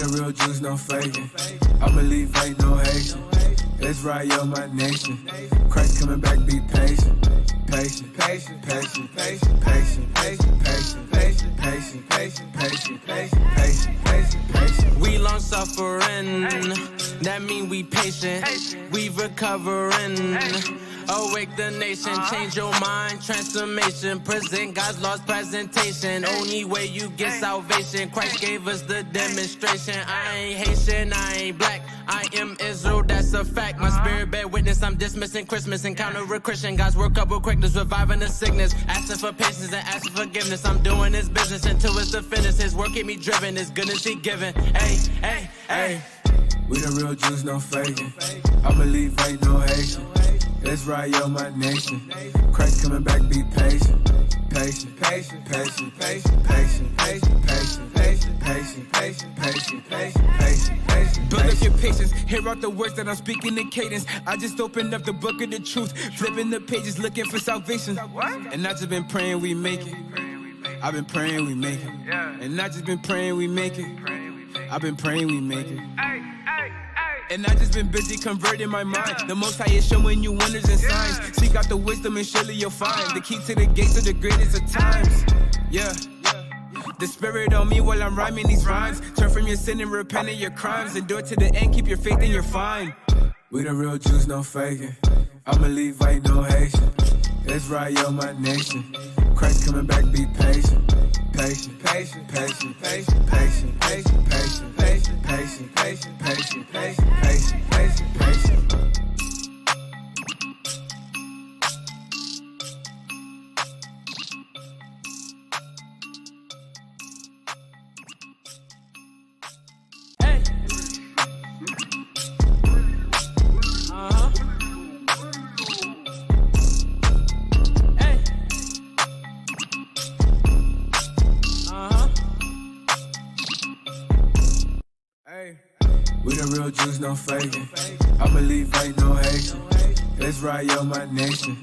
the real Jews, no faking. I believe ain't no Haitian. Israel, my nation. Christ coming back, be patient. Patient, patient, patient, patient, patient, patient, patient, patient, patient, patient, patient, patient, patient, patient, patient. We long suffering, that mean we patient. We recovering. Awake the nation, change your mind, transformation. Present God's lost presentation. Only way you get salvation. Christ gave us the demonstration. I ain't Haitian, I ain't black. I am Israel, that's a fact. My spirit bear witness, I'm dismissing Christmas. Encounter a Christian, God's work up with quickness, reviving the sickness. Asking for patience and asking forgiveness. I'm doing His business until it's the finish. His work keep me driven, His goodness He giving. Hey, hey, hey. We the real Jews, no faking. I believe ain't no Haitian. Israel, my nation. Christ coming back, be patient. Patient, patient, patient, patient, patient, patient, patient, patient, patient, patient, patient, patient, patient, patient. Build up your patience, hear out the words that I'm speaking in cadence. I just opened up the book of the truth, flipping the pages, looking for salvation. And I just been praying we make it. I've been praying we make it. And I just been praying we make it. I've been praying we make it. And I just been busy converting my mind. The Most High is showing you wonders and signs. Seek out the wisdom and surely you'll find the key to the gates of the greatest of times. Yeah. The Spirit on me while I'm rhyming these rhymes. Turn from your sin and repent of your crimes. Endure to the end, keep your faith and you're fine. We the real Jews, no faking. I believe ain't no Haitian. Israel, my nation. Christ coming back, be patient. Patient, patient, patient, patient, patient, patient, patient, patient, patient, patient, patient, patient, patient, patient, patient. Hey. We the real Jews, no faking. I believe ain't no Haitian. Israel, my nation.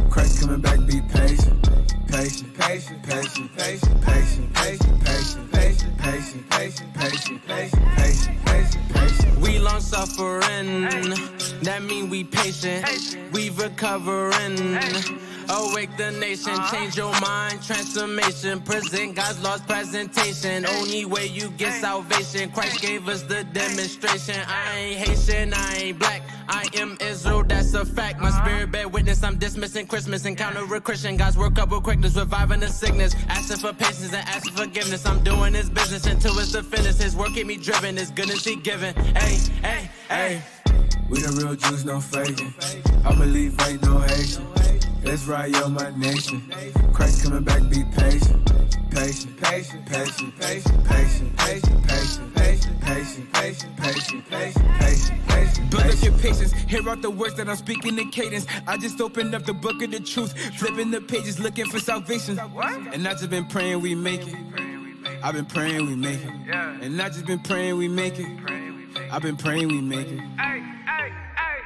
Christ coming back, be patient. Patient, patient, patient, patient, patient, patient, patient, patient, patient, patient, patient, patient, patient, patient, patient. We long suffering, that mean we patient. We recovering. Awake the nation, change your mind, transformation. Present God's lost presentation. Only way you get salvation. Christ gave us the demonstration. I ain't Haitian, I ain't black. I am Israel, that's a fact. My spirit bear witness, I'm dismissing Christmas. Encounter a Christian, God's work up with quickness, reviving the sickness. Asking for patience and asking forgiveness. I'm doing His business until it's the finish. His work keep me driven, His goodness He giving. Hey, hey, hey. We the real Jews, no faking. I believe ain't no Haitian. Israel, my nation. Christ coming back, be patient. Patient, patient, patient, patient, patient, patient, patient, patient, patient, patient, patient, patient, patient, patient. Build up your patience, hear out the words that I'm speaking in cadence. I just opened up the book of the truth, flipping the pages, looking for salvation. And I just been praying we make it. I've been praying we make it. And I just been praying we make it. I've been praying we make it.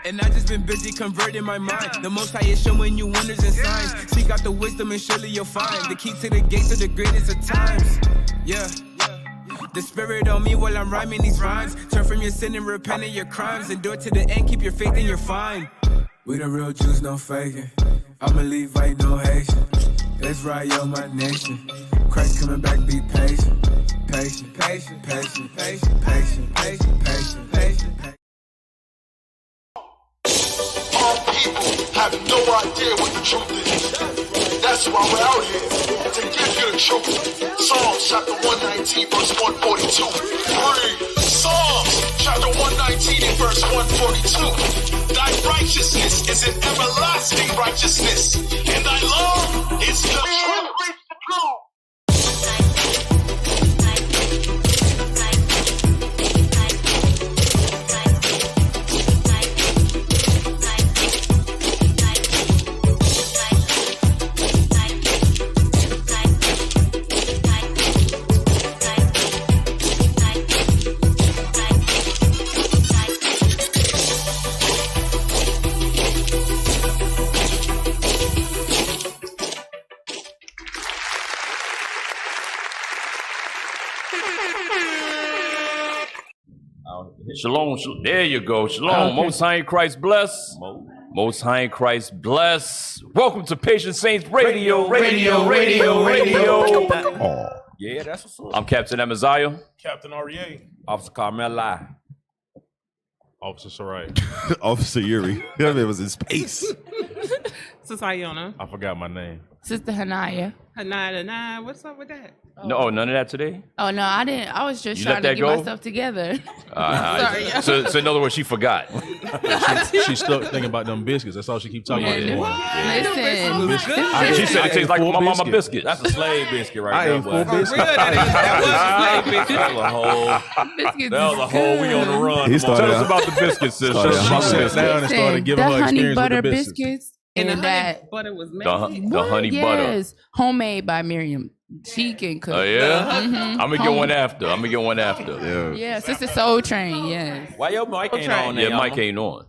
And I just been busy converting my mind. The Most High is showing you wonders and signs. Seek out the wisdom and surely you'll find the key to the gates of the greatest of times. Yeah. The Spirit on me while I'm rhyming these rhymes. Turn from your sin and repent of your crimes. Endure to the end, keep your faith and you're fine. We the real Jews, no faking. I believe ain't no Haitian. Israel, my nation. Christ coming back, be patient. Patient, patient, patient, patient, patient, patient, patient, patient, patient. People have no idea what the truth is. That's why we're out here, to give you the truth. Psalms chapter 119 verse 142. Read. Psalms chapter 119 and verse 142. Thy righteousness is an everlasting righteousness, and thy law is the truth. Shalom. There you go. Shalom. Most High in Christ bless. Most High in Christ bless. Welcome to Patient Saints Radio. Yeah, that's what's up. I'm Captain Amaziah. Captain REA. Officer Carmela. Officer Sarai. Officer Yuri. That man was in space. Sister Iona. I forgot my name. Sister Hanaya. Hanaya, what's up with that? No, none of that today? Oh, no, I didn't. I was just You trying let to that get go? myself together. So in other words, she forgot. She's stuck thinking about them biscuits. That's all she keeps talking about. Listen. She said it tastes like my mama biscuit. That's a slave biscuit right I there, ate boy. 4 biscuits. That was a whole. Biscuits That was a whole. We on the run. He Come on. started Tell us out. about the biscuits, sis. Started Tell us out. about She the sat biscuits. down and started giving the her honey experience butter with the biscuits. biscuits. And the that honey butter was made. The honey butter. Yes, homemade by Miriam. She can cook. Oh, yeah? Mhm. I'm going to get one after. Yeah, Sister Soul Train, yes. Why your mic ain't on there? Yeah, mic ain't on.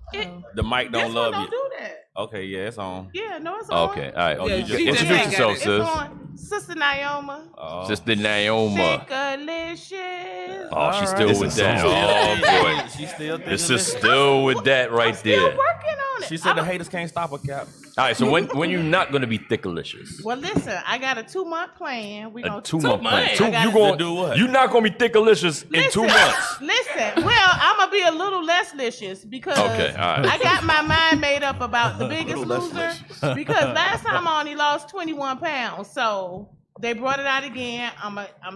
The mic don't This love one you. don't do that. Okay, yeah, it's on. Yeah, no, it's on. Okay, all right. Oh, you just Introduce yourself, It's sis. on. Sister Naoma. Sister Naoma. Sick-alicious. Oh, she's still This with is that. so Oh, boy. She's still thinking This is this. still with that right Still there. working on it. She said the haters can't stop her, Cap. All right, so when you not going to be thickalicious? Well, listen, I got a 2-month plan. We A gonna 2-month plan. I got You going to do what? You not going to be thickalicious in 2 months. Listen, well, I'm gonna be a little less licious because Okay, all right. I got my mind made up about the Biggest Loser because last time I only lost 21 pounds, so they brought it out again.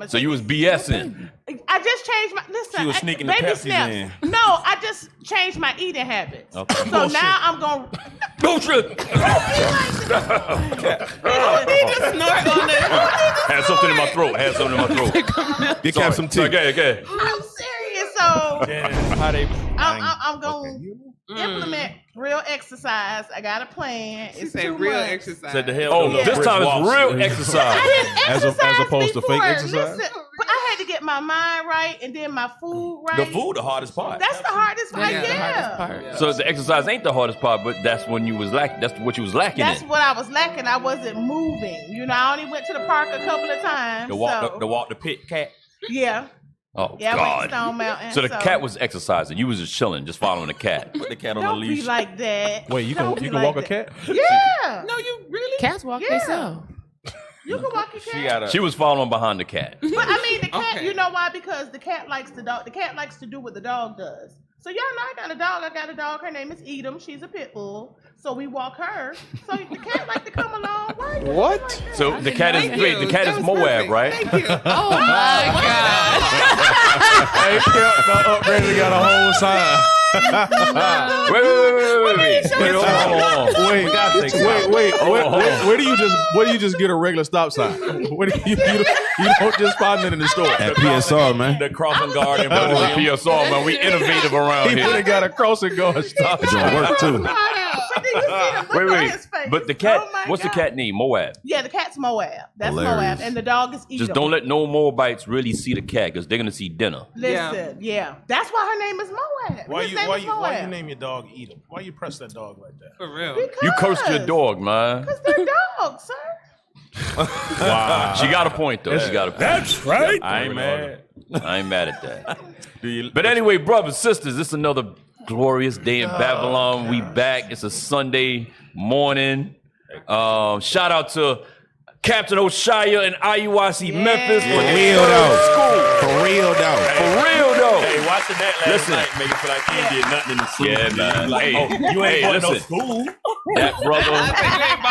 So you was BSing. I just changed my listen. She was sneaking the baby Pepsis steps. in. No, I just changed my eating habits. Okay. So now I'm gonna. Bullshit. Snort on it. Had something in my throat. Get Cap some tea. Okay. I'm serious. So How they? I'm gonna implement real exercise. I got a plan. She It's said 2 real months. exercise. Said the hell. Oh, no, this Brick time walks. it's real exercise. I didn't As exercise opposed to fake before. exercise? Listen, but I had to get my mind right and then my food right. The food, the hardest part. That's the hardest part. That's the Yeah. hardest part. So the exercise ain't the hardest part, but that's when you was lacking. That's what you was lacking That's in. what I was lacking. I wasn't moving. You know, I only went to the park a couple of times. The walk the pit cat. Yeah. Oh Yeah, I went to God. Stone Mountain. So the cat was exercising. You was just chilling, just following the cat. Put the cat on a Don't leash. be like that. Wait, you Don't can be walk like a that. cat? Yeah. No, you really? Cats walk Yeah. themselves. You can walk a cat. She got a. She was following behind the cat. But I mean, the cat. You know why? Because the cat likes the dog. The cat likes to do what the dog does. So y'all know I got a dog. I got a dog. Her name is Edom. She's a pit bull. So we walk her. So the cat like to come along. Why you What? Like that? So the cat is wait, the cat is Moab, right? Oh my God. Hey, Cap, the upgraded got a whole sign. Wait. Wait. Where do you just get a regular stop sign? Where do you don't just find it in the store. At PSR, man. The crossing guard in That was a Birmingham. PSR, man. We innovative around He really here. got a crossing guard stop It's sign. gonna work too. But then you see the look on Wait. his face. But the cat, Oh my what's the God. cat name? Moab. Yeah, the cat's Moab. That's Hilarious. Moab, and the dog is Edom. Just don't let no Moabites really see the cat because they're gonna see dinner. Listen, yeah. That's why her name is Moab. Why His you name is Moab. name your dog Edom? Why you press that dog like that? For real. You cursed your dog, man. Because they're dogs, sir. Wow. She got a point though. She got a point. That's right. I ain't mad at that. But anyway, brothers, sisters, this is another glorious day in Babylon. We back. It's a Sunday morning. Shout out to Captain Oshaya and IUIC Memphis. For real though. Hey, watching that last night make it feel like you did nothing in the school. Yeah, man. Like, Hey, you ain't going to no listen. school.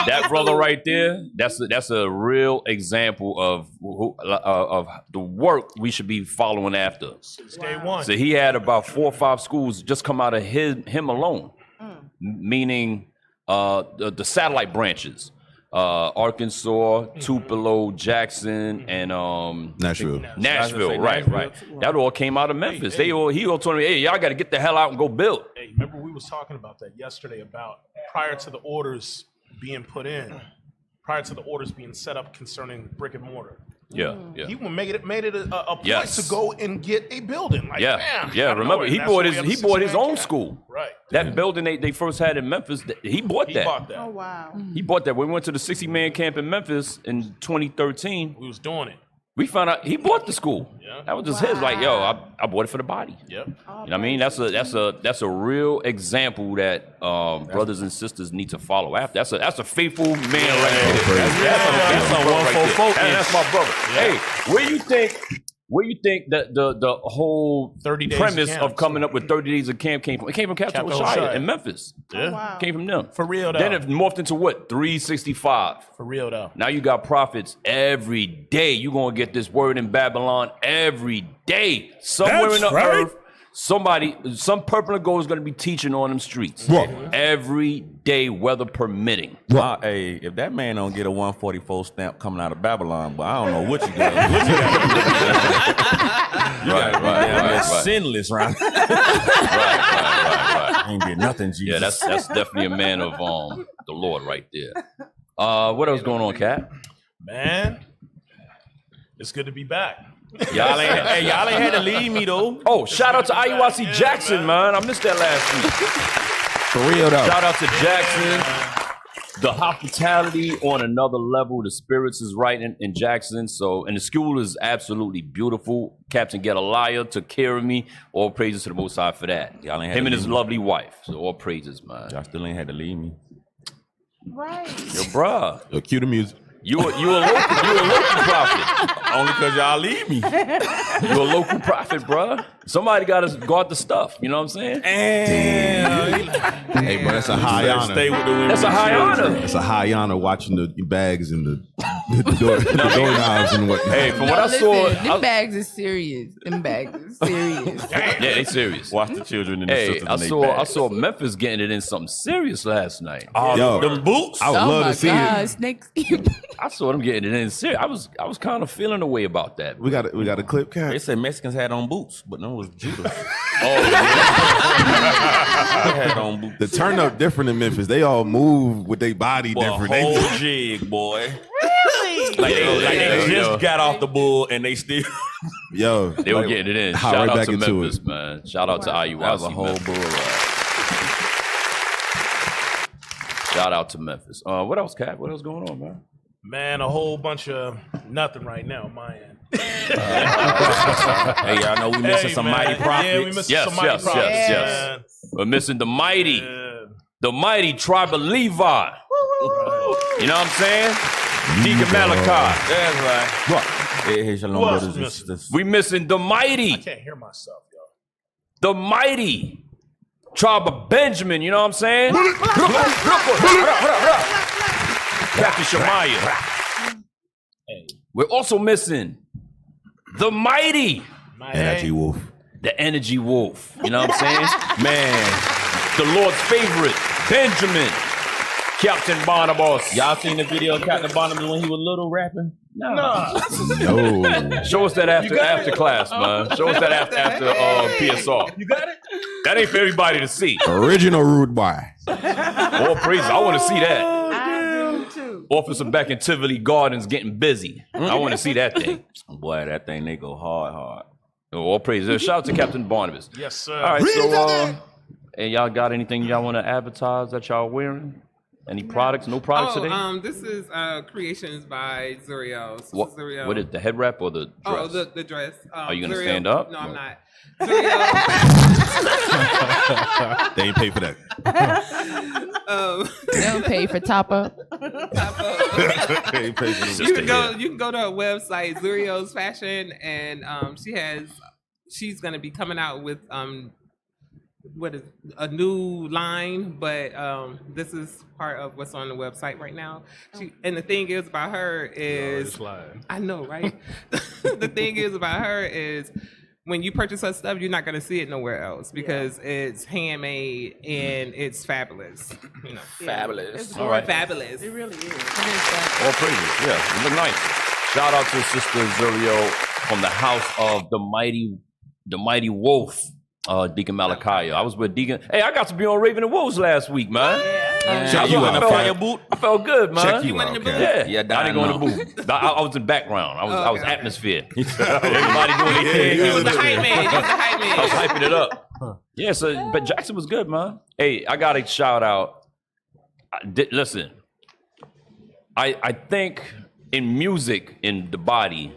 That brother right there, that's a real example of the work we should be following after. Day one. So he had about 4 or 5 schools just come out of him alone, meaning the satellite branches. Arkansas, Tupelo, Jackson, and Nashville. right. That all came out of Memphis. He all told me, hey, y'all got to get the hell out and go build. Hey, remember we was talking about that yesterday about prior to the orders being put in, prior to the orders being set up concerning brick and mortar. Yeah. He made it a point Yes. to go and get a building. Like, Yeah. bam, Yeah. out of Remember, nowhere. he That's bought why his we have he the bought his 60-man own cap. school. Right. That building they first had in Memphis, he bought He that. bought that. Oh, wow. He bought that. We went to the 60-man camp in Memphis in 2013. We was doing it. We found out he bought the school. Yeah. That was just his. Like, yo, I bought it for the body. Yep. You know what I mean? That's a real example that brothers and sisters need to follow after. That's a faithful man right there. That's a 144. That's my brother. Yeah. Hey, where you think that the whole 30 days premise of coming up with 30 days of camp came from? It came from Captain Shire in Memphis. Yeah. Oh, wow. Came from them. For real though. Then it morphed into what? 365. For real though. Now you got prophets every day. You're going to get this word in Babylon every day. Somewhere in the earth, some purple and gold is going to be teaching on them streets. Every day, weather permitting. Hey, if that man don't get a 144 stamp coming out of Babylon, but I don't know what you got. Right. Sinless, right? right. Ain't get nothing, Jesus. Yeah, that's definitely a man of the Lord right there. What else going on, Cat? Man, it's good to be back. Y'all ain't had to leave me though. Oh, shout out to IUIC Jackson, man. I missed that last week. For real though. Shout out to Jackson. The hospitality on another level. The spirits is right in Jackson. So, and the school is absolutely beautiful. Captain Gedaliah took care of me. All praises to the Most High for that. Y'all ain't had Him to and his leave me. lovely wife. So all praises, man. Y'all still ain't had to leave me. Right. Yo, bruh. Yo, cue the music. You a local prophet. Only because y'all leave me. You a local prophet, bruh. Somebody got to guard the stuff. You know what I'm saying? Hey, but that's a high honor. Stay with the women. That's a high honor. It's a high honor watching the bags and the doorknobs and what. Hey, from what I saw, them bags is serious. Them bags is serious. Yeah, they serious. Watch the children and the Hey, sisters I in they saw bags. Memphis getting it in something serious last night. Yo, them boots. I would love to see it. Snakes. I saw them getting it in serious. I was kind of feeling a way about that. We got a clip, They Cat. said Mexicans had on boots, but no, it was Judah. Oh, They had on boots. The turn up different in Memphis. They all move with their body Boy, different. whole They, jig, boy. Really? Like they just yo. got off the bull and they still. yo, they were getting it in. hop Shout right out back to into Memphis, it. man. Shout out to IUIC. That was a whole Memphis. bull ride. Shout out to Memphis. What else, Cat? What else going on, man? Man, a whole bunch of nothing right now on my end. Hey, y'all know we missing some man. mighty prophets. Yeah, we missing Yes, some mighty yes, prophets. yes. man. We're missing the mighty tribe of Levi. Right. You know what I'm saying? Deacon Malachi. That's right. What? Hey, shalom, Who else brothers and is sisters. We missing the I mighty. can't hear myself, yo. The mighty tribe of Benjamin, you know what I'm saying? Captain Shemaiah. We're also missing the mighty, Energy Wolf. the energy wolf. You know what I'm saying? Man, the Lord's favorite, Benjamin, Captain Barnabas. Y'all seen the video of Captain Barnabas when he was little rapping? No. No. Show us that after class, man. Show us that after PSR. You got it? That ain't for everybody to see. Original rude boy. All praise. I want to see that. I do too. Officer back in Tivoli Gardens getting busy. I want to see that thing. Boy, that thing, they go hard. All praise. Shout out to Captain Barnabas. Yes, sir. All right, so and y'all got anything y'all want to advertise that y'all wearing? Any products? No products today? This is Creations by Zuriel. So What, Zuriel. what is the head wrap or the dress? Oh, the dress. Are you gonna Zuriel- stand up? No, I'm not. They ain't pay for that. They don't pay for top up. They ain't pay for the You can go to her website, Zuriel's Fashion, and she's gonna be coming out with what is a new line, but this is part of what's on the website right now. And the thing is about her is, I know, right? The thing is about her is, when you purchase her stuff, you're not going to see it nowhere else because it's handmade and it's fabulous. You know, Fabulous. All right. Fabulous. It really is. All praises. Yeah, you look nice. Shout out to Sister Zuriel from the house of the mighty wolf. Deacon Malachi. I was with Deacon. Hey, I got to be on Raven and Wolves last week, man. Check you out, Fire boot. I felt good, man. Check you out, Cat. Yeah, I didn't go in the booth. I was in background. I was Okay. atmosphere. Everybody doing their thing. You was the hype man. You was the hype man. I was hyping it up. Yeah, so but Jackson was good, man. Hey, I got to shout out. Listen, I think in music, in the body,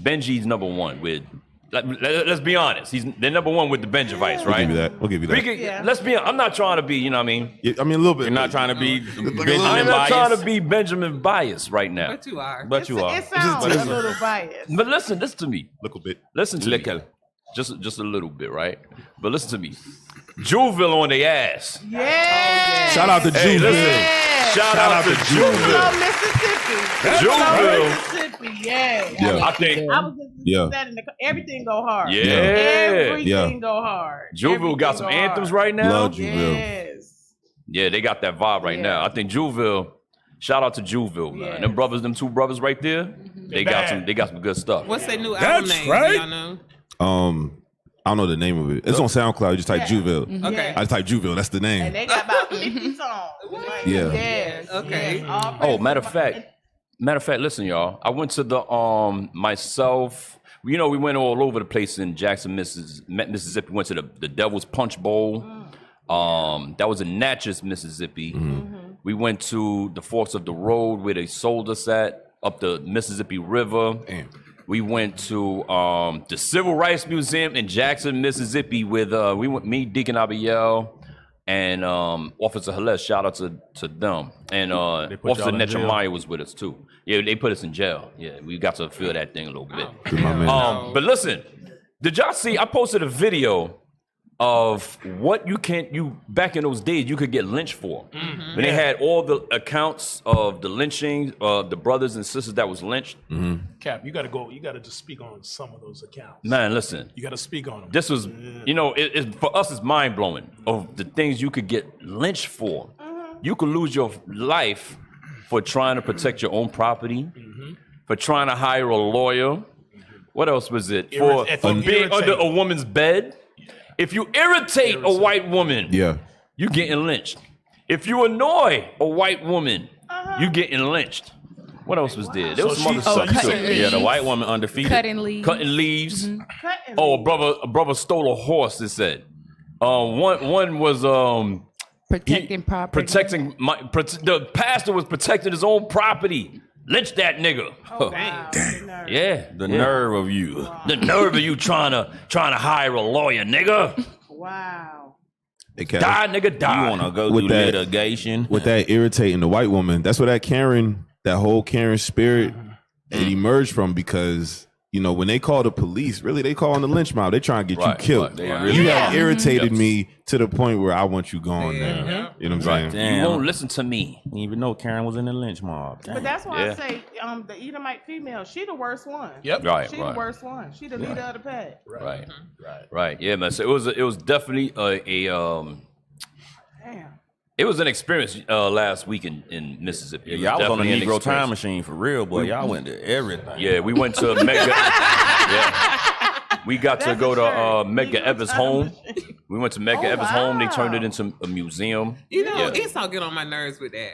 Benji's number one with. Let's be honest. They're number one with the Benjavites, right? We'll give you that. Let's be. I'm not trying to be. You know what I mean? Yeah, I mean a little bit. You're not trying to be Benjamin I'm not biased. trying to be Benjamin biased right now. But you are. But you are. It sounds a little biased. But listen to me. Little bit. Listen to me. Just a little bit, right? But listen to me. Juville on the ass. Yeah. Shout out to Hey, Juville. listen. Shout out to Juville. Mississippi. Juville. Mississippi. Yeah. Yeah. I think. I was just that in everything go hard. Yeah. Everything go hard. Juville got some anthems right now. Love Juville. Yes. Yeah, they got that vibe right now. I think Juville. Shout out to Juville, man. Yes. Them two brothers right there. They got some good stuff. What's their new album name? Do y'all know? I don't know the name of it. It's on SoundCloud. You just type Juville. Okay. I just type Juville. That's the name. And they got about 50 songs. Yeah. Yes. Okay. Yes. Oh, matter of fact, listen, y'all. I went to the myself. You know, we went all over the place in Jackson, Mississippi. Went to the Devil's Punch Bowl. That was in Natchez, Mississippi. We went to the Forks of the Road where they sold us at up the Mississippi River. Damn. We went to the Civil Rights Museum in Jackson, Mississippi with me, Deacon Abiel, and Officer Hales. Shout out to them. And Officer Netramaya was with us too. Yeah, they put us in jail. Yeah, we got to feel that thing a little bit. But listen, did y'all see? I posted a video of what you back in those days you could get lynched for. When they had all the accounts of the lynching of the brothers and sisters that was lynched. Cap, you gotta just speak on some of those accounts. Man, listen. You gotta speak on them. This was, for us it's mind blowing of the things you could get lynched for. You could lose your life for trying to protect your own property, for trying to hire a lawyer. What else was it? For being under a woman's bed. If you irritate a white woman, you getting lynched. If you annoy a white woman, you getting lynched. What else was there? There was some other stuff too. Yeah, the white woman undefeated. Cutting leaves. Oh, a brother stole a horse. It said. One was protecting property. The pastor was protecting his own property. Lynch that nigga. Oh, dang. Yeah. The nerve of you. The nerve of you trying to hire a lawyer, nigga. Wow. Hey, Kat, Die, nigga, die. You want to go through litigation. With that irritating the white woman, that's where that whole Karen spirit, it emerged from because, when they call the police, really they call on the lynch mob. They trying to get you killed. You have irritated me to the point where I want you gone now. You know what I'm saying? Damn. You won't listen to me. Didn't even know Karen was in the lynch mob. Damn. But that's why I say the Edomite female, she the worst one. Yep. Right. She the worst one. She the leader of the pack. Right. Yeah, man. So it was definitely Damn. it was an experience last week in Mississippi. Yeah, y'all was on a Negro time machine for real, boy. Y'all went to everything. Yeah, we went to Mega. We got to go to Medgar Evers' home. We went to Medgar Evers' home. They turned it into a museum. Esau get on my nerves with that.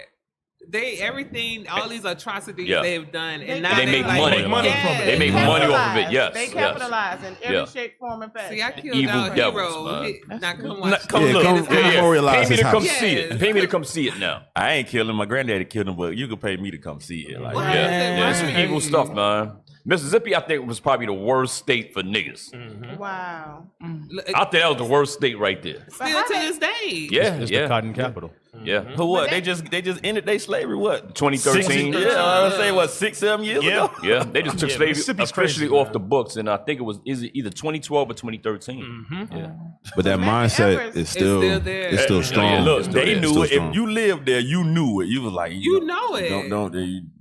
All these atrocities they've done, and now they make money from it. They make money off of it. Yes, they capitalize in every shape, form, and fashion. See, I killed Evil our devils, hero. Now come watch. Come memorialize Pay me to his come house. see it. Pay me to come see it now. I ain't killed him. My granddaddy killed him, but you could pay me to come see it. Like, It's some evil stuff, man. Mississippi, I think, was probably the worst state for niggas. Wow. I think that was the worst state right there. Still to this day. Yeah, It's the cotton capital. Yeah. Who what? They just ended their slavery. What? 2013. Yeah, I was say 6-7 years ago. Yeah, they just took slavery Mississippi's officially crazy, off the books, and I think it was either 2012 or 2013. Yeah. But that mindset is still there. it's still strong. Look, It's they still knew it. strong. If you lived there, you knew it. You was like, You know it. Don't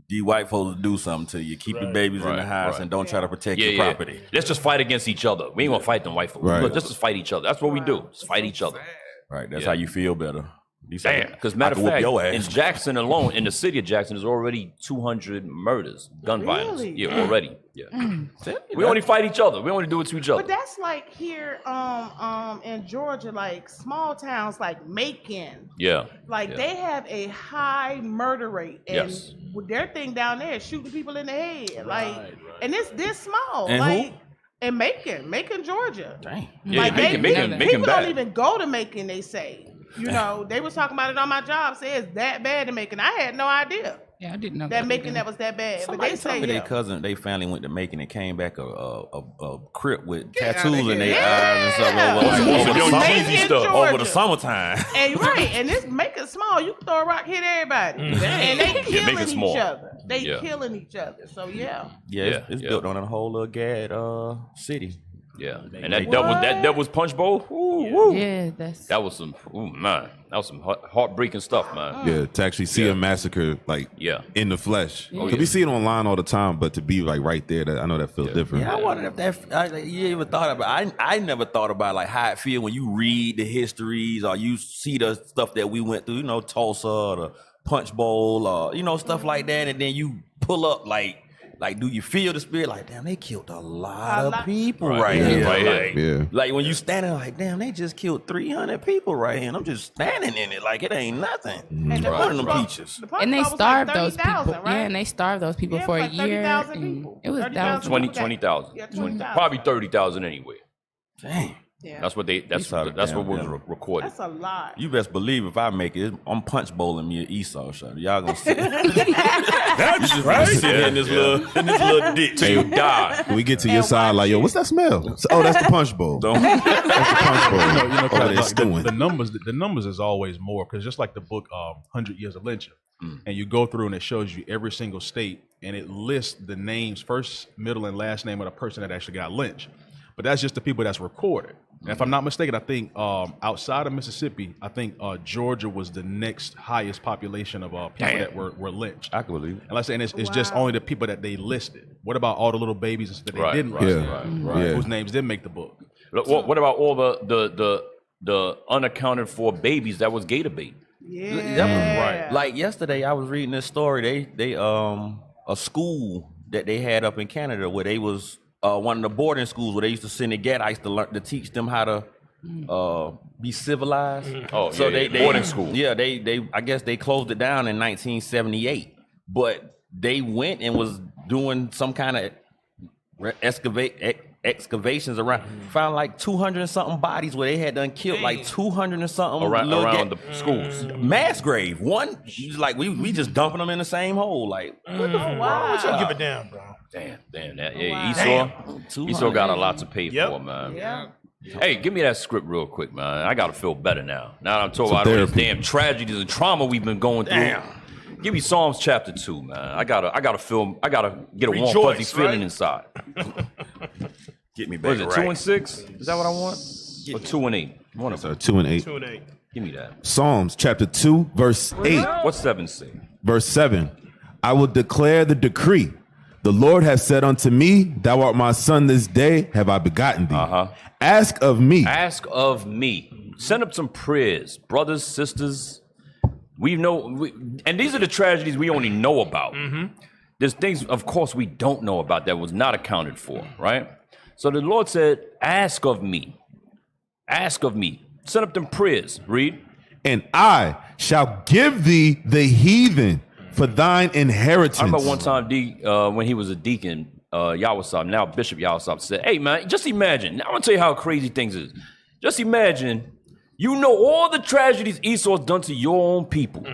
these white folks do something to you. Keep your babies in the house and don't try to protect your property. Let's just fight against each other. We ain't gonna fight them white folks. Right. Look, let's just fight each other. That's what we do. Just fight each other. Right. That's how you feel better. Damn. Because matter of fact, in Jackson alone, in the city of Jackson, there's already 200 murders, gun violence. Yeah, already. Yeah. We only fight each other. We only do it to each other. But that's like here in Georgia, like small towns like Macon. Yeah. Like they have a high murder rate. And their thing down there is shooting people in the head. And it's this small. And in Macon, Georgia. Dang. Yeah, like Macon people bad. don't even go to Macon, they say. They was talking about it on my job. Say it's that bad in Macon. I had no idea. Yeah, I didn't know that Macon that was that bad. Somebody but they told say me their cousin, they family went to Macon and came back a crip with tattoos in their Yeah. eyes and Macon, stuff over the Georgia. summertime. And right, and this Macon small. You can throw a rock, hit everybody, and they killing Macon each small. other. They Yeah. killing each other. So yeah. Yeah, it's built on a whole little gad city. Yeah, and that was Punch Bowl. Yeah, that's That was some man. That was some heartbreaking stuff, man. Yeah, to actually see a massacre like in the flesh. Oh, Cause we see it online all the time, but to be like right there, I know that feels different. Yeah, I wonder if you even thought about. I never thought about like how it feel when you read the histories or you see the stuff that we went through. You know, Tulsa, or the Punch Bowl, or stuff like that, and then you pull up like, do you feel the spirit? Like, damn, they killed a lot of people right here. Like when you standing like, damn, they just killed 300 people right here, and I'm just standing in it like it ain't nothing. And One of them peaches. and they starved those people. Right? Yeah, and they starved those people for a year. And it was that was 20,000. Yeah, 20,000. Probably 30,000 anyway. Dang. Yeah. That's what that's what was recorded. That's a lot. You best believe if I make it, I'm punch bowling me an Esau shot. Y'all gonna sit. That's right. Sit in this little ditch till you die. When we get to your side, like, yo, what's that smell? Oh, that's the Punch Bowl. That's the Punch Bowl. The numbers is always more because just like the book 100 Years of Lynching, and you go through and it shows you every single state and it lists the names, first, middle, and last name of the person that actually got lynched. But that's just the people that's recorded. And if I'm not mistaken, I think outside of Mississippi, I think Georgia was the next highest population of people that were lynched. I can believe it. And like I said, it's just only the people that they listed. What about all the little babies that they didn't list? Whose names didn't make the book? What about all the unaccounted for babies that was gator bait? Right. Like yesterday, I was reading this story. They a school that they had up in Canada where they was one of the boarding schools where they used to send the Gadites to teach them how to be civilized. They boarding school. Yeah, they I guess they closed it down in 1978, but they went and was doing some kind of excavations around, found like 200 and something bodies where they had done killed like 200 and something around the schools. Mass grave. One, like we just dumping them in the same hole. Like, what the fuck? Don't give a damn, bro. Damn. Esau got a lot to pay for, man. Yeah. Hey, give me that script real quick, man. I gotta feel better now. Now that I'm talking about all these damn tragedies and trauma we've been going through. Damn. Give me Psalms chapter 2, man. I gotta get a warm fuzzy feeling inside. Get me back. What is it, 2 and 6? Is that what I want? Or 2 and 8? One of them. 2 and 8. 2 and 8. Give me that. Psalms chapter 2, verse 8. What's 7 say? Verse 7. I will declare the decree. The Lord has said unto me, thou art my son, this day have I begotten thee. Ask of me. Ask of me. Send up some prayers, brothers, sisters. And these are the tragedies we only know about. There's things, of course, we don't know about that was not accounted for, right? So the Lord said, ask of me. Ask of me. Send up them prayers. Read. And I shall give thee the heathen for thine inheritance. I remember one time when he was a deacon, Yawasab, now Bishop Yawasab, said, hey, man, just imagine. Now I'm going to tell you how crazy things is. Just imagine, you know all the tragedies Esau's done to your own people.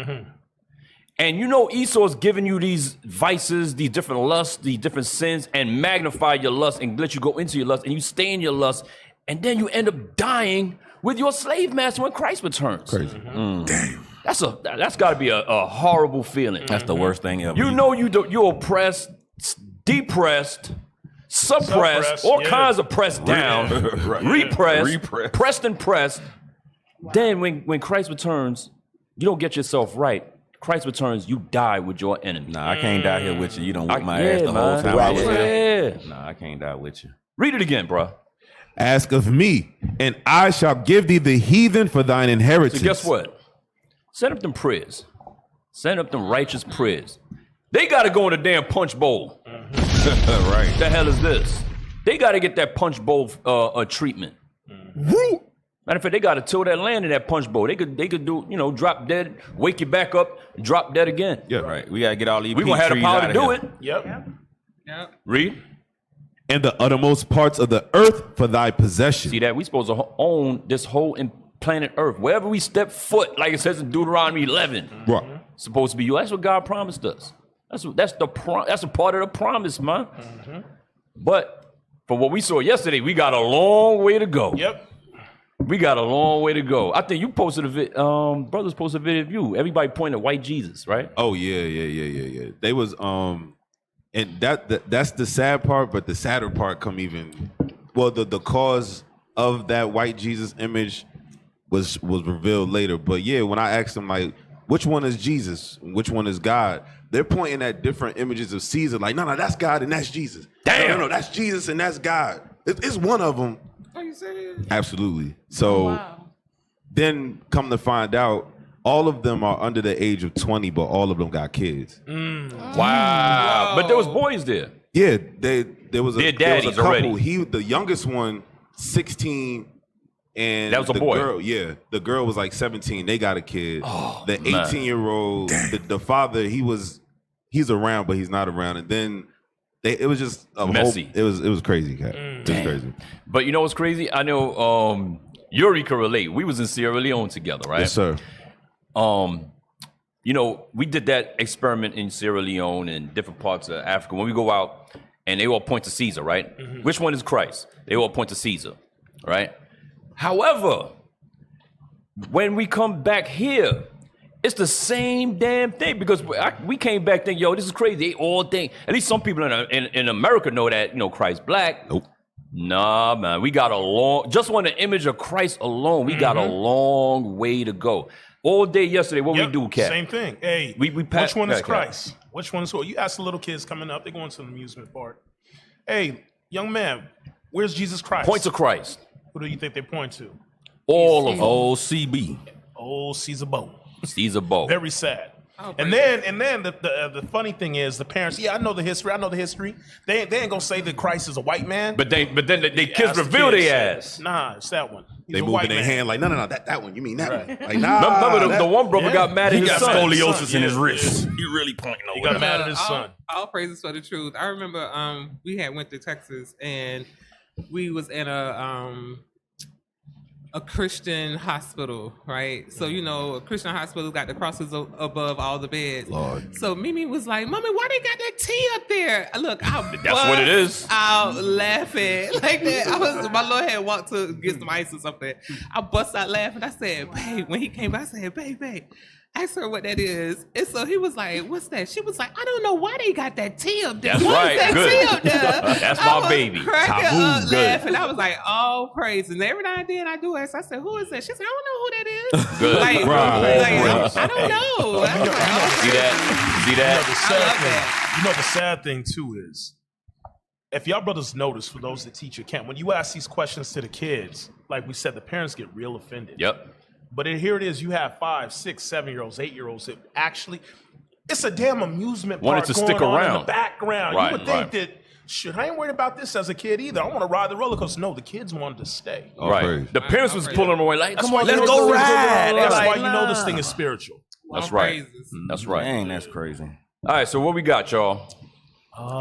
And you know Esau's giving you these vices, these different lusts, these different sins, and magnify your lust and let you go into your lust, and you stay in your lust, and then you end up dying with your slave master when Christ returns. Crazy. Damn. That's got to be a horrible feeling. That's the worst thing ever. You know you're oppressed, depressed, suppressed, all kinds of pressed down, repressed, pressed and pressed. Then when Christ returns, you don't get yourself right. Christ returns, you die with your enemy. Nah, I can't die here with you. You don't whip my ass the whole time I was here. Nah, I can't die with you. Read it again, bro. Ask of me, and I shall give thee the heathen for thine inheritance. So guess what? Send up them prayers. Send up them righteous prayers. They got to go in the damn punch bowl. Right. The hell is this? They got to get that punch bowl treatment. Matter of fact, they got to till that land in that punch bowl. They could do, drop dead, wake you back up, drop dead again. Yeah, right. We got to get all these. We gonna have the power to do it. Yep. Read. And the uttermost parts of the earth for thy possession. See that? We supposed to own this whole planet Earth. Wherever we step foot, like it says in Deuteronomy 11. Right. supposed to be you. That's what God promised us. That's a part of the promise, man. Mm-hmm. But for what we saw yesterday, we got a long way to go. Yep. We got a long way to go. I think you posted a video. Brothers posted a video of you. Everybody pointed at white Jesus, right? Oh yeah. They was and that's the sad part, but the sadder part come even. Well, the cause of that white Jesus image was revealed later. But yeah, when I asked them like, which one is Jesus? Which one is God? They're pointing at different images of Caesar. Like, no, that's God and that's Jesus. Damn, no, that's Jesus and that's God. It's one of them. Are you serious? Absolutely. So then come to find out, all of them are under the age of 20, but all of them got kids. Wow. But there was boys there. Yeah, there was a couple. Already. The youngest one, 16, and that was a the boy. Girl, yeah, the girl was like 17. They got a kid. Oh, the 18-year-old, the father, he's around, but he's not around. And then it was just a messy. It was crazy, Cat. It was crazy. But you know what's crazy? I know Yuri can relate. We was in Sierra Leone together, right? Yes, sir. You know, we did that experiment in Sierra Leone and different parts of Africa. When we go out and they all point to Caesar, right? Mm-hmm. Which one is Christ? They all point to Caesar, right? However, when we come back here, it's the same damn thing because we came back thinking, yo, this is crazy. They all think, at least some people in America know that, Christ black. Nope. Nah, man, we got just on the image of Christ alone, we got a long way to go. All day yesterday, what we do, Cat? Same thing. Hey, which one is Christ? Which one is who? You ask the little kids coming up, they're going to the amusement park. Hey, young man, where's Jesus Christ? Point to Christ. Who do you think they point to? All of them. Old CB. Old Caesar Bo. Caesar Bo. Very sad. And then the funny thing is the parents. Yeah, I know the history. They ain't gonna say that Christ is a white man. But then the kids reveal their ass. Nah, it's that one. They moving their hand like no, that one. You mean that one? Like remember the one brother got mad at his son. He got scoliosis in his wrist. He really pointing over. He got mad at his son. All praises for the truth. I remember we had went to Texas and we was in a Christian hospital, right? So, a Christian hospital got the crosses above all the beds. Lord. So Mimi was like, Mommy, why they got that T up there? Look, that's what it is. Out laughing like that. My Lord had walked to get some ice or something. I bust out laughing. I said, babe, when he came back, I said, babe, ask her what that is. And so he was like, what's that? She was like, I don't know why they got that T up there. That's what right. is that Good. T up there? That's my baby. Cracking Taboo. up Good. laughing. I was like, oh, praise. And every now and then I do ask. I said, who is that? She said, I don't know who that is. Good. Like, Right. I don't know. I was like, oh, See that? You know the sad thing too is, if y'all brothers notice, for those that teach at camp, when you ask these questions to the kids, like we said, the parents get real offended. Yep. But here it is, you have 5, 6, 7-year-olds, 8-year-olds that actually, it's a damn amusement park to going stick on around in the background. Right, you would think that, shit, I ain't worried about this as a kid either. I want to ride the roller coaster. No, the kids wanted to stay. Right. The parents was pulling them away like, come on, let's go ride. That's why you know this thing is spiritual. That's right. That's right. Dang, that's crazy. All right, so what we got, y'all?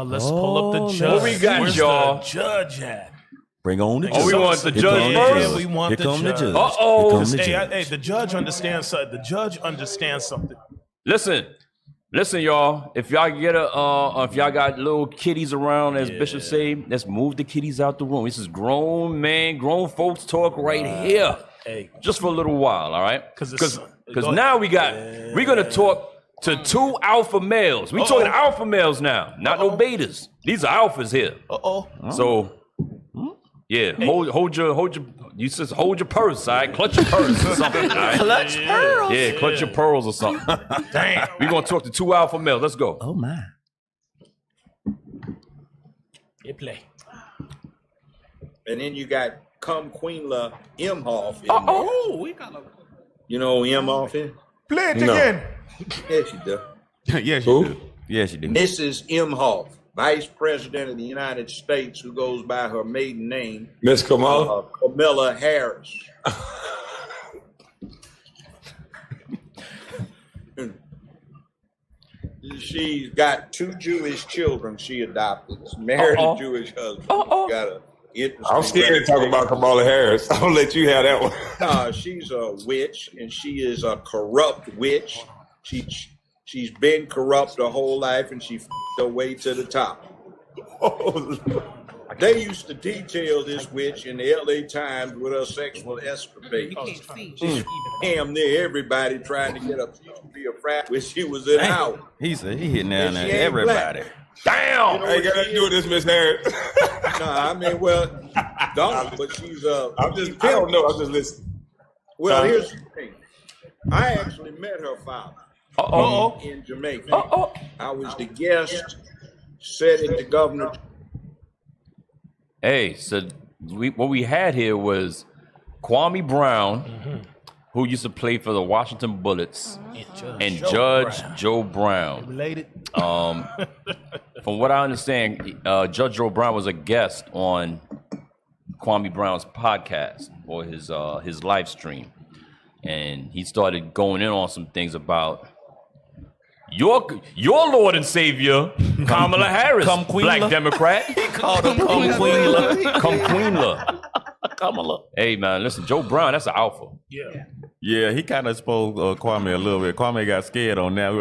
Let's pull up the judge. What we got, Where's y'all? The judge at? Bring on the judge. Oh, we want the judge first? Yeah, we want the judge. Uh-oh. Hey, the judge understands something. The judge understands something. Listen, y'all. If y'all get if y'all got little kiddies around, as Bishop say, let's move the kiddies out the room. This is grown folks talk right here. Hey, just for a little while, all right? Because now we're gonna talk to 2 alpha males. We talking alpha males now, not no betas. These are alphas here. So. Yeah, hold your. You says hold your purse, all right? Clutch your purse or something. All right? Clutch pearls. Yeah, clutch your pearls or something. Damn. We're gonna talk to 2 alpha males. Let's go. Oh my. You play. And then you got Come Queenla Imhoff. We got a. You know who Imhoff is? Play it again. Yes, you do. Yes, you do. Yes, you do. Mrs. Imhoff, Vice President of the United States, who goes by her maiden name, Miss Kamala? Kamala Harris. She's got 2 Jewish children she adopted. Married a Jewish husband. Got a I'm scared to talk about Kamala Harris. I'll let you have that one. She's a witch, and she is a corrupt witch. She's been corrupt her whole life, and she f***ed her way to the top. They used to detail this witch in the LA Times with her sexual escapades. She's damn near everybody trying to get her to be a frat when she was in out. He said he hitting down there everybody. Damn! You know, I gotta do this, Miss Harris. Nah, I mean, well, don't, but she's I don't know. I'm just listening. Well, here's the thing. I actually met her father in Jamaica. I was the guest, sat at the governor. Hey, so what we had here was Kwame Brown, who used to play for the Washington Bullets, and Judge Joe Brown. Related. From what I understand, Judge Joe Brown was a guest on Kwame Brown's podcast or his live stream, and he started going in on some things about your Lord and Savior, Kamala Harris, Black Democrat. He called her Queenla. Kamala. Hey man, listen, Joe Brown, that's an alpha. Yeah, he kind of exposed Kwame a little bit. Kwame got scared on that.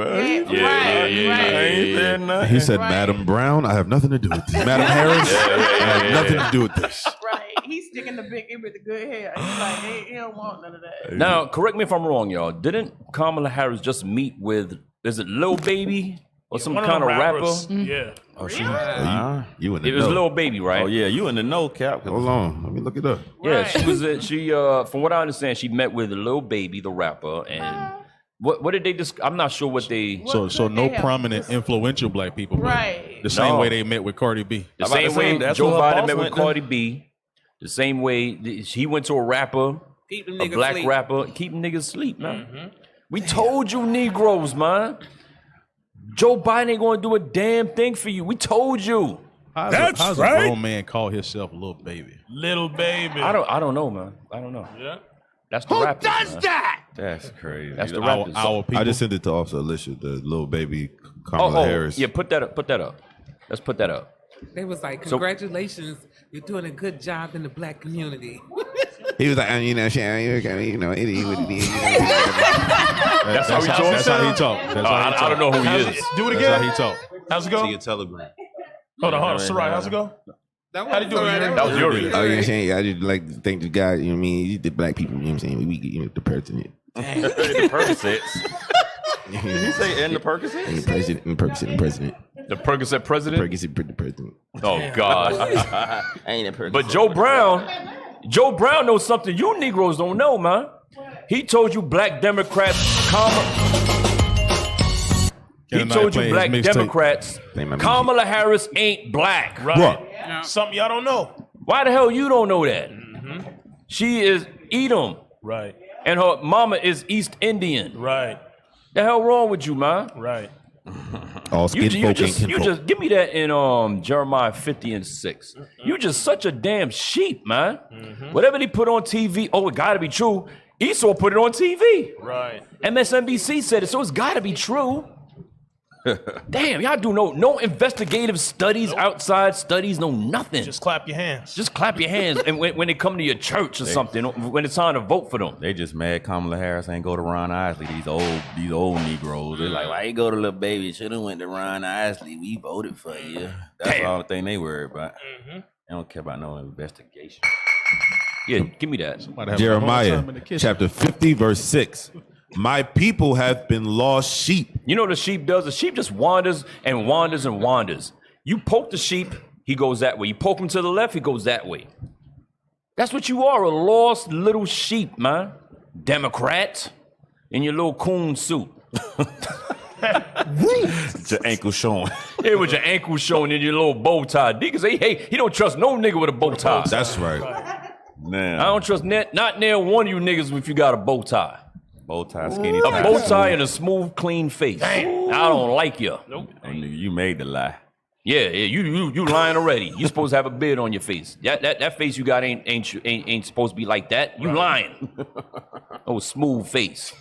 He said, Madam Brown, I have nothing to do with this. Madam Harris, I have nothing to do with this. Right. He's sticking the big in with the good hair. He's like, he don't want none of that. Now, correct me if I'm wrong, y'all. Didn't Kamala Harris just meet with, is it Lil Baby or some kind of rapper? Yeah. Oh, you in the It was know. Lil Baby, right? Oh yeah, you in the know, Cap. Hold on, let me look it up. Yeah, she was. From what I understand, she met with Lil Baby, the rapper, and what did they discuss? I'm not sure what they. So no prominent, influential black people, but Right. the same No. way they met with Cardi B. The same way Joe Biden met with Cardi B. The same way he went to a rapper, Keep them a niggas black sleep. rapper, keep them niggas sleep, man. We told you, Negroes, man. Joe Biden ain't gonna do a damn thing for you. We told you. How's a grown man call himself Little Baby? Little Baby. I don't know, man. I don't know. Yeah. That's the rappers, man. That's crazy. That's the rappers. I just sent it to Officer Alicia, the Little Baby Kamala Harris. Yeah, put that up. Put that up. Let's put that up. They was like, So- congratulations, you're doing a good job in the black community. He was like, you know, it is what it is. That's how he talks. That's how he talk. I don't know who he is. Do it That's again. how he talk. How's it go? See a telegram. Hold on. Sarai, how's it go? How'd he do it? That was Yuri. Oh, you know what I'm saying? I just like to thank the guy, you know what I mean? The black people, you know what I'm saying? We get, you know, the president. The Percocets. Did he say and the Percocets? And the president, and the president. The Percocet president? Percocet president. Oh, God. Ain't it Percocet? But Joe Brown knows something you Negroes don't know, man. He told you black Democrats, Kamala Harris ain't black. Right. What? Something y'all don't know. Why the hell you don't know that? She is Edom. Right. And her mama is East Indian. Right. The hell wrong with you, man? Right. All skin folk ain't kinfolk. You just give me that in Jeremiah 50:6. You just such a damn sheep, man. Whatever they put on TV, it gotta be true. Esau put it on TV. Right. MSNBC said it, so it's gotta be true. Damn, y'all do no investigative studies, outside studies, no nothing. Just clap your hands. Just clap your hands, and when they come to your church or something, when it's time to vote for them. They just mad Kamala Harris ain't go to Ron Isley. These old Negroes. They're like, why you go to Little Baby? Should have went to Ron Isley. We voted for you. That's the only thing they worry about. They don't care about no investigation. Yeah, give me that. Jeremiah chapter 50, verse 6. My people have been lost sheep. You know what a sheep does? A sheep just wanders and wanders and wanders. You poke the sheep, he goes that way. You poke him to the left, he goes that way. That's what you are, a lost little sheep, man. Democrat in your little coon suit. Your ankle showing. Yeah, with your ankle showing and your little bow tie. Deacon say, hey, he don't trust no nigga with a bow tie. That's right. Man. I don't trust not near one of you niggas if you got a bow tie. Bow tie, skinny A tie. bow tie and a smooth, clean face. Damn. I don't like you. Nope. Oh, nigga, you made the lie. Yeah, you lying already. You supposed to have a beard on your face. That face you got ain't supposed to be like that. You lying. Oh, smooth face.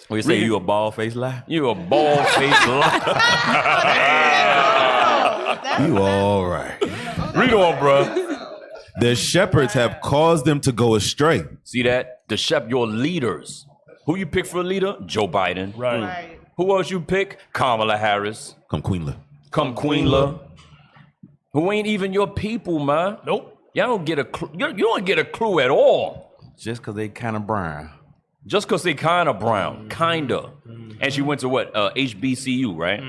What you say? You a bald face lie? You a bald face lie. You all right. Read on, bro. The shepherds have caused them to go astray. See that? Your leaders. Who you pick for a leader? Joe Biden. Right. Who else you pick? Kamala Harris. Come Queenla. Come Queenla. Who ain't even your people, man. Nope. Y'all don't get a clue. You don't get a clue at all. Just because they kind of brown. Just because they kind of brown. Kinda. And she went to what? HBCU, right?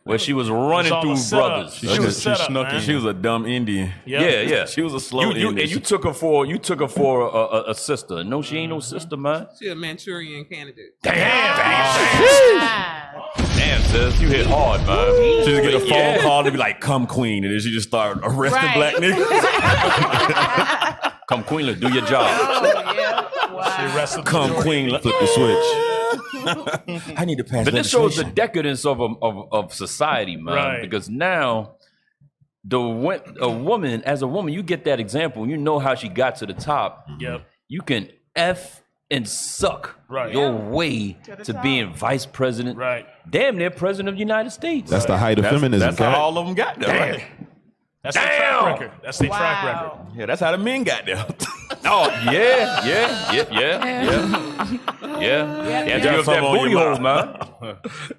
Where she was running through brothers. She was a dumb Indian. Yeah. She was a slow Indian. And you took her for a sister. No, she ain't no sister, man. She a Manchurian candidate. Damn, sis, you hit hard, man. She just get a phone call to be like, "Come Queen," and then she just start arresting black niggas. Come Queen, let's do your job. Come Queen, let's flip the switch. I need to pass. But this shows the decadence of society, man. Right. Because now, as a woman, you get that example. You know how she got to the top. Yep. You can F and suck your way to being vice president. Right. Damn near president of the United States. That's the height of feminism. That's how all of them got there. Right? That's their track record. That's their track record. Yeah, that's how the men got there. Oh, yeah. You have that booty hole, man.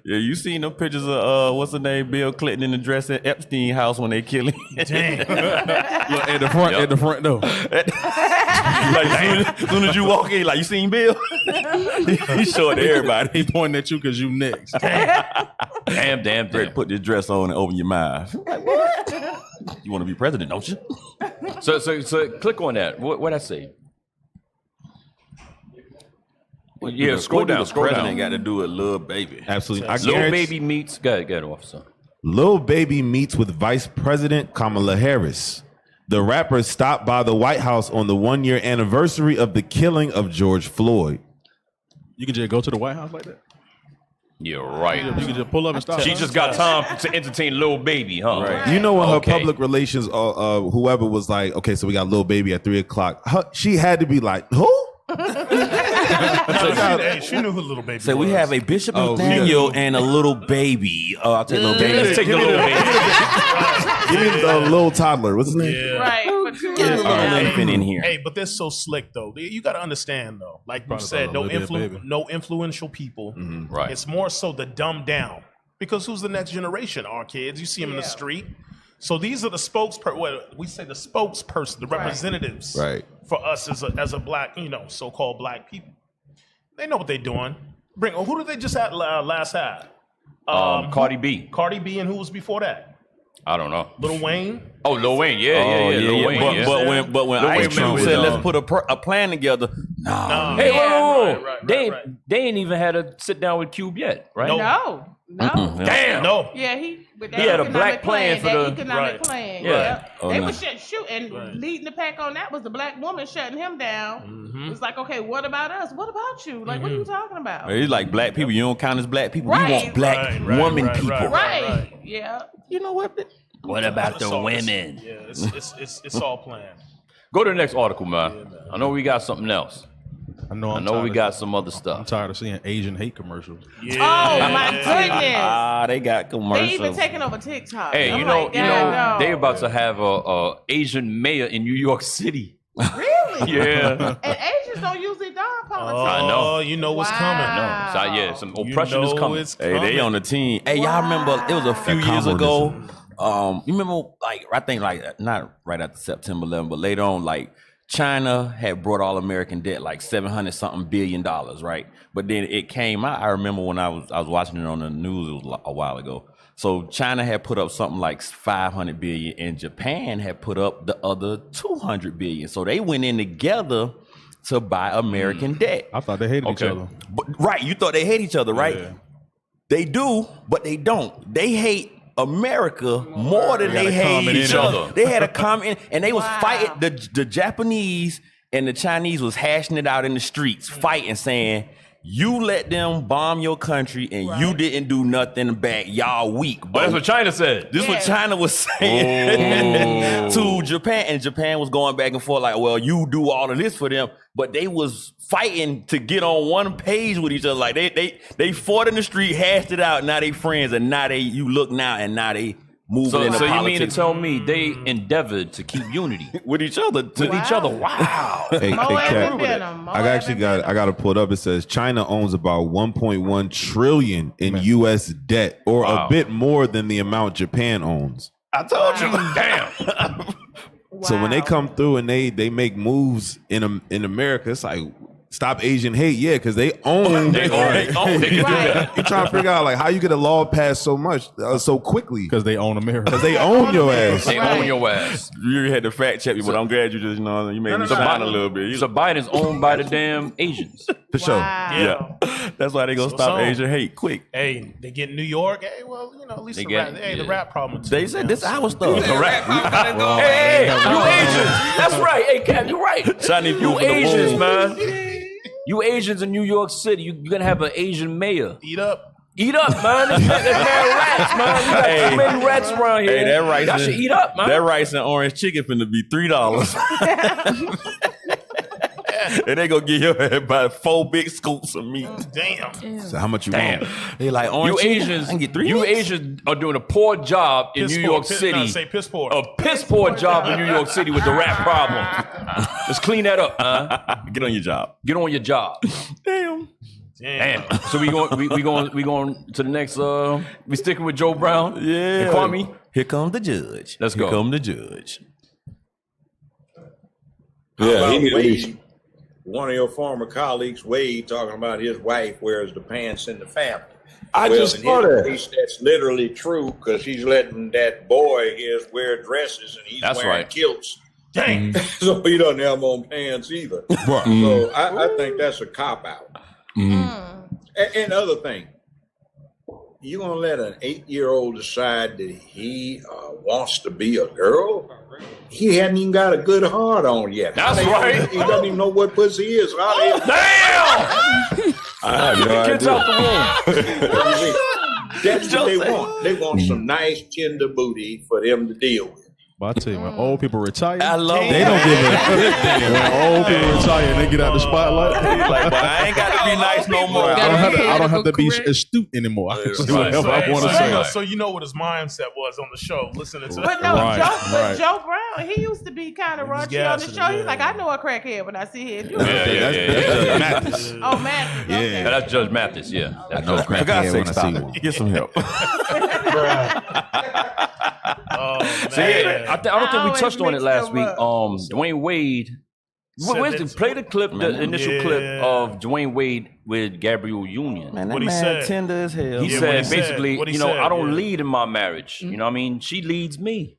Yeah, you seen them pictures of what's the name, Bill Clinton in the dress at Epstein house when they kill him. Damn. Look, at the front door. Like as soon as you walk in, like, you seen Bill? He showing to everybody. He pointing at you because you next. Damn. Put this dress on and open your mouth. Like, what? You want to be president, don't you? So click on that. What I say? Well, yeah, scroll down. The president got to do with Lil Baby. Absolutely. Lil Baby meets. Go ahead, officer. Lil Baby meets with Vice President Kamala Harris. The rapper stopped by the White House on the 1-year anniversary of the killing of George Floyd. You can just go to the White House like that? You're right. You can just pull up and stop. She just got time to entertain Lil Baby, huh? Right. You know when her public relations, whoever was like, okay, so we got Lil Baby at 3:00. She had to be like, who? She knew who Little Baby So was. we have a Bishop Nathaniel and a little baby. I'll take Little Baby. Let's take the Little Baby. Give me the little toddler. What's his name? Yeah. Right. Get an infant in here. Hey, but they're so slick though. You got to understand though. Like you said, no influential people. Right. It's more so the dumbed down. Because who's the next generation? Our kids. You see them in the street. So these are the spokesperson, the representatives, for us as a black, so-called black people. They know what they're doing. Who did they just last have? Cardi B. Cardi B, and who was before that? I don't know. Lil Wayne. Oh, Lil Wayne. Yeah. Lil Wayne, But when Ice Cube said, let's put a plan together. No. Hey, whoa. Right. They ain't even had a sit down with Cube yet, right? No. Damn. No. Yeah, he had a black plan for the economic plan. Yeah. They were shooting, leading the pack on that was the black woman shutting him down. It's like, okay, what about us? What about you? Like, what are you talking about? It's like black people. You don't count as black people. You want black woman people. Right. Yeah. You know what? What about the women? Yeah, it's all planned. Go to the next article, man. I know we got something else. I know we got some other stuff. I'm tired of seeing Asian hate commercials. Yeah. Oh my goodness! They got commercials. They even taking over TikTok. Hey, you know, they about to have a Asian mayor in New York City. Really? Yeah. And Asians don't usually die in politics. I know. Oh, you know what's coming. No, some oppression is coming. Hey, they on the team. Hey, y'all remember it was a few years ago. You remember, I think not right after September 11, but later on, China had brought all American debt like $700-something billion, right? But then it came out. I remember when I was watching it on the news. It was a while ago. So China had put up something like $500 billion, and Japan had put up the other $200 billion. So they went in together to buy American debt. I thought they hated each other. But, you thought they hate each other, right? Yeah. They do, but they don't. They hate America more than they hate each other. They had a comment, and they was fighting. The Japanese and the Chinese was hashing it out in the streets, fighting, saying, you let them bomb your country and you didn't do nothing back. Y'all weak. But that's what China said. This is what China was saying to Japan. And Japan was going back and forth like, well, you do all of this for them. But they was fighting to get on one page with each other. Like they fought in the street, hashed it out. Now they friends, and now you look now, and now they moving into so politics. you mean to tell me they endeavored to keep unity with each other? Wow. Hey, Kat, I got to pull it up. It says China owns about 1.1 trillion in U.S. debt, or a bit more than the amount Japan owns. I told you. Damn. So when they come through and they make moves in America, it's like stop Asian hate, because they own. They can do that. You're trying to figure out like how you get a law passed so much so quickly because they own America. Because they own your ass. They own your ass. You had to fact check me, but I'm glad you just you made me smile a little bit. So Biden's owned by the damn Asians. For sure. Yeah. That's why they gonna stop Asian hate quick. Hey, they get New York. Hey, well, at least the rap problem. Too, they said this our stuff. Correct. Hey, you Asians. That's right. Hey, Cap, you're right. You Asians, man. You Asians in New York City, you're gonna have an Asian mayor. Eat up, man. There's mad rats, man. You got too many rats around here. Hey, that rice, y'all should eat up, man. That rice and orange chicken finna be $3. And they gonna give you about 4 big scoops of meat. Damn. So how much you want? They like orange Asians. You Asians are doing a poor job in New York City. Say piss poor. A piss poor job in New York City with the rat problem. Let's clean that up. Get on your job. Get on your job. Damn. So we going to the next. We sticking with Joe Brown. Yeah. And Kwame. Here comes the judge. Let's go. Here come the judge. Yeah, he need Wade, one of your former colleagues, Wade, talking about his wife wears the pants in the family. I just saw that. Case, that's literally true because she's letting that boy his wear dresses and he's wearing kilts. Dang. So he doesn't have on pants either. So I think that's a cop out. And other thing, you gonna let an 8-year-old decide that he wants to be a girl? He hadn't even got a good heart on yet. That's right. He doesn't even know what pussy is. Damn! I have no Kids idea. out the room. That's what they want. They want some nice tender booty for them to deal with. But I tell you, when old people retire, I love they don't give a good damn. When old people retire and they get out the spotlight, Like, but I ain't got to be nice no more. I don't have to be astute anymore. I can say whatever I want to say. So you know what his mindset was on the show, listening to But no, Joe Brown, he used to be kind of raunchy on the show. He's like, I know a crackhead when I see him. Yeah. Mathis. Oh, Mathis. Yeah, Okay. that's Judge Mathis. Yeah, that's Judge For God's sake, when I see stop it. Get some help. So yeah, I don't think we touched on it last week. Dwayne Wade. Play the clip, the initial clip of Dwayne Wade with Gabrielle Union. Man, that What he man said. tender as hell. He said basically, What he you know, said, I don't yeah. lead in my marriage. You know what I mean? She leads me.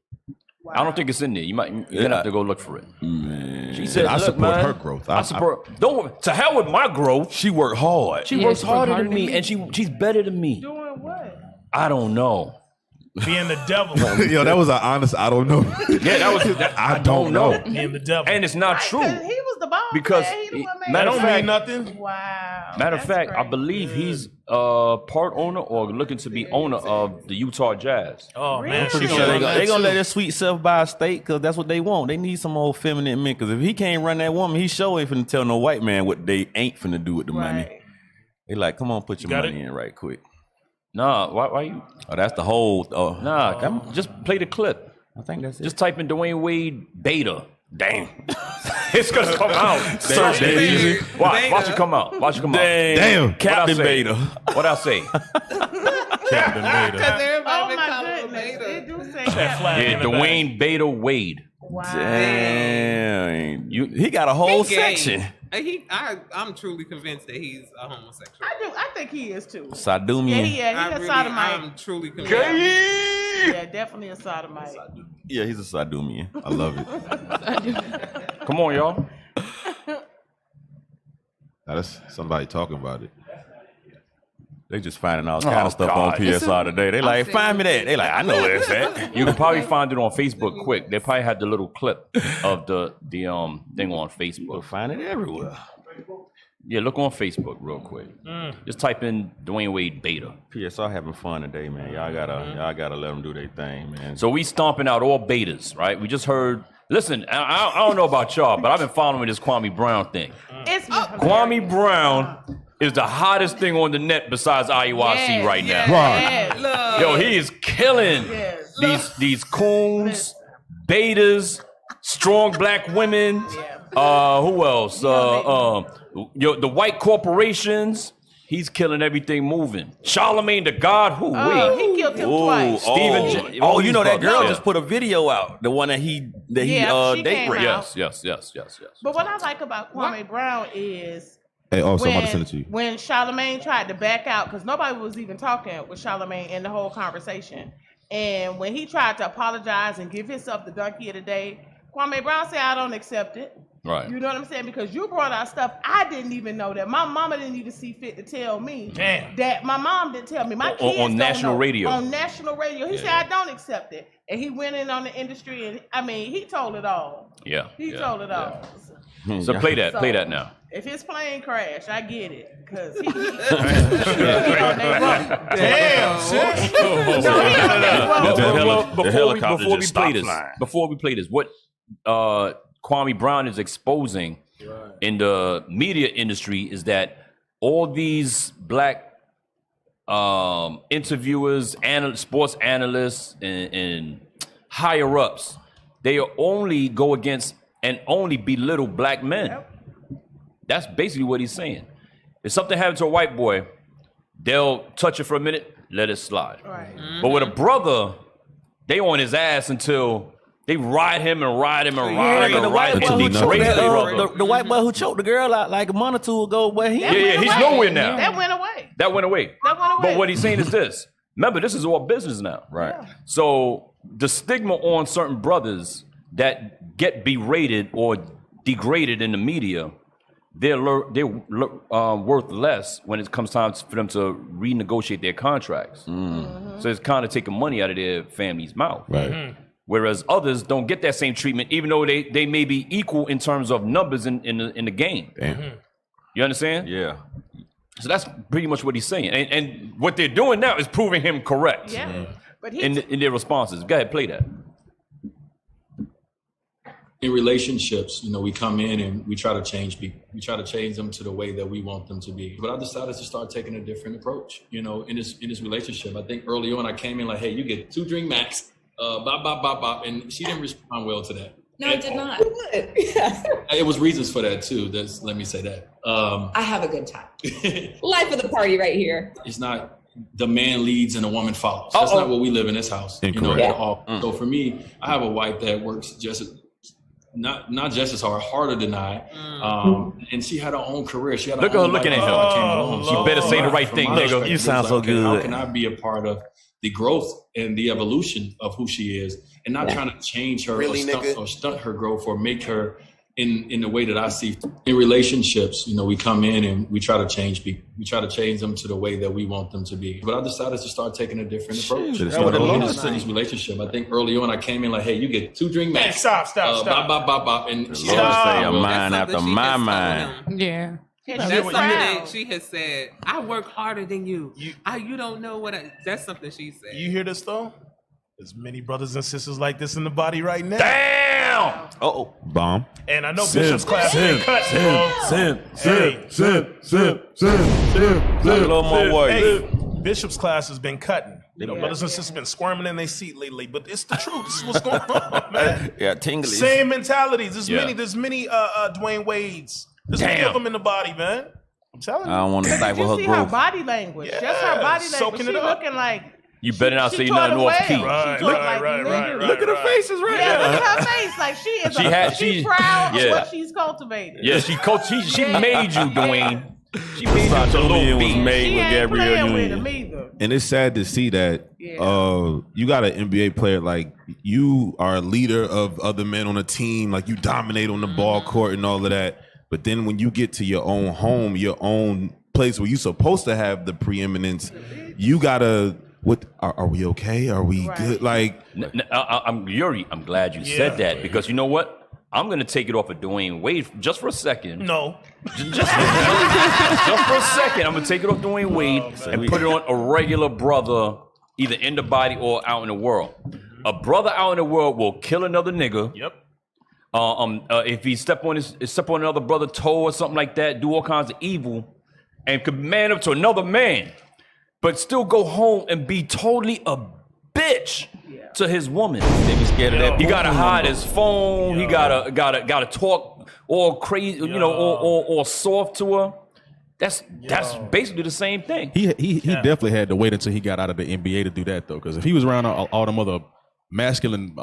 I don't think it's in there. You're gonna have to go look for it. Man. She said, I "Look, support man, her growth. I support. Don't worry. To hell with my growth. She worked hard. She works harder than me, and she's better than me. Doing what? I don't know. being the devil. Yo, that was an honest. I don't know. Yeah, that was. I don't know. Being the devil, and it's not true. He was the boss. Because man. He the one matter of fact, nothing. Wow. Matter of fact, I believe he's part owner or looking to be owner of the Utah Jazz. Oh man, Pretty sure they gonna let their sweet self buy a state because that's what they want. They need some old feminine men. Because if he can't run that woman, he sure ain't finna tell no white man what they ain't finna do with the money. They like, come on, put your money in right quick. Nah, why you? Oh, that's the whole. Just play the clip. I think that's it. Just type in Dwayne Wade beta. Damn, it's gonna come out. Search that easy. Watch it come out. Watch it come out. Damn, Captain Beta. What I say? Captain Beta. Oh my goodness, they do say Yeah, Dwayne Beta Wade. Wow. Damn, he got a whole section. I'm truly convinced that he's a homosexual. I think he is too. Sodomian. Yeah, he's a sodomite. I'm truly convinced. Yeah, definitely a sodomite. Yeah, he's a sodomian. I love it. Come on, y'all. That's somebody talking about it. They just finding all kind of stuff on PSR today. They like, find me that. They like, I know where it's at. You can probably find it on Facebook quick. They probably had the little clip of the thing on Facebook. You'll find it everywhere. Yeah, look on Facebook real quick. Just type in Dwayne Wade beta. PSR having fun today, man. Y'all gotta let them do their thing, man. So we stomping out all betas, right? We just heard. Listen, I don't know about y'all, but I've been following this Kwame Brown thing. It's Kwame Brown is the hottest thing on the net besides IUIC right now. Yes. Yo, he is killing. Yes. these coons, betas, strong black women. Who else? The white corporations. He's killing everything moving. Charlemagne the God, he killed him twice. Stephen. You know that girl just put a video out. The one that he date raped. Yes. But what I like about Kwame Brown is somebody sent it to you. When Charlemagne tried to back out, because nobody was even talking with Charlemagne in the whole conversation, and when he tried to apologize and give himself the donkey of the day, Kwame Brown said, "I don't accept it." Right. You know what I'm saying? Because you brought out stuff I didn't even know that. My mama didn't even see fit to tell me. Damn. That my mom didn't tell me. My kids on don't national know. radio. On national radio. He said, I don't accept it. And he went in on the industry and he told it all. Yeah. He told it all. So play that now. If his plane crashed, I get it. Because he Damn, sis. Before we play this, what Kwame Brown is exposing in the media industry is that all these black interviewers, sports analysts, and higher ups, they only go against and only belittle black men. Yep. That's basically what he's saying. If something happens to a white boy, they'll touch it for a minute, let it slide. Right. Mm-hmm. But with a brother, they on his ass until they ride him and ride him and ride him and ride him until he raise the brother. The white boy who choked the girl out like a month or two ago, but he's nowhere now. That went away. But what he's saying is this. Remember, this is all business now. Right. Yeah. So the stigma on certain brothers that get berated or degraded in the media, they're worth less when it comes time for them to renegotiate their contracts. Mm-hmm. So it's kind of taking money out of their family's mouth. Right. Mm-hmm. Whereas others don't get that same treatment, even though they may be equal in terms of numbers in the game. Mm-hmm. You understand? Yeah. So that's pretty much what he's saying. And what they're doing now is proving him correct. Yeah. But in their responses. Go ahead, play that. In relationships, we come in and we try to change people. We try to change them to the way that we want them to be. But I decided to start taking a different approach, in this relationship. I think early on I came in like, hey, you get 2 drink max, bop, bop, bop, bop. And she didn't respond well to that. No, I did not. It was reasons for that too. Let me say that. I have a good time. Life of the party right here. It's not the man leads and the woman follows. That's not what we live in this house. At all. So for me, I have a wife that works just not just as harder than I. And she had her own career. She had her Look at her own looking at him. She better say the right thing, nigga. You sound so good. How can I be a part of the growth and the evolution of who she is, and not trying to change her or stunt her growth or make her in the way that I see. In relationships, we come in and we try to change people. We try to change them to the way that we want them to be. But I decided to start taking a different approach. In this relationship, I think early on I came in like, hey, you get 2 drink max. Stop. Bop, bop, bop, bop. And she say a mind after my mind. Yeah. That's something that she has said. I work harder than you. You don't know what that's something she said. You hear this though? There's many brothers and sisters like this in the body right now. Damn! Bomb. And I know Bishop's class been cut. A little more work. Hey, Bishop's class has been cutting. Brothers and sisters been squirming in their seat lately, but it's the truth. This is what's going on, man. Tingly. Same mentalities. There's many Dwayne Wades. There's many of them in the body, man. I'm telling you. I don't want to stifle her see growth. her body language. Just her body language. She looking like. You better not say nothing off key. Right. Look at her faces right now. Yeah, look at her face. Like she's proud of what she's cultivated. Yeah, she made you, Dwayne. She made you a little was made with Gabrielle Union. And it's sad to see that you got an NBA player like you are a leader of other men on a team, like you dominate on the ball court and all of that. But then when you get to your own home, your own place where you're supposed to have the preeminence, you gotta. What are we okay? Are we good? Like, I'm glad you said that because you know what? I'm gonna take it off of Dwayne Wade just for a second. No, just for a second. I'm gonna take it off Dwayne Wade and put it on a regular brother, either in the body or out in the world. A brother out in the world will kill another nigga. Yep. If he step on another brother's toe or something like that, do all kinds of evil, and could man up to another man. But still go home and be totally bitch to his woman. They be scared of that. He gotta hide his phone. He gotta talk all crazy, all soft to her. That's basically the same thing. He definitely had to wait until he got out of the NBA to do that though, because if he was around all them other masculine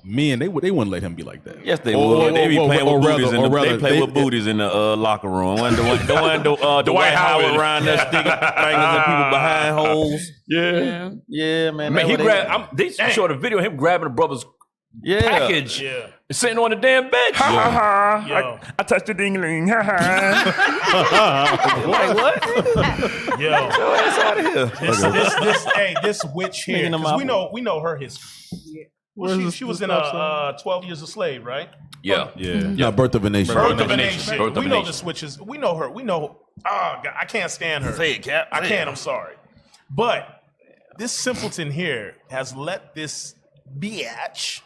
men, they wouldn't let him be like that. Yes, they would. They be playing with booties in they play with booties in the locker room. Dwight Howard around there sticking fingers in people behind holes. Yeah, man. He grabbed. They showed a video of him grabbing a brother's package, sitting on the damn bench. I touched the ding-a-ling. Like what? Yo, that's out of here. This witch here, because we know her history. Well, she was in 12 Years a Slave, right? Yeah. Birth of a Nation. Birth of a Nation. We know the switches. We know her. We know. Oh God, I can't stand her. Say it, Cap. I can't. I'm sorry, but this simpleton here has let this bitch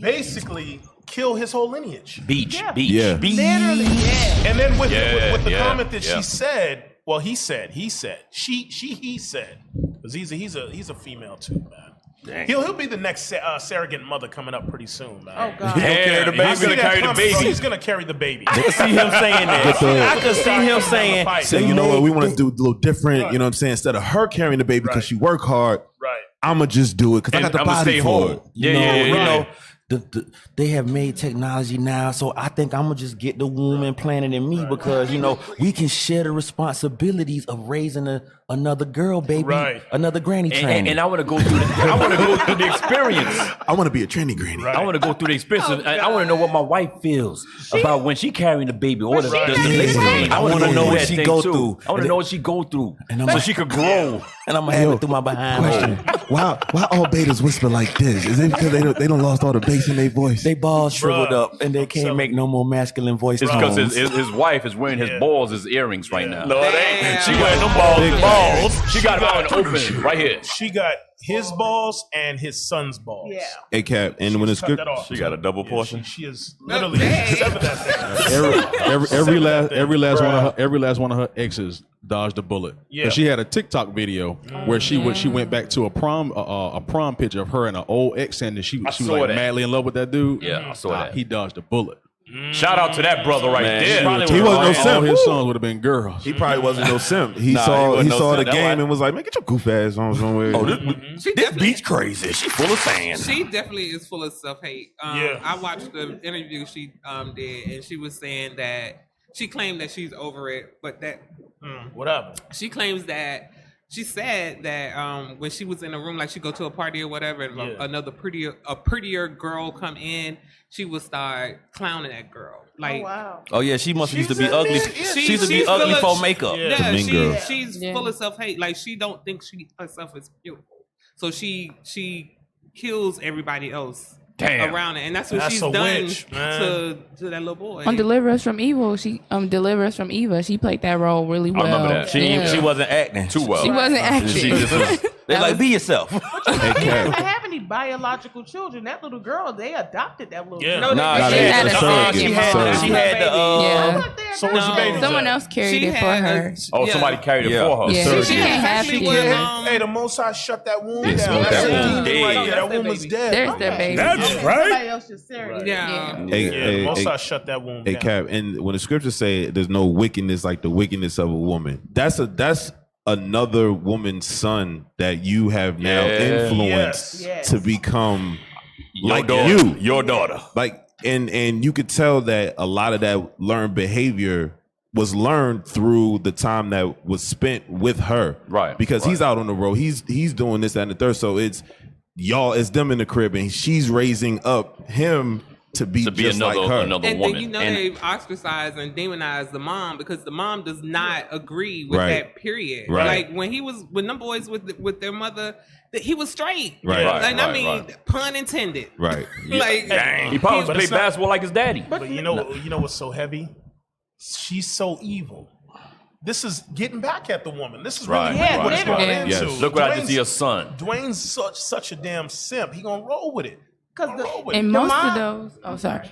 basically kill his whole lineage. Beach. Literally, yeah. And then with the comment that she said, well, he said, he said, because he's a female too, man. Dang. He'll be the next surrogate mother coming up pretty soon, man. Oh God! He's gonna carry the baby. He's gonna carry the baby. I can see him saying that. I can see him saying, "Say, you know what? We want to do a little different. Right. You know what I'm saying? Instead of her carrying the baby because she work hard, I'ma just do it because I got the body for it. You know, they have made technology now, so I think I'm gonna just get the womb implanted in me because we can share the responsibilities of raising another girl, baby, another granny train. And I want to go through the experience. I want to be a tranny granny. I want to go through the experience. I want to know what my wife feels about when she carrying the baby or the I want to know what she go through. I want to know what she go through, so she could grow. And I'm gonna have it through my behind. Question: Why all betas whisper like this? Is it because they don't lost all the bass in their voice? They balls shriveled up and they can't make no more masculine voice. It's because his wife is wearing his balls as earrings right now. No, it ain't. She wearing them balls as balls. She got them out in the open right here. She got his balls and his son's balls. Yeah. Hey, Cap, and when the script, she got a double portion. She is literally seven that thing. every last one of her exes dodged a bullet. Yeah. She had a TikTok video where she went back to a prom picture of her and an old ex, and she was like madly in love with that dude. Yeah, I saw that. He dodged a bullet. Shout out to that brother there. He wasn't no simp. All his sons would have been girls. He probably wasn't no simp. He saw the game and was like, "Man, get your goof ass on somewhere." Oh, this beach crazy. She full of sand. She definitely is full of self-hate. I watched the interview she did, and she was saying that she claimed that she's over it, but that whatever. She claims that. She said that when she was in a room, like she go to a party or whatever, and another prettier girl come in, she would start clowning that girl. Like, oh yeah, she used to be ugly. She used to be ugly for makeup. Yeah, she's full of self-hate. Like she don't think herself is beautiful, so she kills everybody else around it, and that's what she's done to that little boy. On Deliver Us from Evil, she Deliver Us from Eva, she played that role really well. I remember that. She wasn't acting too well. She wasn't acting. She just was, they're like, be yourself. But you didn't have any biological children. That little girl, they adopted that little girl. She had the So where's the baby? Someone else carried it for her. Oh, somebody carried it for her. Yeah. She can't have kids. Hey, the Most High shut that womb down. That womb is dead. There's their baby. That's Somebody else just surrogate. The Most High shut that womb down. Hey, Cap, and when the scriptures say there's no wickedness like the wickedness of a woman, that's another woman's son that you have now influenced to become like your daughter. Like, and you could tell that a lot of that learned behavior was learned through the time that was spent with her. Right. Because he's out on the road. He's doing this, that, and the third. So it's them in the crib, and she's raising up him to be just another, like her. Another and woman. then they've ostracized and demonized the mom because the mom does not agree with that period. Right. Like when them boys with their mother, he was straight. Right. Pun intended. Right. Like, dang. He probably played basketball like his daddy. But you know what's so heavy? She's so evil. This is getting back at the woman. This is really what it's going into. Look what I did to your son. Dwayne's such a damn simp. He gonna roll with it. And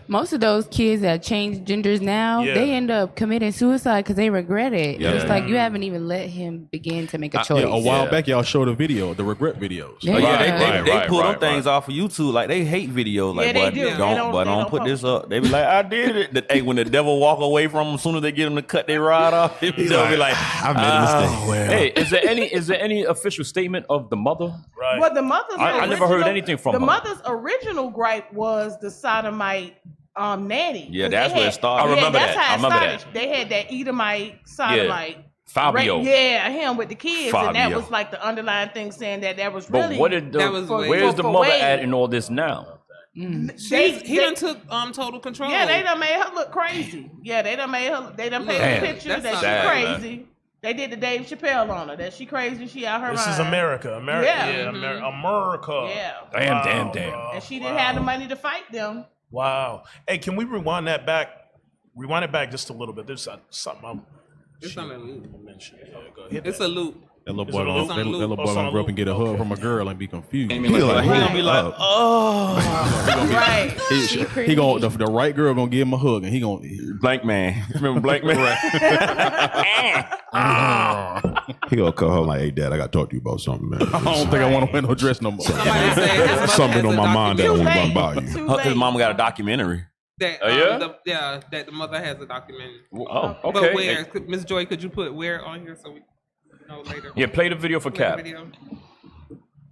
most of those kids that change genders now, they end up committing suicide because they regret it. Yeah. It's like you haven't even let him begin to make a choice. A while back, y'all showed a video, the regret videos. Yeah. They pull them things off of YouTube. Like they hate videos. Like, they do. don't put this up. They be like, I did it. Hey, when the devil walk away from them, as soon as they get them to cut their rod off, they'll be like, I made a mistake. Well. Hey, is there any official statement of the mother? Right. Well, the mother's I never heard anything from her. The mother's original gripe was the sodomite nanny. Yeah, that's where it started. I remember that's that. how I it remember started. that. They had that Edomite, sodomite. Fabio. Him with the kids, and that Fabio. was like the underlying thing, saying that was But really. what did where's the mother at in all this now? He done took total control. Yeah, they done made her look crazy. Yeah, they done made her. They done painted a picture that sad, she crazy. Man. They did the Dave Chappelle on her. That she crazy. She out her mind. This is America. America. Yeah. America. Yeah. Damn. And she didn't have the money to fight them. Wow. Hey, can we rewind that back? Rewind it back just a little bit. There's something It's on a loop. Hit It's a loop. That little boy gonna grow up and get a hug from a girl and be confused. He gonna be like, oh. Right. He gonna the right girl gonna give him a hug and he gonna Blank Man. Remember Blank Man? He gonna call her like, "Hey, Dad, I gotta talk to you about something, man." I don't think I want to wear no dress no more. Something on my mind that I want to run by you. His mama got a documentary. That that the mother has a documentary. Oh, okay. But where, Miss Joy, could you put where on here so we know later? Yeah, play the video for Cap.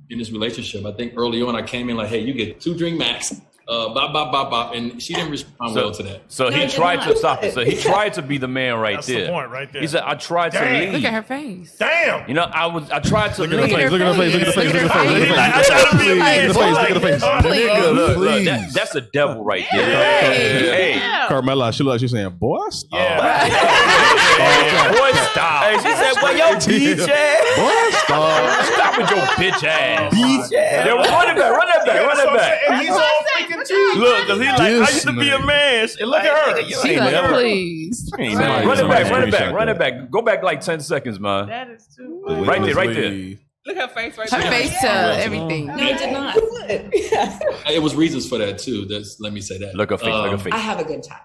In this relationship, I think early on I came in like, hey, you get 2 drink max. Bop, and she didn't respond well to that. So he tried to stop it. So he tried to be the man right That's there. the point right there. He said, "I tried to leave." Look at her face. Damn. You know, I tried to leave. Look at her face. Look at her face. Look at her face. Look at her face. Nigga, that's a devil right there. Hey, Carmela, she's saying, "Boy, stop." boy, stop. Hey, she said, "Well, yo, bitch ass." Boy, stop. Stop with your bitch ass. Bitch ass. Yeah, run it back. And he's all freaking cheap. Look, cause he like, I used to be a man. And look at her. She like, please. Run it back. Go back like 10 seconds, man. That is too. Right there. Look at her face right Her there. face to everything. No, I did not. It was reasons for that too. Let me say that. Look at face. I have a good time.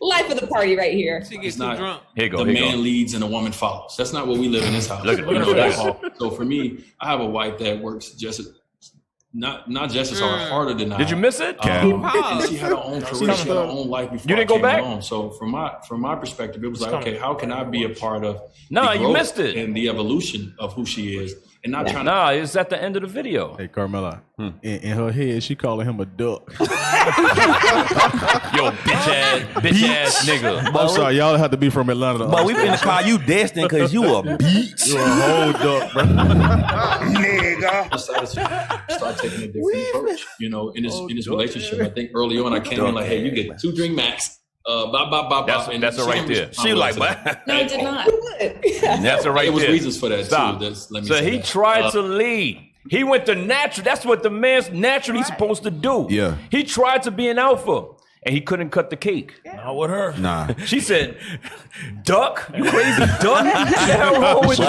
Life of the party right here. She gets too drunk. The man leads and the woman follows. That's not what we live in this house. Look at So for me, I have a wife that works just not just as harder than I. Did you miss it? And she had her own career, she had her own life before You didn't I go came back? along. So from my perspective, it was like, okay, how can I be a part of No, the you growth missed it. and the evolution of who she is, and not trying to. Nah, it's at the end of the video. Hey, Carmela, in her head, she calling him a duck. Yo, bitch ass nigga. I'm sorry, y'all have to be from Atlanta. But we finna call you Destin because you a bitch. You a whole duck, bro. I start taking a different approach, you know, in this relationship. I think early on I came in like, hey, you get 2 drink max. That's it right there. She like, what? No, I did not. That's it right there. It was reasons for that Stop. too. So he tried to lead. He went to natural. That's what the man's naturally supposed to do. Yeah. He tried to be an alpha, and he couldn't cut the cake. Not with her. Nah. She said, "Duck, you crazy duck? What the hell wrong with you?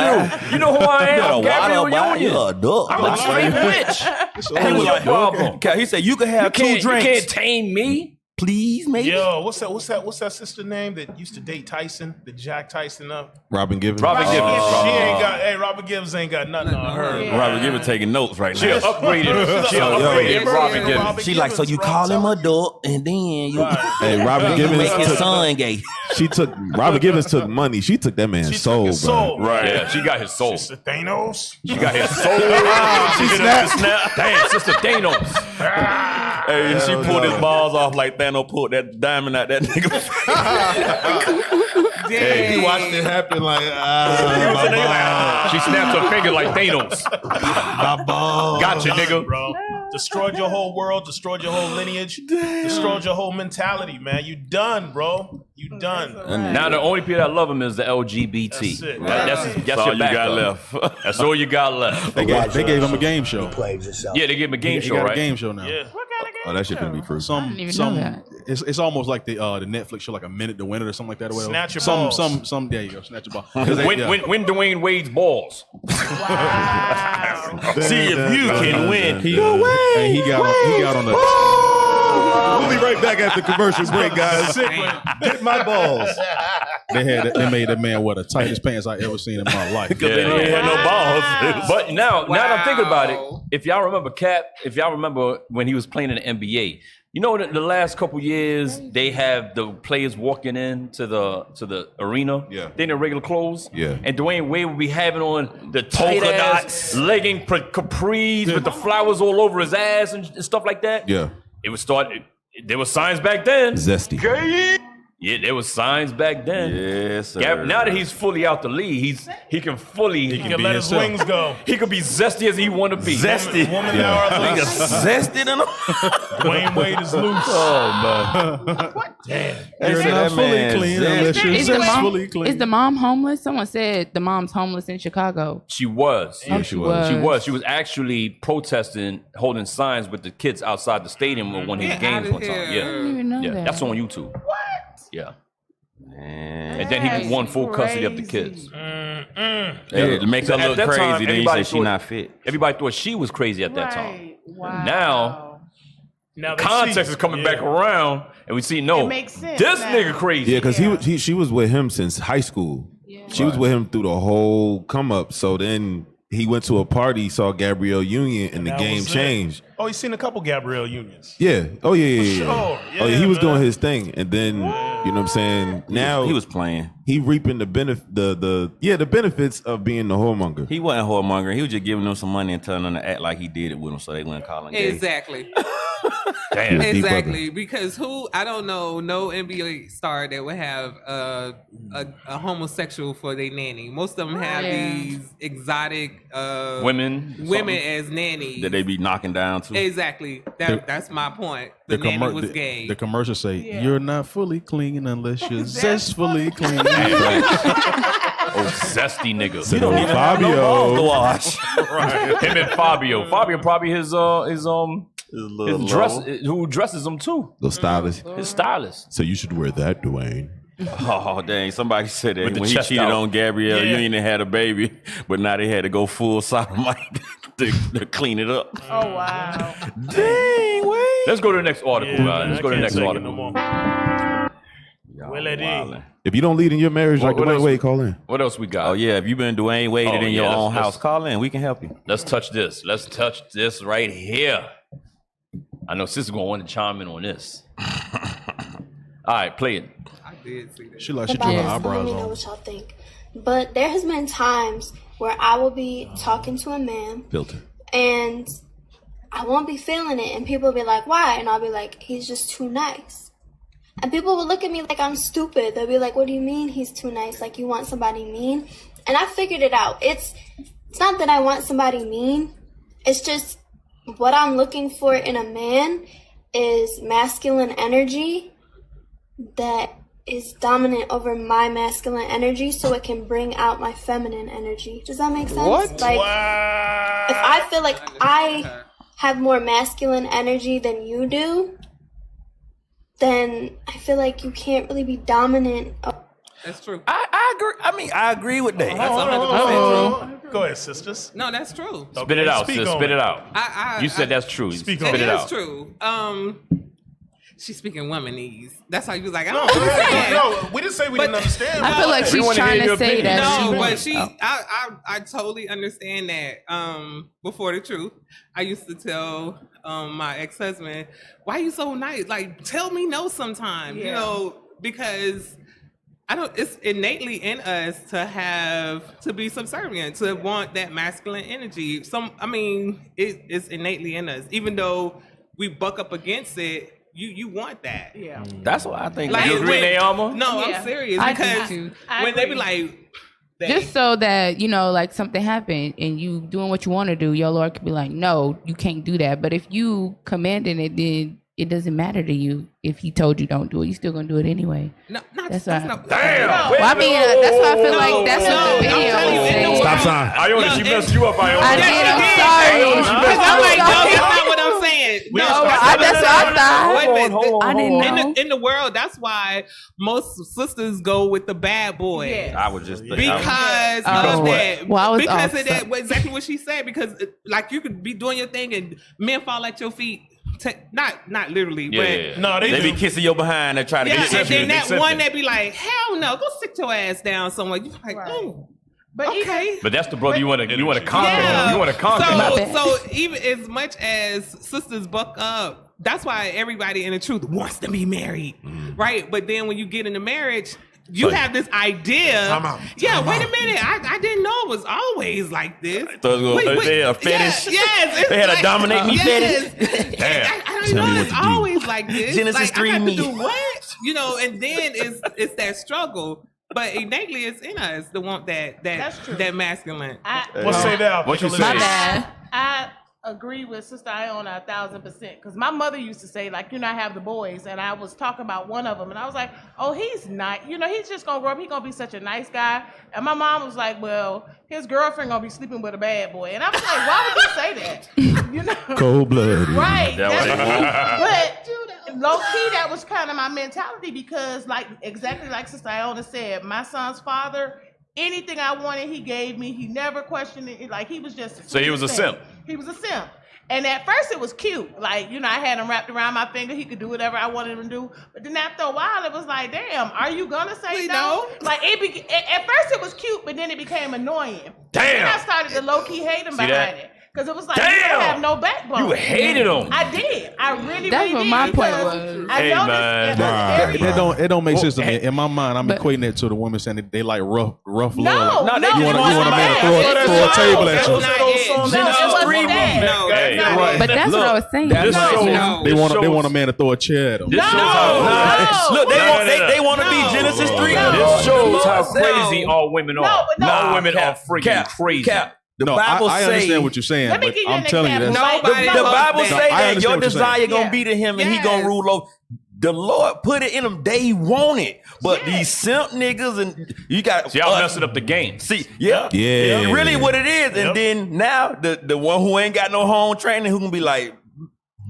You know who I am? I'm Gabriel Union. You a duck. I'm a straight bitch. And what's your problem? He said you can have 2 drinks. You can't tame me." Please, maybe. Yo, what's that sister name that used to date Tyson? That Jack Tyson up? Robin Givens. Robin Givens ain't got nothing on her. Yeah. Robin Givens taking notes right now. She upgraded Robin Givens. She like, so you call him a duck and then you Hey, Robin Givens make his son gay. Robin Givens took money. She took that man's soul, bro. Right. Yeah, she got his soul. Sister Thanos. She got his soul. She snapped. Damn, Sister Thanos. Hey, she pulled his balls off like Thanos pulled that diamond out that nigga. Hey, he watched it happen like, she snapped her finger like Thanos. my balls. Gotcha, nigga. Bro. Destroyed your whole world, destroyed your whole lineage, destroyed your whole mentality, man. You done, bro. You done. Now the only people that love him is the LGBT. That's it. That's all your you backup. got left. That's all you got left. They gave him a game show. Yeah, they gave him a game show, He got right? a game show now. Yeah. What Oh, that shit gonna be free. It's almost like the Netflix show, like A Minute to Win It or something like that. Or whatever. Snatch your balls. There you go. Snatch your ball. Win Dwayne Wade's balls. Wow. See if you can win. He got on the. We'll be right back after commercial break, guys. Hit my balls. They made that man wear the tightest pants I ever seen in my life. Because they didn't have no balls. But now that I'm thinking about it, if y'all remember when he was playing in the NBA, you know, the last couple years they have the players walking into the arena. Yeah. They in their regular clothes. Yeah. And Dwayne Wade would be having on the tight ass legging capris with the flowers all over his ass and stuff like that. Yeah. It would start. There were signs back then. Zesty. Yeah, there was signs back then. Yes, sir. Now that he's fully out the league, he can let his wings go. He could be zesty as he want to be. Zesty. Woman now are loose. Zesty than Dwayne Wade is loose. Oh man. What? Damn. You're not fully clean unless you're fully clean. Is the mom homeless? Someone said the mom's homeless in Chicago. She was. Yeah, she was. She was actually protesting, holding signs with the kids outside the stadium when his games one time. I didn't even know that. That's on YouTube. What? Yeah. And then he won full custody of the kids. Yeah, it makes her look crazy. Then you say she not fit. Everybody thought she was crazy at that time. Wow. Now context is coming back around, and we see It no, makes sense this now. nigga crazy. Yeah, because she was with him since high school. Yeah. She was with him through the whole come up. So then he went to a party, saw Gabrielle Union, and the game changed. Oh, he's seen a couple Gabrielle Unions. Yeah. Oh yeah. For sure. Oh yeah. He was man. doing his thing, and then you know what I'm saying. Now he was playing. He reaping the the benefits of being the whoremonger. He wasn't whoremonger. He was just giving them some money and telling them to act like he did it with them, so they wouldn't call him gay. Exactly. Damn. Exactly. Because I don't know no NBA star that would have a homosexual for their nanny. Most of them have these exotic women as nannies that they be knocking down too. Exactly. That's my point. The nanny was gay. The commercials say you're not fully clean unless you're zestfully clean. Oh, zesty nigga. You don't even have no balls to wash. Right. Him and Fabio. Fabio probably his dress who dresses him too. The stylist. His stylist. So you should wear that, Dwayne. Oh dang! Somebody said that With the when he chest cheated out. on Gabrielle Union and had a baby, but now they had to go full sodomite to clean it up. Oh wow. Dang, wait. Let's go to the next article, Yeah, man. Let's go to the next article. If you don't lead in your marriage like What Dwayne else? Wade, call in. What else we got? Oh yeah, if you've been Dwayne Wade in your own house, let's- call in. We can help you. Let's touch this. Let's touch this right here. I know Sis is gonna want to chime in on this. All right, play it. I did see that. She like she drew her Let eyebrows me know on. what y'all think. But there has been times where I will be talking to a man Filter. and I won't be feeling it, and people will be like, "Why?" And I'll be like, "He's just too nice." And people will look at me like I'm stupid. They'll be like, "What do you mean he's too nice? Like you want somebody mean?" And I figured it out. It's not that I want somebody mean. It's just what I'm looking for in a man is masculine energy that is dominant over my masculine energy, so it can bring out my feminine energy. Does that make sense? What? Like, if I feel like I have more masculine energy than you do, then I feel like you can't really be dominant. That's true. I agree. I mean, I agree with that. That's 100% true. Go ahead, sisters. No, that's true. Spit it out, speak sis. on Spit it. it out. You said that's true. Speak Spit on it It out. is true. She's speaking womanese. That's how you was like, I No, don't understand. no, we didn't say we didn't understand. I feel like We she's wanna trying hear to your say opinion. that. No, she but wants- she, I totally understand that. Before the truth, I used to tell my ex-husband, "Why you so nice? Like, tell me no sometime." You know, because I don't. It's innately in us to be subservient, to want that masculine energy. It's innately in us, even though we buck up against it. You want that. Yeah. That's what I think. You agree, Naomi? No, Yeah. I'm serious I do because too. when they be like, Just so that, like something happened and you doing what you want to do, your Lord could be like, no, you can't do that. But if you commanding it, then it doesn't matter to you. If he told you don't do it, you still gonna do it anyway. No, that's not- right. Damn. Well, I mean, that's why I feel like that's what the video was saying. Stop sign. Iona, she messed you up, Iona. I did. I'm sorry. Because I'm like, no, that's not what I'm saying. No, that's I didn't know. In the world, that's why most sisters go with the bad boy. Yes. I would just Because of that. Well, I was because off, of that. Exactly what she said. Because like you could be doing your thing and men fall at your feet. Not literally, but no, they be kissing your behind and try to get and then that accepted. one that be like, hell no, go sit your ass down somewhere. You like, oh, But okay. But that's the brother you want to conquer. Yeah. You want to conquer. So even as much as sisters buck up, that's why everybody in the truth wants to be married, right? But then when you get into marriage, you have this idea. Wait a minute. I didn't know it was always like this. They had a fetish. Yes. They had a dominate me fetish. Damn. I didn't know it's always like this. Genesis 3 I got me. to do what? And then it's that struggle. But innately, it's in us to want that masculine. Say that. What you say? My bad. I agree with Sister Iona 1,000%. Because my mother used to say, like, I have the boys, and I was talking about one of them, and I was like, oh, he's nice. He's just gonna grow up. He's gonna be such a nice guy. And my mom was like, well, his girlfriend gonna be sleeping with a bad boy. And I was like, why would you say that? Cold blooded. Right. But low key, that was kind of my mentality because, exactly like Sister Iona said, my son's father, anything I wanted, he gave me. He never questioned it. Like, he was just. So he was a simp. He was a simp. And at first it was cute. Like, I had him wrapped around my finger. He could do whatever I wanted him to do. But then after a while, it was like, damn, are you going to say no? Like, at first it was cute, but then it became annoying. Damn. And I started to low-key hate him behind it. Because it was like, damn. You don't have no backbone. You hated him. I did. I really, That's really what did. my point was. I noticed It don't make sense to me. In my mind, I'm equating it to the women saying that they like rough love. No, like, no, you want a man to throw a table at you. But that's what I was saying. They want a man to throw a chair at them. Look, they want to be Genesis 3. This shows how crazy all women are. All women are freaking crazy. The Bible I understand what you're saying, but I'm telling you that the Bible say that your desire going gonna be to him and he gonna rule over. The Lord put it in them. They want it, but these simp niggas and you got y'all messing up the game. See, really what it is. And then now the one who ain't got no home training who can be like,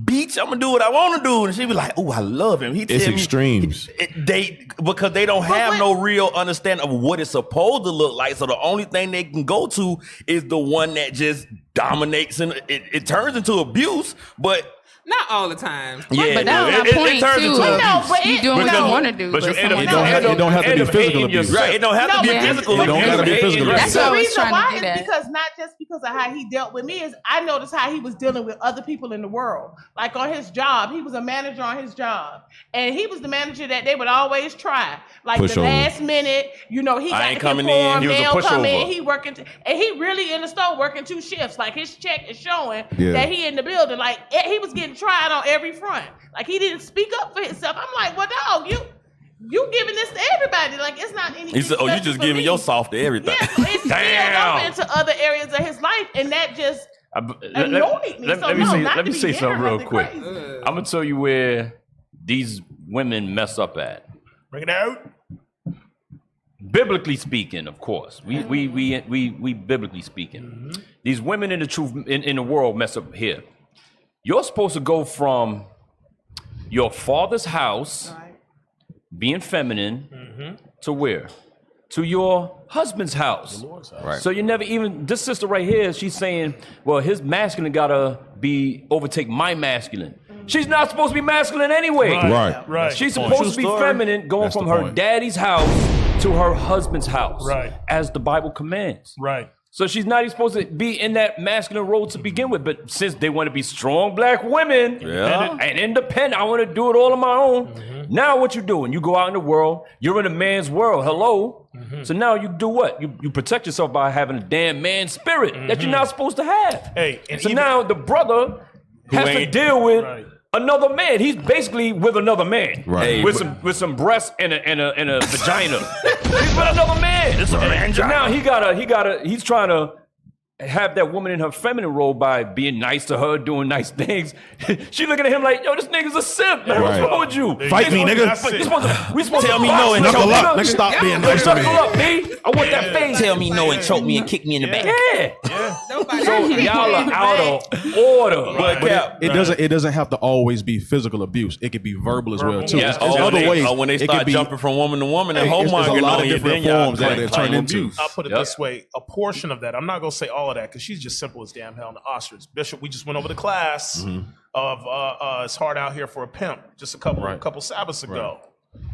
Beach, I'm gonna do what I want to do, and she be like, "Oh, I love him." It's extremes. Because they don't have no real understanding of what it's supposed to look like. So the only thing they can go to is the one that just dominates, and it turns into abuse. But not all the time. Yeah, but that's my point it turns too. into you doing what you want to do. But you end up, it don't have to be physical abuse. Right? It don't have to be physical. It don't have to be physical abuse. That's what I the was reason trying why to is get at. because not just because of how he dealt with me, is I noticed how he was dealing with other people in the world. Like on his job, he was a manager on his job, and he was the manager that they would always try. Like the last minute, he got coming in. He was a they'll come in. pushover. He working, and he really in the store working 2 shifts. Like his check is showing that he in the building. Like he was getting tried on every front. Like he didn't speak up for himself. I'm like, well, dog, you giving this to everybody. Like it's not anything. He said, "Oh, you just giving your soft to everything." Yeah, so it's spilled over into other areas of his life, and that just annoyed me. Let me say something real quick. I'm gonna tell you where these women mess up at. Bring it out. Biblically speaking, of course, we biblically speaking, these women in the truth in the world mess up here. You're supposed to go from your father's house, being feminine, to where? To your husband's house. Right. So you never even, this sister right here, she's saying, well, his masculine gotta overtake my masculine. She's not supposed to be masculine anyway. Right. She's supposed to be feminine, going from her daddy's house to her husband's house. Right. As the Bible commands. Right. So she's not even supposed to be in that masculine role to begin with. But since they want to be strong black women and independent, I want to do it all on my own. Now what you doing? You go out in the world. You're in a man's world. Hello. So now you do what? You protect yourself by having a damn man spirit that you're not supposed to have. Hey, and so now the brother has to deal with another man. He's basically with another man, with some breasts and a vagina. He's with another man. It's a man. So now he's trying to have that woman in her feminine role by being nice to her, doing nice things. She looking at him like, yo, this nigga's a simp, man. What's wrong with you? Fight me, nigga. We supposed Tell to me no and choke me. Stop being nice to me. Up, B. I want that face. Tell me no and choke me and kick me in the back. Yeah. So y'all are out of order. But it doesn't have to always be physical abuse. It could be verbal as well too. Yeah. There's other ways. When they start jumping from woman to woman and there's a lot of different forms that they turn into. I'll put it this way: a portion of that. I'm not gonna say all of that because she's just simple as damn hell in the ostrich. Bishop, we just went over the class of "It's Hard Out Here for a Pimp" just a couple Sabbaths ago.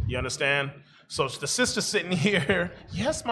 You understand? So the sister sitting here, yes,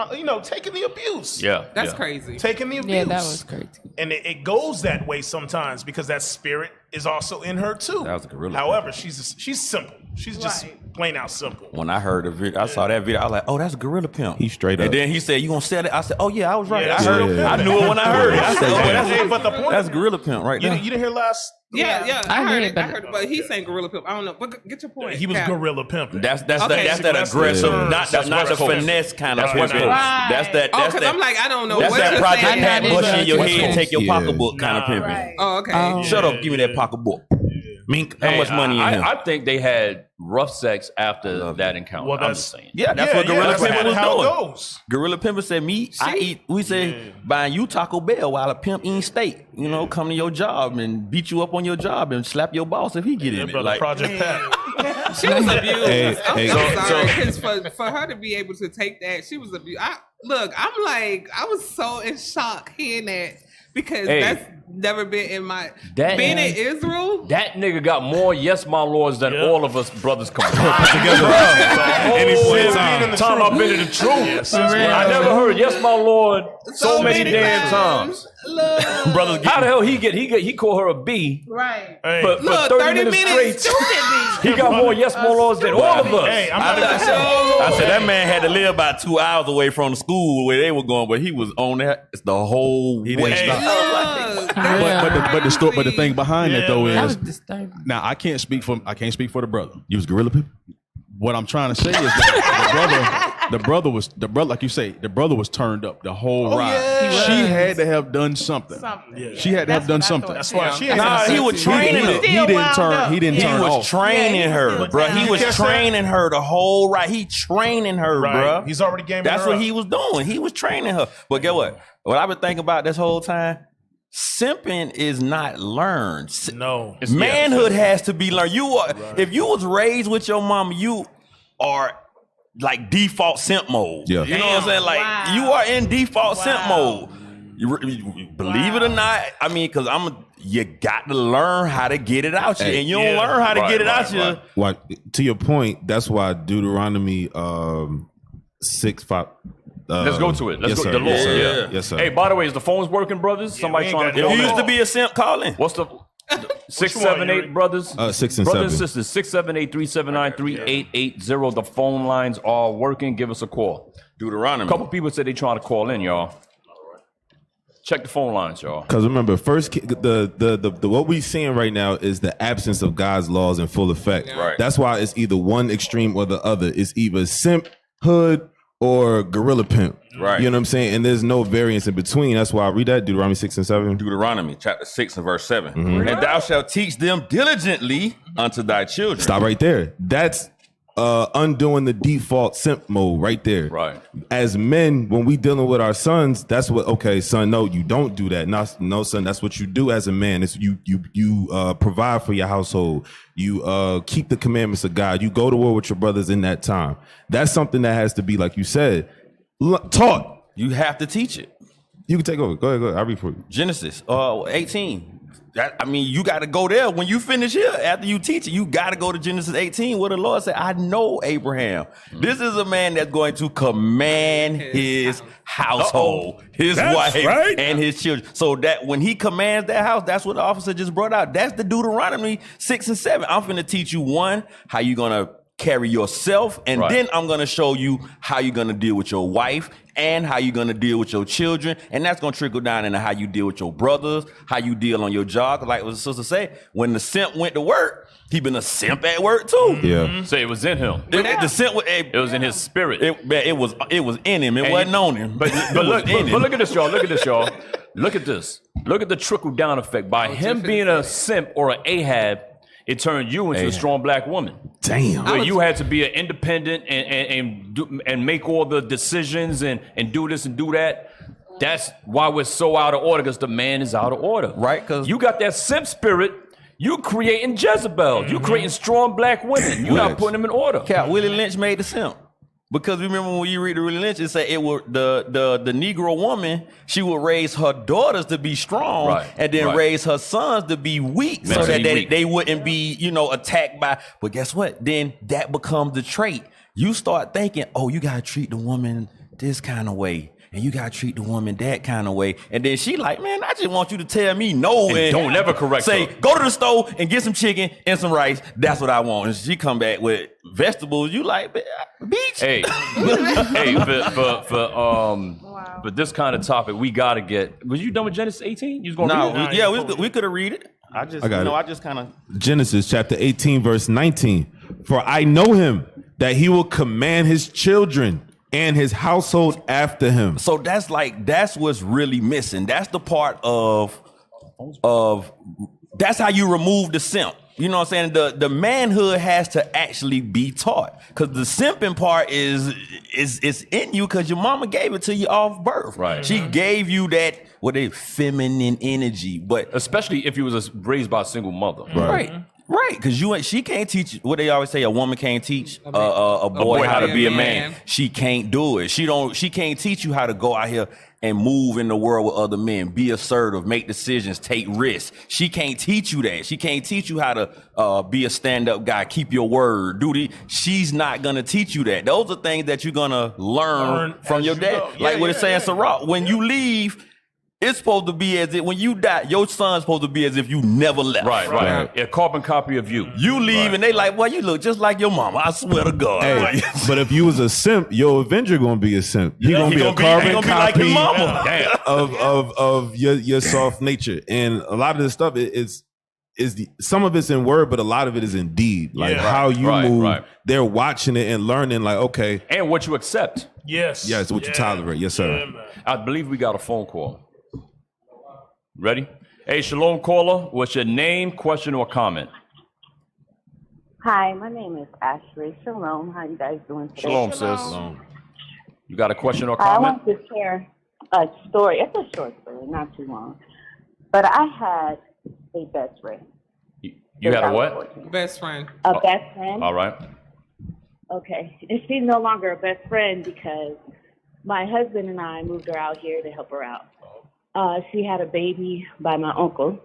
taking the abuse. Yeah, that's crazy. Taking the abuse. Yeah, that was crazy. And it goes that way sometimes because that spirit is also in her too. That was a gorilla. However, she's simple. She's just plain out simple. When I heard the video, I saw that video. I was like, "Oh, that's a gorilla pimp." He straight up. And then he said, "You gonna sell it?" I said, "Oh yeah, I was right. Yeah, I heard it. I knew it when I heard it." I said, "Oh, but the point that's gorilla pimp right you there." didn't hear last? Yeah, I heard it. I heard it, but he's saying gorilla pimp. I don't know, but get your point. He was gorilla pimping. That's that aggressive, not the finesse kind of pimping. That's that. Because I'm like, I don't know. That's what that you're Project saying. Pat Bush in your head, take your pocketbook kind of pimping. Right. Oh, okay. Shut up, give me that pocketbook. Mink, how much money in him? I think they had rough sex after that encounter. Well, I'm just saying. Yeah, that's what Gorilla Pimpin' was how doing. it goes. Gorilla Pimpin' said, I eat, we say, buying you Taco Bell while a pimp eating steak. You know, come to your job and beat you up on your job and slap your boss if he get in it. Like Project Pat. She was abused. I'm so sorry, so- because for her to be able to take that, she was abused. I was so in shock hearing that because that's never been in my being in Israel. That nigga got more yes my lords than all of us brothers combined. together. And he said, time I've been in the truth. I never heard yes my lord so many damn times. Brothers, how the hell he called her a B? Right. But for 30 minutes straight, he got more yes my lords than all of us. Hey, I said that man had to live about 2 hours away from the school where they were going, but he was on that the whole way. But the thing behind that though That is was disturbing. now I can't speak for the brother. You was gorilla pimp? What I'm trying to say is that the brother like you say, the brother was turned up the whole ride. yeah. She had to have done something. She had to have done something. That's why she he was training her. He didn't turn. He didn't turn He was off. training her, bro. He was training her the whole ride. He training her, bro. He's already gaming That's her what up. he was doing. He was training her. But get what? What I've been thinking about this whole time, simping is not learned. No. Manhood has to be learned. You are if you was raised with your mama, you are like default simp mode. Yeah. You know what I'm saying? Like you are in default simp mode. You believe it or not, I mean, because you got to learn how to get it out you, and you don't learn how to get it out you. Well, to your point, that's why Deuteronomy 6:5. Let's go to it. Let's go to the Lord. Yes, yes, sir. Hey, by the way, is the phones working, brothers? Somebody trying to If call you used in. to be a simp, calling. What's the 678 brothers? 6 and brothers 7. and sisters, 678-379-3880. The phone lines are working. Give us a call. Deuteronomy. A couple people said they trying to call in, y'all. Check the phone lines, y'all. Because remember, first the what we seeing right now is the absence of God's laws in full effect. Right. That's why it's either one extreme or the other. It's either simp hood or gorilla pimp. Right. You know what I'm saying? And there's no variance in between. That's why I read that Deuteronomy 6 and 7. Deuteronomy chapter 6 and verse 7. And thou shalt teach them diligently unto thy children. Stop right there. That's undoing the default simp mode right there. Right. As men, when we dealing with our sons, that's what, okay, son, no, you don't do that. No, son, that's what you do as a man. It's you provide for your household. You keep the commandments of God. You go to war with your brothers in that time. That's something that has to be, like you said, taught. You have to teach it. You can take over. Go ahead. I'll read for you. Genesis 18. You got to go there when you finish here. After you teach it, you got to go to Genesis 18 where the Lord said, I know Abraham. This is a man that's going to command his household, his wife, and his children. So that when he commands that house, that's what the officer just brought out. That's the Deuteronomy 6 and 7. I'm finna teach you, one, how you going to carry yourself, and then I'm going to show you how you're going to deal with your wife and how you're going to deal with your children, and that's going to trickle down into how you deal with your brothers, how you deal on your job. Like what the sister said, when the simp went to work, he been a simp at work too. Yeah. So it was in him. The simp, it was in his spirit. It was in him. It wasn't on him. But look at this, y'all. Look at this, y'all. Look at this. Look at the trickle down effect. By him being a simp or an Ahab, it turned you into a strong black woman. Damn. Where you had to be an independent and make all the decisions and do this and do that. That's why we're so out of order, because the man is out of order. Right? Because you got that simp spirit. You creating Jezebel. You creating strong black women. You're not putting them in order. Cat, Willie Lynch made the simp. Because remember when you read the Willie Lynch, it said it would the Negro woman, she would raise her daughters to be strong and then raise her sons to be weak so that they wouldn't be, attacked by. But guess what? Then that becomes the trait. You start thinking, oh, you gotta treat the woman this kind of way. And you gotta treat the woman that kind of way. And then she like, man, I just want you to tell me no. And don't ever correct say, her. go to the store and get some chicken and some rice. That's what I want. And she come back with vegetables. You like, beach? Hey, for this kind of topic, we gotta get. Was you done with Genesis 18? You was gonna read it? We could have read it. I just kind of. Genesis chapter 18, verse 19. For I know him that he will command his children and his household after him. So that's what's really missing. That's the part of that's how you remove the simp. You know what I'm saying? The manhood has to actually be taught, because the simping part is in you because your mama gave it to you off birth. Right. She gave you that feminine energy, but especially if you was raised by a single mother. Right, because she can't teach what they always say. A woman can't teach a boy how to be a man. She can't do it. She can't teach you how to go out here and move in the world with other men, be assertive, make decisions, take risks. She can't teach you that. She can't teach you how to be a stand-up guy, keep your word, She's not gonna teach you that. Those are things that you're gonna learn from your dad. Like what it's saying, Sarah, when you leave, it's supposed to be as if when you die, your son's supposed to be as if you never left. Right. A carbon copy of you. You leave and they like, well, you look just like your mama. I swear to God. Hey, but if you was a simp, your Avenger gonna be a simp. He gonna be a carbon copy like your mama. of your soft nature. And a lot of this stuff some of it's in word, but a lot of it is in deed. Like how you move. Right. They're watching it and learning. Like, okay, and what you accept. Yes. Yes, what you tolerate. Yes, sir. I believe we got a phone call. Ready? Hey, shalom caller. What's your name, question, or comment? Hi, my name is Ashley. Shalom. How you guys doing today? Shalom, sis. Shalom. You got a question or comment? I want to share a story. It's a short story, not too long. But I had a best friend. You had a what? Best friend. A best friend. All right. Okay. And she's no longer a best friend because my husband and I moved her out here to help her out. She had a baby by my uncle,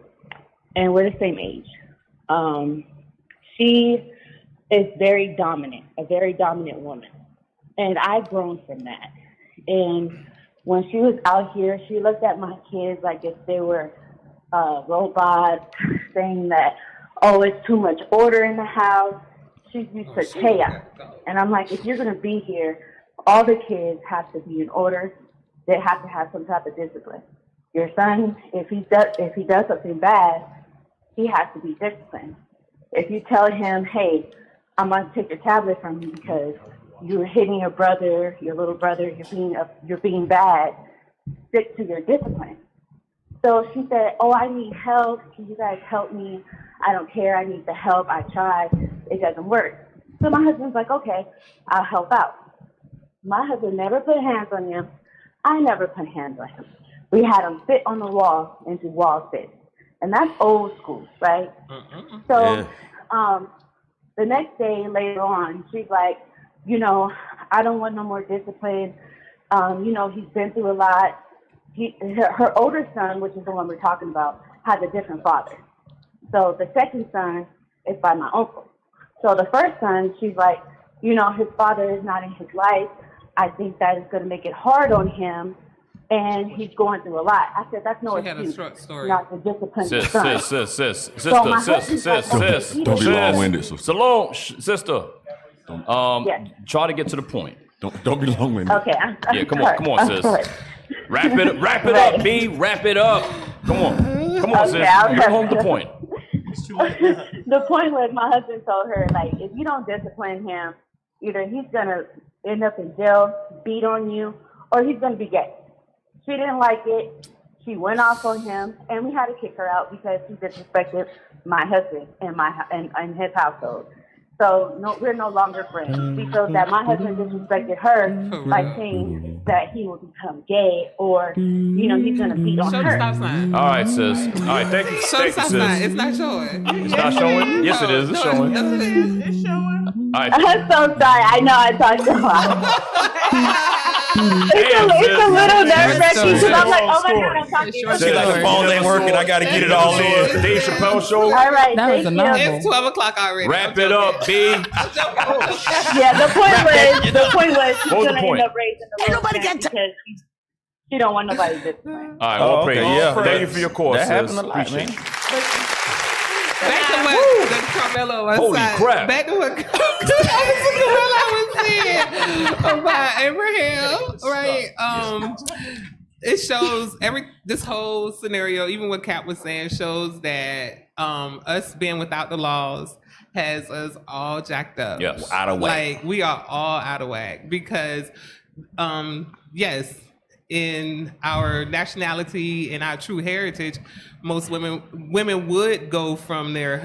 and we're the same age. She is very dominant, a very dominant woman. And I've grown from that. And when she was out here, she looked at my kids like if they were robots, saying that, oh, it's too much order in the house. She's used to chaos. And I'm like, if you're going to be here, all the kids have to be in order. They have to have some type of discipline. Your son, if he does something bad, he has to be disciplined. If you tell him, hey, I'm going to take your tablet from you because you're hitting your brother, your little brother, you're being bad, stick to your discipline. So she said, oh, I need help. Can you guys help me? I don't care. I need the help. I tried. It doesn't work. So my husband's like, okay, I'll help out. My husband never put hands on him. I never put hands on him. We had him sit on the wall and do wall sits. And that's old school, right? So the next day, later on, she's like, I don't want no more discipline. He's been through a lot. Her older son, which is the one we're talking about, has a different father. So the second son is by my uncle. So the first son, she's like, his father is not in his life. I think that is going to make it hard on him. And he's going through a lot. I said, that's no excuse not to discipline your son. Sis. Don't be long-winded. Salome, sister. Try to get to the point. Don't be long-winded. Okay. Come on, sis. Wrap it up, B. Wrap it up. Come on, sis. Get home the point. The point was my husband told her, like, if you don't discipline him, either he's going to end up in jail, beat on you, or he's going to be gay. She didn't like it. She went off on him, and we had to kick her out because she disrespected my husband and his household. So no, we're no longer friends. She feels that my husband disrespected her by saying that he will become gay or, you know, he's going to beat on her. All right, sis. All right, thank you. Thank you, sis. It's not showing. It's not showing? Yes, it is. It's showing. Yes, it is. It's showing. All right. I'm so sorry. I know I talked a lot. It's a little nerve-wracking because I'm like, oh my God, I'm talking. She's like, the phone ain't working. I got to get it all in. Dave Chappelle show. All right, That was a novel. It's 12 o'clock already. Wrap it up, B. Yeah, the point was she's What was the gonna point? end up raising the little man because she don't want nobody to All right, well, praise. yeah. Thank you for your course, That sis. happened a lot, Appreciate man. it. Back to what the Carmelo was Holy saying. crap. Back to what Carmelo was saying about Abraham, right? It shows this whole scenario, even what Cap was saying, shows that us being without the laws has us all jacked up. Yes. Out of whack. Like we are all out of whack because, yes, in our nationality and our true heritage, most women would go from their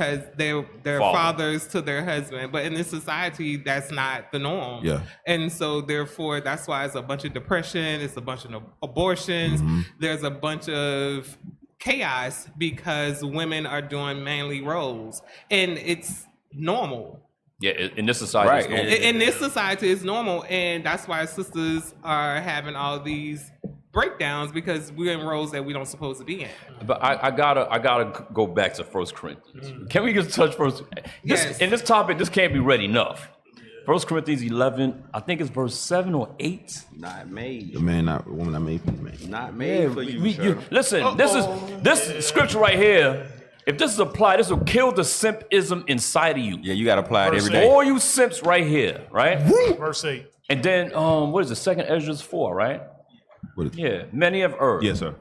fathers to their husband, but in this society, that's not the norm. Yeah. And so therefore, that's why it's a bunch of depression, it's a bunch of abortions, there's a bunch of chaos because women are doing manly roles, and it's normal. Yeah, in this society, Right. it's normal. In this society, it's normal, and that's why sisters are having all these breakdowns because we're in roles that we don't supposed to be in. But I gotta go back to 1 Corinthians. Can we just touch first? Yes. In this topic, this can't be read enough. 1 Corinthians 11, I think it's verse 7 or 8. Not made. The man, not the woman, not made for the man. Not made for you. Listen, this scripture right here. If this is applied, this will kill the simpism inside of you. Yeah, you got to apply it every day. All you simps right here, right? Verse 8. And then, what is it? 2nd Ezra 4, right? Yeah, many have erred. Yes, sir.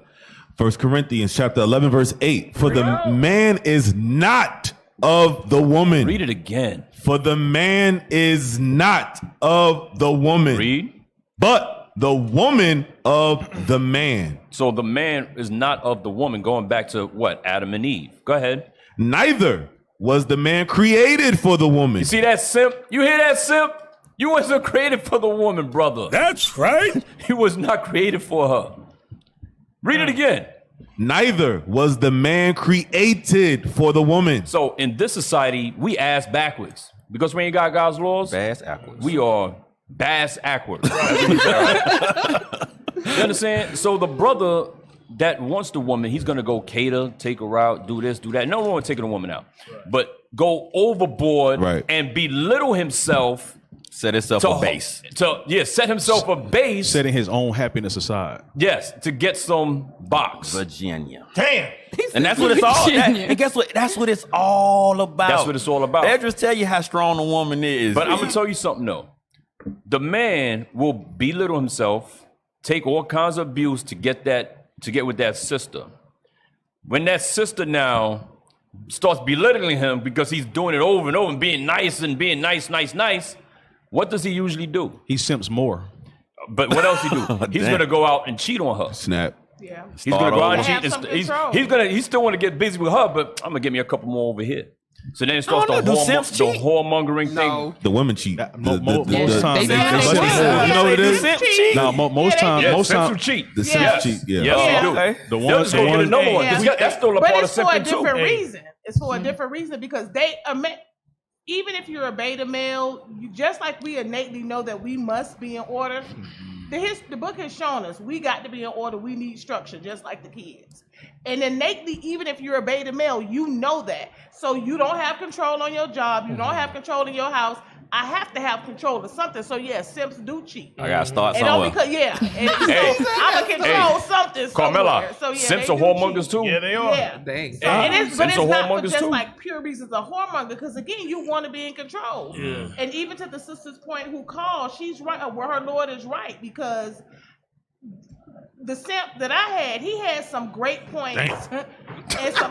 1 Corinthians chapter 11, verse 8. For the man is not of the woman. Read it again. For the man is not of the woman. Read. But the woman of the man. So the man is not of the woman, going back to what? Adam and Eve. Go ahead. Neither was the man created for the woman. You see that simp? You hear that simp? You wasn't created for the woman, brother. That's right. You was not created for her. Read it again. Neither was the man created for the woman. So in this society, we ass backwards. Because we ain't got God's laws, Bass backwards. we are bass backwards. You understand? So the brother that wants the woman, he's going to go cater, take her out, do this, do that. No one taking a woman out. But go overboard and belittle himself. Set himself a base. Set himself a base. Setting his own happiness aside. Yes, to get some box. Virginia. Damn. And that's what it's all. And guess what? That's what it's all about. That's what it's all about. They'll just tell you how strong a woman is. But I'm gonna tell you something though. The man will belittle himself, take all kinds of abuse to get with that sister. When that sister now starts belittling him because he's doing it over and over and being nice, what does he usually do? He simps more. But what else he do? He's gonna go out and cheat on her. Snap. Yeah. He's gonna go out and cheat. Have some He's control. he still want to get busy with her, but I'm gonna give me a couple more over here. So then it starts the whoremongering thing. The women cheat. Most times you know what it is? No, most times cheat. The simps cheat. Yeah. Yes, they do. The They'll ones, just go get another one. Yeah. That's still a But part of it's for a simping too. different reason. It's for a different reason because they even if you're a beta male, you just like we innately know that we must be in order. The book has shown us we got to be in order. We need structure, just like the kids. And innately, even if you're a beta male, you know that. So you don't have control on your job. You don't have control in your house. I have to have control of something. So yes, simps do cheat. I gotta start and somewhere. And so I'm gonna control something. Carmela, So yeah, simps are whoremongers too. Yeah, they are. Yeah. Dang. But it's not for just too. like pure reasons of whoremonger, because again, you want to be in control. Yeah. And even to the sister's point who called, she's right, where her Lord is right, because the simp that I had, he had some great points. And some,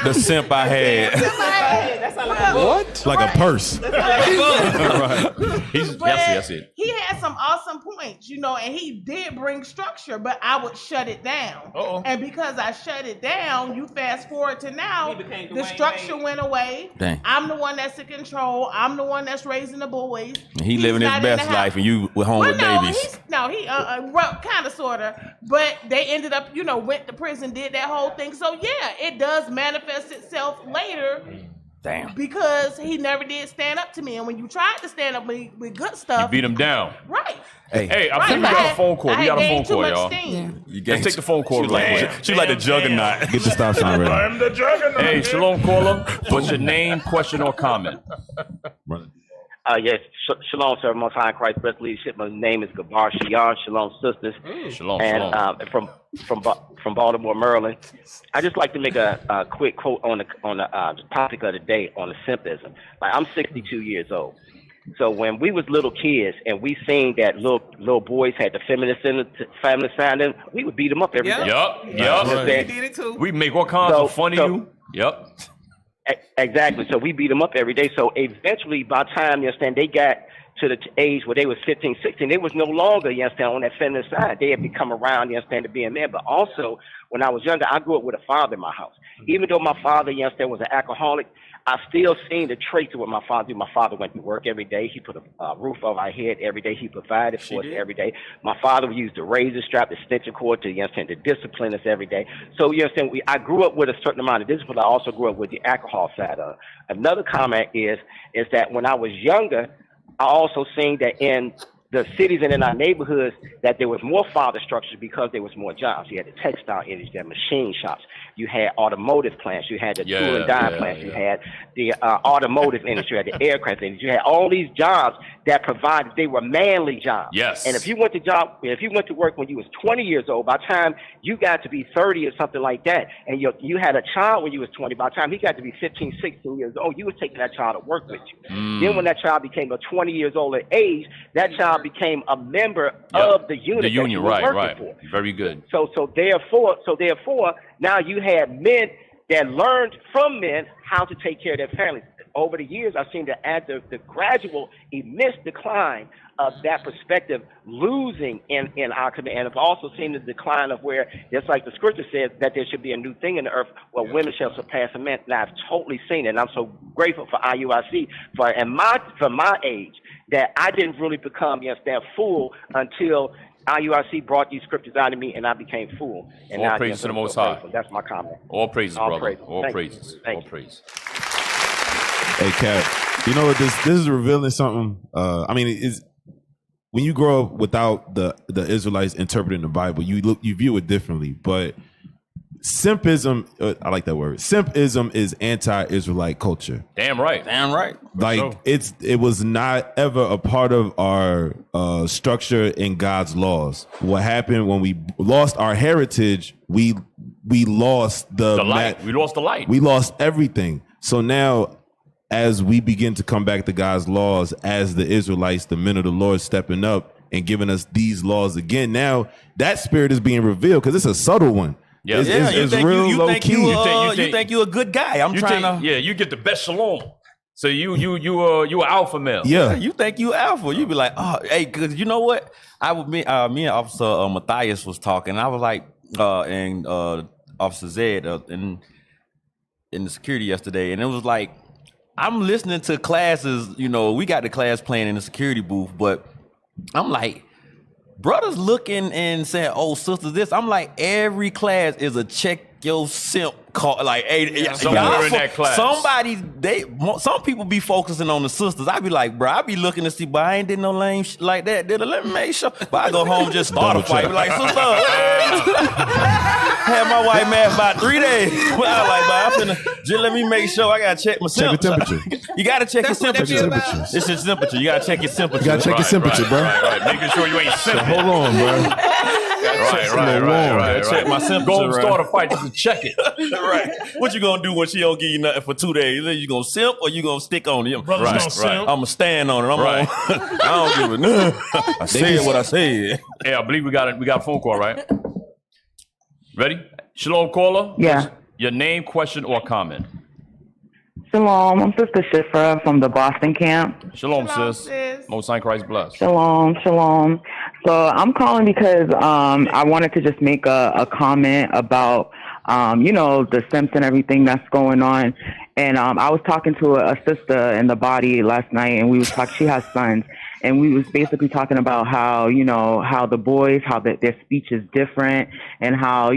The simp I had. That's What? Like a purse. That's it. He had some awesome points, you know, and he did bring structure, but I would shut it down. And because I shut it down, you fast forward to now, the structure went away. Dang. I'm the one that's in control. I'm the one that's raising the boys. He living his best life, and you were home with babies. He kind of, sort of, but they ended up, you know, went to prison, did that whole thing. So yeah, it does manifest itself later. Damn. Because he never did stand up to me, and when you tried to stand up with good stuff, You beat him down. right? Hey, I think we got a phone call. We got a phone call, y'all. You Let's take the phone call. She like the juggernaut. Get the stop sign ready. I'm the juggernaut. Hey, shalom caller. What's your name, question, or comment? Yes, shalom, sir. Most High in Christ, best leadership. My name is Gabar Shiyan. Shalom, sisters. Shalom, and from Baltimore, Maryland. I just like to make a quick quote on the topic of the day on the simpism. Like, I'm 62 years old. So when we was little kids and we seen that little boys had the feminist side in, we would beat them up every day. Yup. We did it too. We make all kinds of fun of you. Yep. Exactly. So we beat them up every day. So eventually, by the time, you understand, they got to the age where they was 15, 16, they was no longer, you understand, on that feminist side. They had become around, you understand, to being men. But also, when I was younger, I grew up with a father in my house. Even though my father, you understand, was an alcoholic, I still seen the traits of what my father did. My father went to work every day. He put a roof over our head every day. He provided for us every day. My father would use the razor strap, the extension cord to, you understand, to discipline us every day. So, you understand, I grew up with a certain amount of discipline. I also grew up with the alcohol side of it. Another comment is that when I was younger, I also seen that in the cities and in our neighborhoods that there was more father structures because there was more jobs. You had the textile industry, you had machine shops, you had automotive plants, you had the tool and die plants, you had the automotive industry, you had the aircraft industry, you had all these jobs that provided, they were manly jobs. Yes. And if you went to work when you was 20 years old, by the time you got to be 30 or something like that, and you had a child when you was 20, by the time he got to be 15, 16 years old, you was taking that child to work with you. Then when that child became a 20 years old at age, that child became a member of the unit. The union, right. For. Very good. So therefore, now you had men that learned from men how to take care of their families. Over the years, I've seen the gradual, immense decline of that perspective losing in our community. And I've also seen the decline of where, just like the scripture says, that there should be a new thing in the earth where women shall surpass a man. And I've totally seen it. And I'm so grateful for IUIC for my age that I didn't really become, you understand, fool until IUIC brought these scriptures out of me and I became fool. And all now praises to the Most High. That's my comment. All praises, brother. Praises. All praises. All praises. Hey, Kat, you know what? This is revealing something. I mean, it's when you grow up without the Israelites interpreting the Bible, you view it differently. But simpism, I like that word. Simpism is anti-Israelite culture. Damn right. Like it was not ever a part of our structure in God's laws. What happened when we lost our heritage? We lost the light. We lost the light. We lost everything. So now, as we begin to come back to God's laws, as the Israelites, the men of the Lord stepping up and giving us these laws again, now that spirit is being revealed because it's a subtle one. Yeah, it's real low key. You think you're a good guy. You get the best shalom. So you an alpha male. Yeah. You think you alpha. You be like, oh, hey, because you know what? Me and Officer Matthias was talking. I was like, and Officer Zed in the security yesterday, and it was like, I'm listening to classes, you know, we got the class playing in the security booth, but I'm like, brothers looking and saying, oh, sisters, this. I'm like, every class is a check your simp call. Like, hey, somewhere in that class. Some people be focusing on the sisters. I be like, bro, I be looking to see, but I ain't did no lame shit like that. Did I? Let me make sure. But I go home just start a fight. Be like, sister, had my wife mad about 3 days. I was like, but just let me make sure I gotta check my Check your temperature. You gotta check your temperature. It's your temperature. You gotta check your temperature. You gotta check your temperature, bro. Right. Making sure you ain't so hold on, bro. Right. Check my temperature. Go and start a fight just to check it. Right. What you gonna do when she don't give you nothing for 2 days? You gonna simp or you gonna stick on him? Right. I'm gonna stand on it. I don't give a nothing. I said what I said. Yeah, I believe we got a phone call, right? Ready? Shalom caller. Yeah. Your name, question, or comment? Shalom. I'm Sister Shifra from the Boston camp. Shalom, sis. Most High Christ bless. Shalom, shalom. So I'm calling because I wanted to just make a comment about, the simps and everything that's going on. And I was talking to a sister in the body last night, and we was talking. She has sons, and we was basically talking about how how the boys, how their speech is different, and how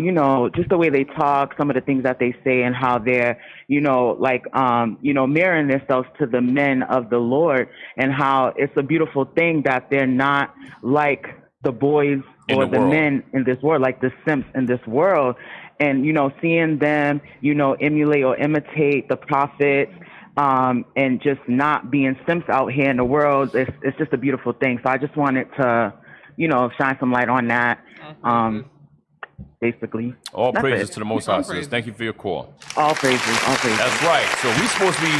just the way they talk, some of the things that they say, and how they're mirroring themselves to the men of the Lord, and how it's a beautiful thing that they're not like the boys or the men in this world, like the simps in this world. And, seeing them, emulate or imitate the prophets, and just not being simps out here in the world, it's just a beautiful thing. So I just wanted to, shine some light on that. Basically. All praises to the Most High, sis. Thank you for your call. All praises. All praises. That's right. So we supposed to be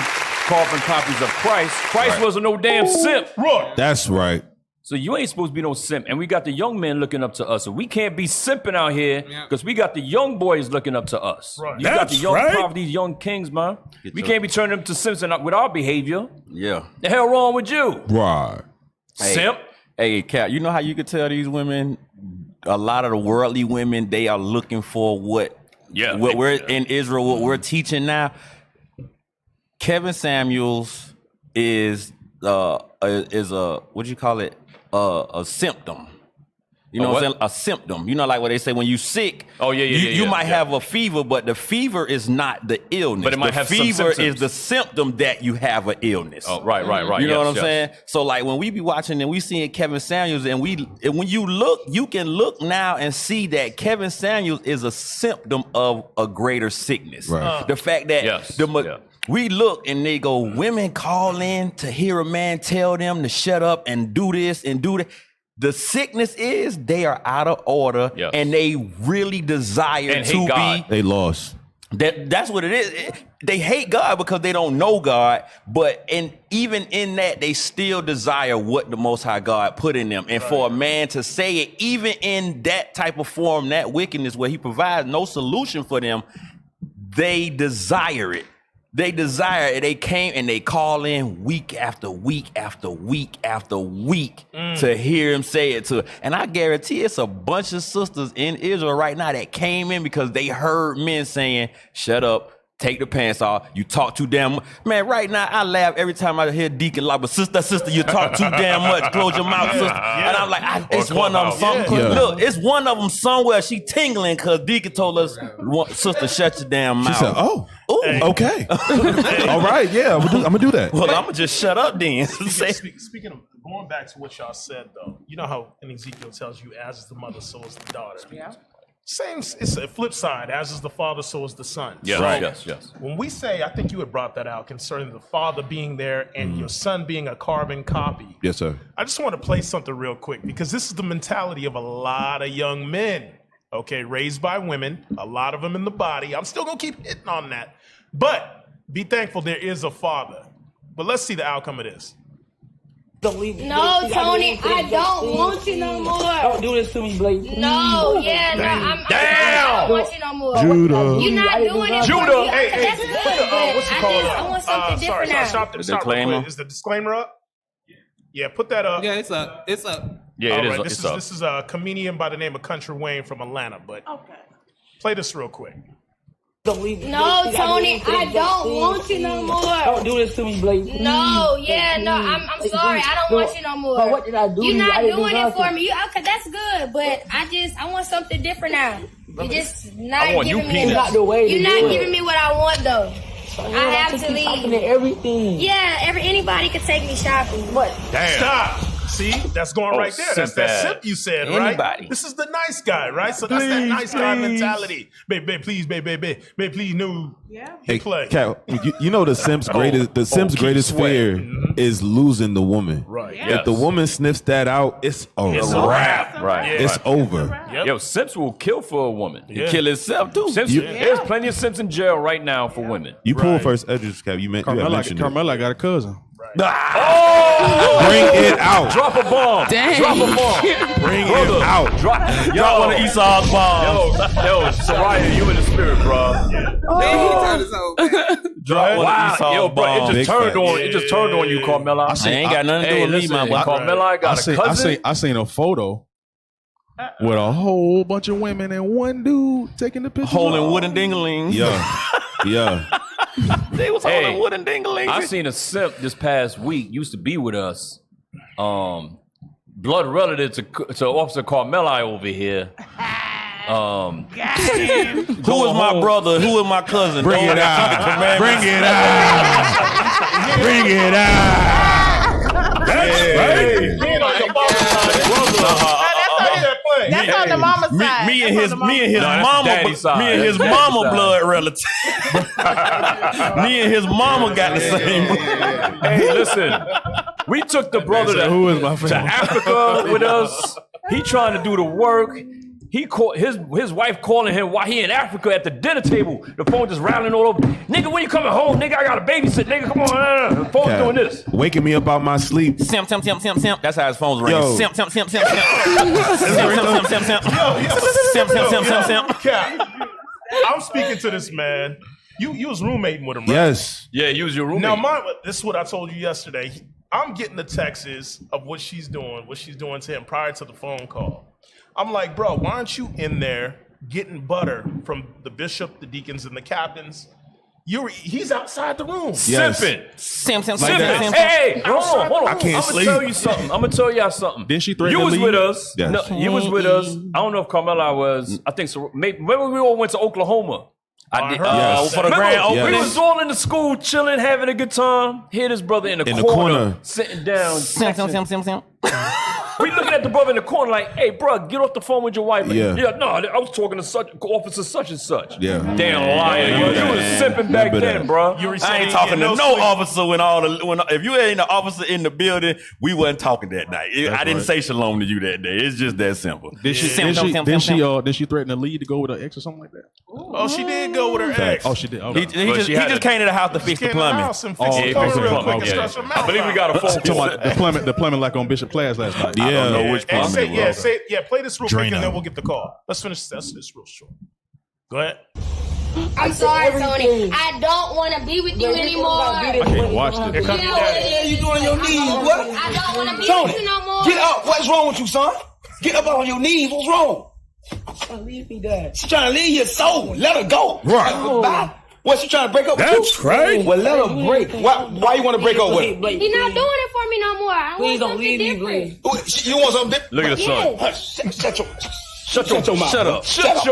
carbon copies of Christ. Christ wasn't no damn simp. That's right. So you ain't supposed to be no simp. And we got the young men looking up to us. So we can't be simping out here because we got the young boys looking up to us. Right. You got the young prophets, these young kings, man. We can't be turning them to simps with our behavior. Yeah. The hell wrong with you? Right. Simp. Hey, Kat, you know how you could tell these women, a lot of the worldly women, they are looking for what we're in Israel, what we're teaching now. Kevin Samuels is a what do you call it? A symptom. You know what I'm saying? A symptom. You know, like what they say when you sick. Oh, you might have a fever, but the fever is not the illness. But it might have some fever symptoms. is the symptom that you have an illness. Oh, right. You know what I'm saying? So like when we be watching and we seeing Kevin Samuels, and when you look, you can look now and see that Kevin Samuels is a symptom of a greater sickness. Right. The fact that we look and they go, women call in to hear a man tell them to shut up and do this and do that. The sickness is they are out of order and they really desire to be. They lost. That's what it is. They hate God because they don't know God, but even in that, they still desire what the Most High God put in them. And for a man to say it, even in that type of form, that wickedness where he provides no solution for them, they desire it. They desire it. They came and they call in week after week after week after week to hear him say it to. And I guarantee it's a bunch of sisters in Israel right now that came in because they heard men saying, shut up, take the pants off, you talk too damn much. Man, right now I laugh every time I hear Deacon like, but sister, you talk too damn much. Close your mouth, sister. And I'm like, it's one of them. Look, it's one of them somewhere. She tingling because Deacon told us, sister, shut your damn mouth. She said, okay. All right, yeah, I'm gonna do that. Well, I'm gonna just shut up then. Speaking of going back to what y'all said, though, you know how in Ezekiel tells you, as is the mother, so is the daughter. Yeah. Same, it's a flip side. As is the father, so is the son. Yes, so yes. When we say, I think you had brought that out concerning the father being there and your son being a carbon copy. Yes, sir. I just want to play something real quick because this is the mentality of a lot of young men. Okay, raised by women, a lot of them in the body. I'm still gonna keep hitting on that, but be thankful there is a father. But let's see the outcome of this. No, Tony, I don't want you no more. Don't do this to me, Blake. No, I'm I don't want you no more. Judah. You're not doing it. Judah. That's good. What's it called? I want something different now. Stop disclaimer. Is the disclaimer up? Yeah, put that up. Yeah, it's up. It's up. Yeah, it is. This is a comedian by the name of Country Wayne from Atlanta. But play this real quick. No, Tony, I don't want you no more. Don't do this to me, Blake. No, I'm sorry. I don't want you no more. But what did I do? You're not doing it for me. Okay, that's good, but I want something different now. You're just not giving me. You're not giving me what I want though. I have to leave. Everything. Yeah, anybody could take me shopping. What? Damn. Stop. See, that's going right there. That's that simp you said, Anybody. Right? This is the nice guy, right? So that's that nice guy mentality. Babe, please, babe, please, no. Yeah. Hey, play. Kat, you know the simp's greatest fear is losing the woman. Right. If the woman sniffs that out, it's a wrap. Right. It's over. Yep. Yo, simps will kill for a woman. He kill himself too. Simps, there's plenty of simps in jail right now for women. You pull first edges, Kat. You mentioned Carmela got a cousin. Oh! Bring it out. Drop a bomb. Dang. Drop a bomb. Bring it out. Drop one of Esau's bombs. Yo, Soraya, you in the spirit, bro. Man, he turned his whole back. Wow, yo, bro, it just turned on you, Carmela. I ain't got nothing to do with me, man. Carmela, I got a cousin. I seen a photo with a whole bunch of women and one dude taking the picture. Holding wooden dinglings. Yeah. They was holding wooden dinglings. I seen a simp this past week, used to be with us. Blood relative to Officer Carmeli over here. Who is my brother? Who is my cousin? Bring it out. Bring it out. Bring it out. That's right. That's on the mama's side. Me and his mama blood relative. Me and his mama got the same. Hey, listen. We took the brother to Africa with us. He trying to do the work. He called his wife calling him while he in Africa at the dinner table. The phone just rattling all over. Nigga, when you coming home? Nigga, I got a babysit. Nigga, come on. The phone's doing this. Waking me up out my sleep. Simp. That's how his phone's ringing. Simp. Cap. I'm speaking to this man. You was roommating with him, right? Yes. Yeah, you was your roommate. Now, this is what I told you yesterday. I'm getting the texts of what she's doing to him prior to the phone call. I'm like, bro, why aren't you in there getting butter from the bishop, the deacons, and the captains? He's outside the room. Yes. Simping. Hey, hold on. I can't sleep. I'm gonna tell you something. I'm gonna tell y'all something. Didn't she threaten You was to leave? with us. Yes. No, you was with us. I don't know if Carmela was. I think so. Maybe we all went to Oklahoma. I did. Yes. For the grand We opening. was all in the school, chilling, having a good time. Here, this brother in the corner, sitting down. Simp. We looking at the brother in the corner like, hey, bro, get off the phone with your wife. Yeah. No, I was talking to officer such and such. Yeah. Damn liar. You was simping back then, bro. I ain't talking to no officer if you ain't an officer in the building, we wasn't talking that night. I didn't say shalom to you that day. It's just that simple. Did she threaten to leave to go with her ex or something like that? Oh, she did go with her ex. Oh, she did. Okay. He just came to the house to fix the plumbing. I believe we got a phone call. The plumbing like on Bishop class last night. I don't know which plumbing it was. Play this real quick and then we'll get the call. Let's finish this real short. Go ahead. I'm sorry, Tony. I don't want to be with you anymore. I can't watch this. What you doing on your knees? What? I don't want to be Tony, with you no more. get up. What's wrong with you, son? Get up on your knees. What's wrong? Leave me, Dad. She's trying to leave your soul. Let her go. Right. Goodbye. What, she trying to break up with you? That's right. Well, let her break. Why you want to break up with her? He's not doing it for me no more. I want something different. You want something different? Look at the son. Shut your mouth. Shut up.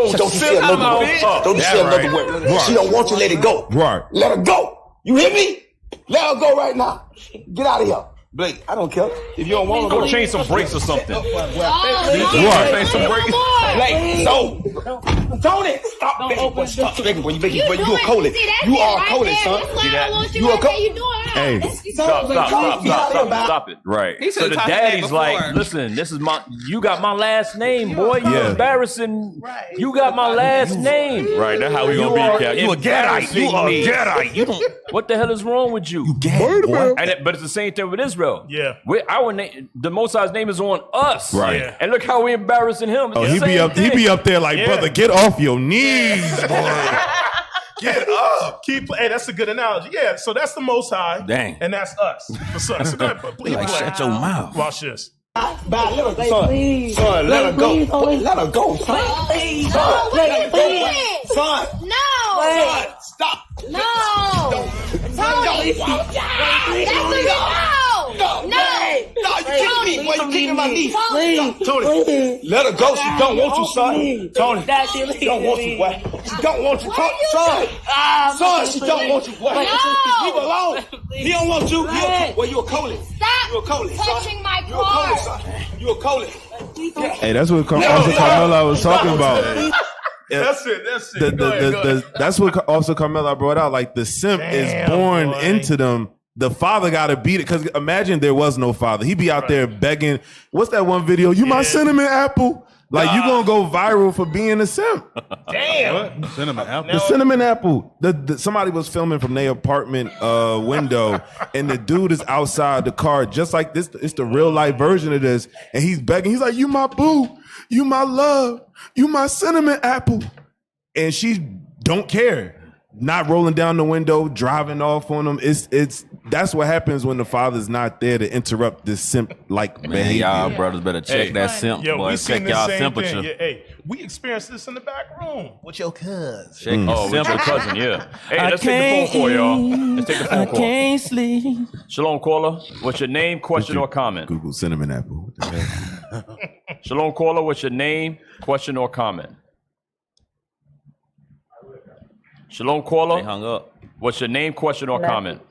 Don't you say another word. Don't you say another word. She don't want you, let it go. Right. Let her go. You hear me? Let her go right now. Get out of here. Blake, I don't care. If you don't want to go change some brakes or something. Change some brakes. Blake, no. Tony, stop begging. Stop begging. You a colon. You are a colon, son. You a colon. Hey, Stop it. Right. So the daddy's like, listen, you got my last name, boy. You embarrassing. You got my last name. Right. That's how we gonna be, Cap. You a Gadite. You a Gadite. You don't. What the hell is wrong with you? But it's the same thing with Israel. Yeah. Our name, the Most High's name is on us. Right. Yeah. And look how we embarrassing him. Oh, he be up there like, brother, get off your knees, boy. Get up. Hey, that's a good analogy. Yeah, so that's the Most High. Dang. And that's us. The son. So go ahead, please. Shut your mouth. Watch this. Son, let her go. Let her go, son. Please. Son, let her go. Son. No. Son, stop. No. Tony. You kidding me? Why you kicking my knee? Tony, let her go. She don't want you, son. Tony, she don't want you, boy. She don't want you. Son, she don't want you, boy. Leave her alone. He don't want you. Well, you a colon. Stop touching my car. You a colon. Hey, that's what Officer Carmela was talking about. That's it. That's what Officer Carmela brought out. Like the simp is born into them. The father got to beat it, because imagine there was no father. He'd be out there begging. What's that one video? You my cinnamon apple. Like you gonna go viral for being a simp. Damn. What? Cinnamon apple. The cinnamon apple. Somebody was filming from their apartment window, and the dude is outside the car, just like this. It's the real life version of this, and he's begging. He's like, "You my boo, you my love, you my cinnamon apple," and she don't care. not rolling down the window, driving off on them. That's what happens when the father's not there to interrupt this simp behavior. Y'all brothers better check that simp, boy. Check y'all temperature. Yeah, hey, we experienced this in the back room with your cuz. With your cousin, yeah. Hey, let's take the phone call, y'all. Let's take the phone call. I can't sleep. Shalom, caller. What's your name, question, or comment? Google cinnamon apple. Shalom, caller. What's your name, question, or comment? Shalom, caller. They hung up. What's your name, question, or comment?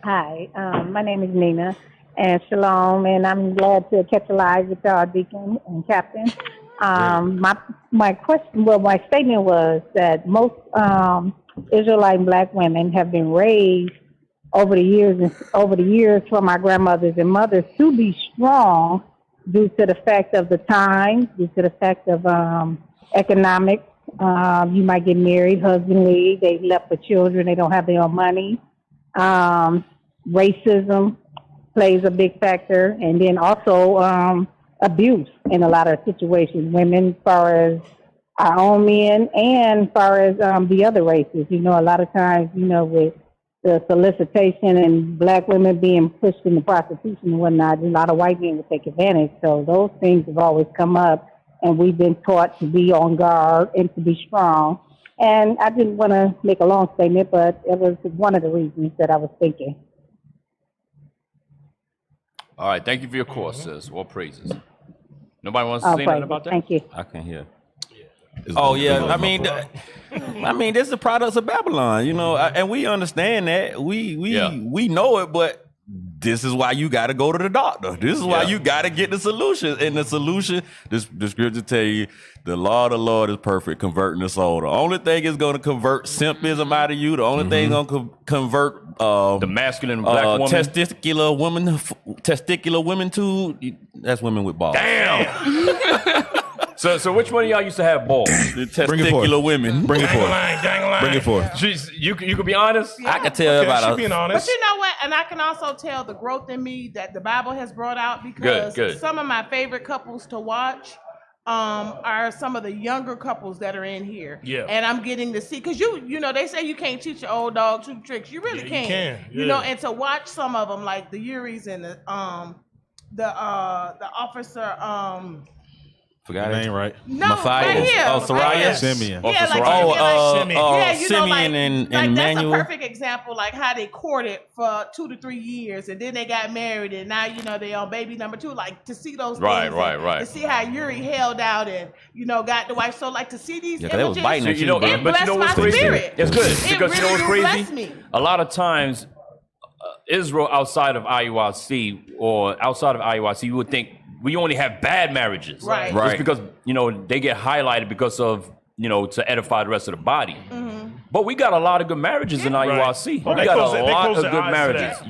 Hi, my name is Nina, and shalom, and I'm glad to catch a live with y'all, Deacon and Captain. My question, my statement was that most Israelite Black women have been raised over the years from my grandmothers and mothers to be strong due to the fact of the time, due to the fact of economics. You might get married, husband leave, they left with children, they don't have their own money. Racism plays a big factor, and then also abuse in a lot of situations. Women, as far as our own men, and as far as the other races. A lot of times, with the solicitation and Black women being pushed into prostitution and whatnot, a lot of white men would take advantage. So those things have always come up, and we've been taught to be on guard and to be strong. And I didn't want to make a long statement, but it was one of the reasons that I was thinking. All right, thank you for your call, sis. All praises. Nobody wants to say nothing about that? Thank you. I can hear. Oh yeah, I mean, this is the products of Babylon, and we understand that. We know it, but this is why you got to go to the doctor. This is why you got to get the solution. And the solution, the scripture tell you, the law of the Lord is perfect, converting the soul. The only thing is going to convert simpism out of you. The only thing going to convert the masculine Black woman, testicular women to that's women with balls. Damn. So which one of y'all used to have balls? The testicular women. Bring it forth. Bring it forth. You could be honest. I can tell about being honest. But you know what? And I can also tell the growth in me that the Bible has brought out, because some of my favorite couples to watch are some of the younger couples that are in here. Yeah. And I'm getting to see, because you know, they say you can't teach your old dog two tricks. You really can. You can. Yeah. And to watch some of them, like the Uris and the officer, forgot his name, right? No, right here. Soraya? Simeon. Simeon and that's Manuel. a perfect example, like how they courted for 2 to 3 years, and then they got married, and now they on baby number 2. Like to see those things, to see how Yuri held out and got the wife. So like to see these images, they was biting at you, it blessed my spirit. It's good because you know what's crazy? Me. A lot of times, Israel outside of IUIC or outside of IUIC, you would think we only have bad marriages. Right. It's because, they get highlighted because of, to edify the rest of the body. Mm-hmm. But we got a lot of good marriages in IUIC. Well, we got a lot of good marriages. The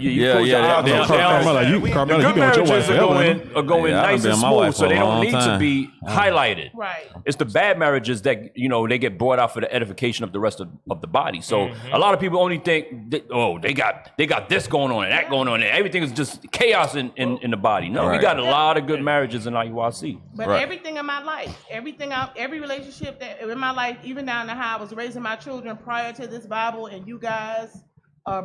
good marriages are going nice and smooth, so they don't need to be highlighted. Right. It's the bad marriages that, they get brought out for the edification of the rest of the body. So a lot of people only think, they got this going on and that going on, and everything is just chaos in the body. No, we got a lot of good marriages in IUIC. But everything in my life, every relationship that in my life, even down to how I was raising my children prior to this Bible, and you guys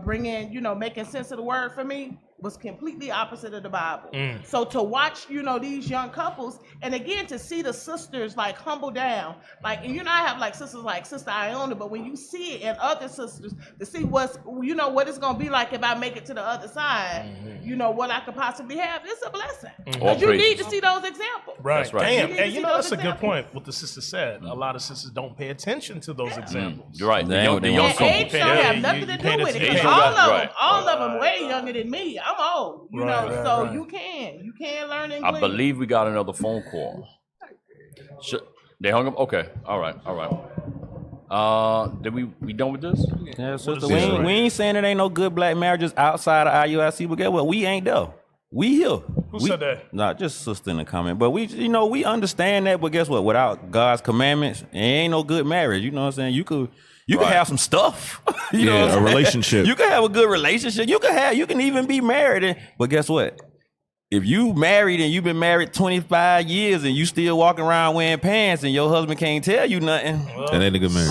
bringing, making sense of the word for me, was completely opposite of the Bible. So to watch, these young couples, and again, to see the sisters like humble down, like, I have like sisters like Sister Iona, but when you see it in other sisters, to see what it's going to be like if I make it to the other side, what I could possibly have, it's a blessing. Because you need to see those examples. Right. That's right. Damn. And that's a good point, what the sister said. A lot of sisters don't pay attention to those examples. You're right. And age don't have nothing to do with it. All of them way younger than me. I'm old, so you can learn English. I believe we got another phone call. They hung up? Okay. All right. Did we done with this? Yeah, sister, we ain't saying it ain't no good Black marriages outside of IUIC, but guess what? We ain't there. We here. Who said that? Nah, just sister in the comment. But we understand that, but guess what? Without God's commandments, it ain't no good marriage. You know what I'm saying? You could have some stuff. You know a relationship. You can have a good relationship. You can even be married. But guess what? If you married and you've been married 25 years and you still walking around wearing pants and your husband can't tell you nothing, that ain't a good marriage.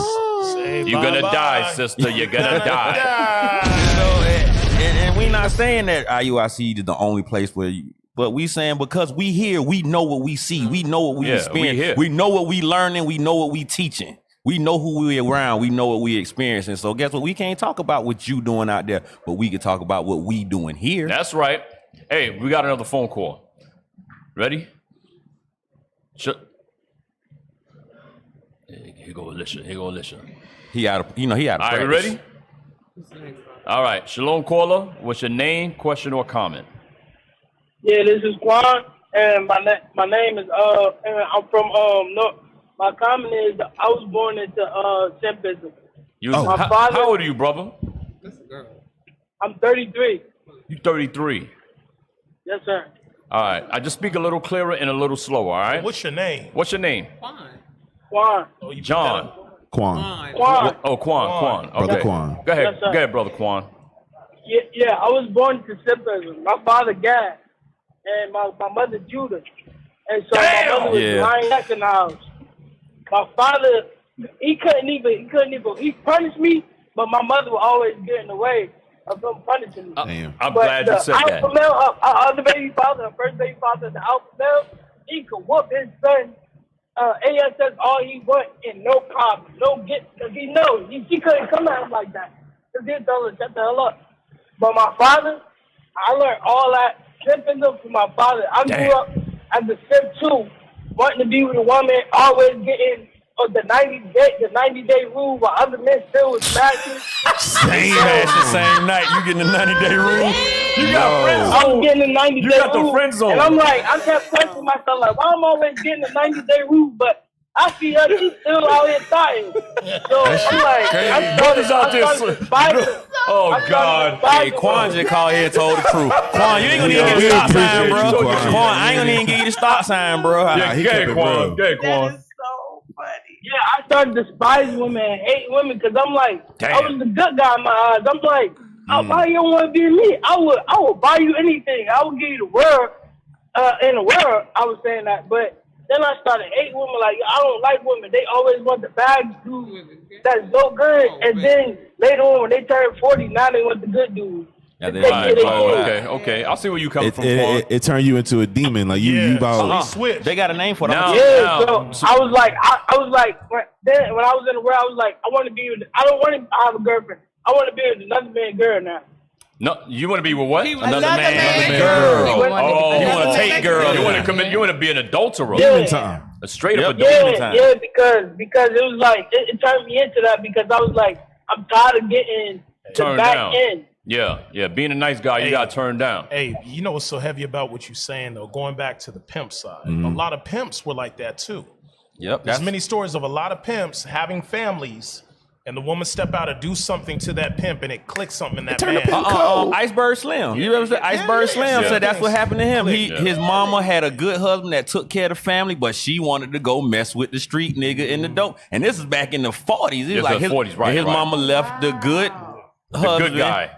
You're gonna die, sister. You're gonna die. And we not saying that IUIC is the only place where you, but we saying because we here, we know what we see, we know what we experience, we know what we learning, we know what we teaching, we know who we around, we know what we experiencing. So guess what? We can't talk about what you doing out there, but we can talk about what we doing here. That's right. Hey, we got another phone call. Ready? Here go Alicia. He out of All right, you ready? All right, Shalom caller. What's your name, question, or comment? Yeah, this is Quan, and my name is and I'm from North. My comment is I was born into Simpism. How old are you, brother? I'm 33. You 33. Yes, sir. All right, I just speak a little clearer and a little slower. All right. What's your name? What's your name? Quan. John. Quan. Quan. Oh, Quan. Okay. Brother Quan. Go ahead. Yes, sir. Go ahead, brother Quan. Yeah, I was born into Simpism. My father Gad, and my mother Judah, and so my mother was lying neck in the house. My father, he punished me, but my mother would always get in the way of him punishing me. Damn. I'm glad you said that. Alpha male, other baby father, the first baby father, the alpha male, he could whoop his son. ASS all he want and no problem, because he knows he couldn't come at him like that. Because he'd tell him shut the hell up. But my father, I learned all that simping from my father. I grew up as a simp too, wanting to be with a woman, always getting the 90-day rule while other men still was smashing. Same night, you getting the 90-day rule. You got friend zone. I was getting the 90-day rule. You got the friend zone. And I'm like, I kept questioning myself, like, why am I always getting the 90-day rule? But I see her, she's still out here dying. So I'm like, I started Oh, God. Hey, Quan just called here and told the truth. Quan, you ain't gonna even get a stop sign, bro. Quan, I ain't gonna even give you the stop sign, bro. Yeah, go ahead, Quan. Yeah, I started despising women and hating women because I'm like, I was the good guy in my eyes. I'm like, why you don't want to be me? I would buy you anything. I would give you the world. In the world, I was saying that, but then I started hating women. Like, I don't like women. They always want the bad dude that's so good, and then later on when they turn 40, now they want the good dude. Okay. I'll see where you coming from. It turned you into a demon. Like you about. They got a name for them. So I was like, when I was in the world, I was like, I want to be with. I don't want to have a girlfriend. I want to be with another man girl now. No, you want to be with what? Another man girl. You want to take girl. You want to commit. You want to be an adulterer. Demon time. A straight up demon time. Yeah, because it was like it turned me into that because I was like, I'm tired of getting turned back down. in. Yeah. Being a nice guy, you got turned down. Hey, you know what's so heavy about what you're saying though? Going back to the pimp side, a lot of pimps were like that too. Yep. There's many stories of a lot of pimps having families, and the woman step out and do something to that pimp, and it clicks something in that man. Iceberg Slim. You ever said Iceberg Slim said that's what happened to him. His mama had a good husband that took care of the family, but she wanted to go mess with the street nigga in the dope. And this is back in the 40s. It was like his 40s, right? His mama left the good husband. Good guy.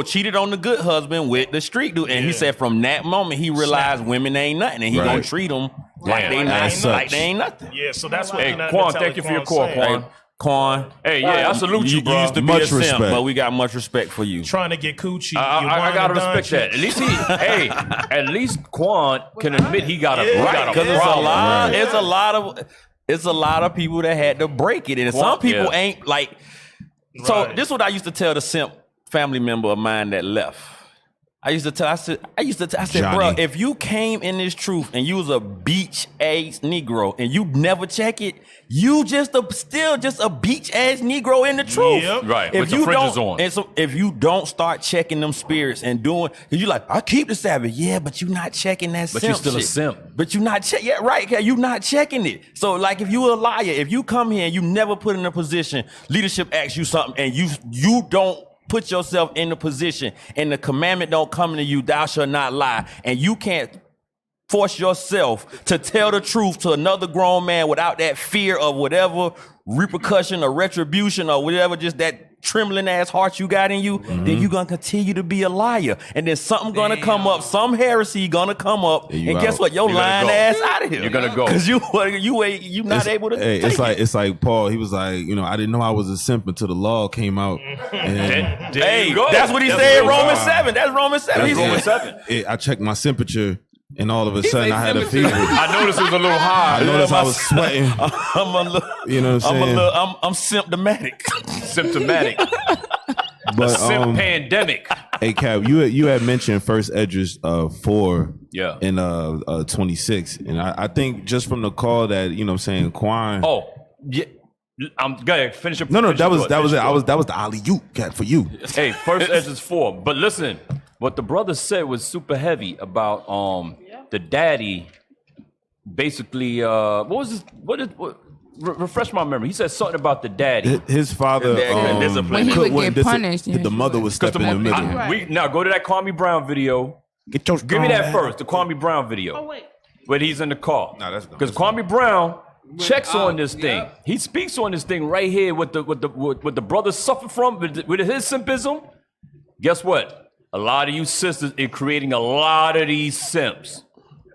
Cheated on the good husband with the street dude. And he said from that moment he realized women ain't nothing, and he gonna treat them like they ain't nothing. Yeah, so that's what. Hey, Quan, thank you for your call, Quan. Quan. Hey, yeah, I salute you, bro. You used to be a simp, but we got much respect for you. Trying to get coochie. I gotta respect that. At least at least Quan can admit he got a because it's a lot of people that had to break it, and some people ain't like. So this is what I used to tell the simp family member of mine that left. I said, bro, if you came in this truth and you was a beach ass Negro and you never check it, you still just a beach ass Negro in the truth. Yep. Right. If with you the fringes on. And so if you don't start checking them spirits and doing, cause you like, I keep the Sabbath. Yeah, but you not checking that simp. But you still shit. a simp. But you not checking. Yeah, right. You not checking it. So like if you a liar, if you come here and you never put in a position, leadership asks you something and you don't put yourself in the position and the commandment don't come to you, thou shalt not lie, and you can't force yourself to tell the truth to another grown man without that fear of whatever repercussion or retribution or whatever, just that trembling ass heart you got in you, then you're gonna continue to be a liar. And then something gonna come up, some heresy gonna come up, and guess what? Your lying ass out of here. You're gonna go. Because you not able to it's like Paul, he was like, I didn't know I was a simp until the law came out. And that's what he said in Romans 7. That's Romans 7. That's Romans 7. I checked my temperature. And all of a sudden, I had a fever. I noticed it was a little high. I noticed I was sweating. I'm a little, you know what I'm saying? I'm symptomatic. Symptomatic. But simp pandemic. Hey, Cap, you had mentioned First Esdras 4 in 26, and I think just from the call that Quan. Oh, yeah. I'm gonna finish up. No, that was it. That was the alley-oop, Cap, for you. Hey, First Esdras 4. But listen, what the brother said was super heavy about the daddy. Basically, refresh my memory. He said something about the daddy. His father, when he would get punished. The mother was stepping in the middle. Now go to that Kwame Brown video. Give me that first. The Kwame Brown video. Oh wait. When he's in the car. No, that's because Kwame Brown checks on this thing. He speaks on this thing right here. What the brothers suffer from with his simpism. Guess what? A lot of you sisters are creating a lot of these simps.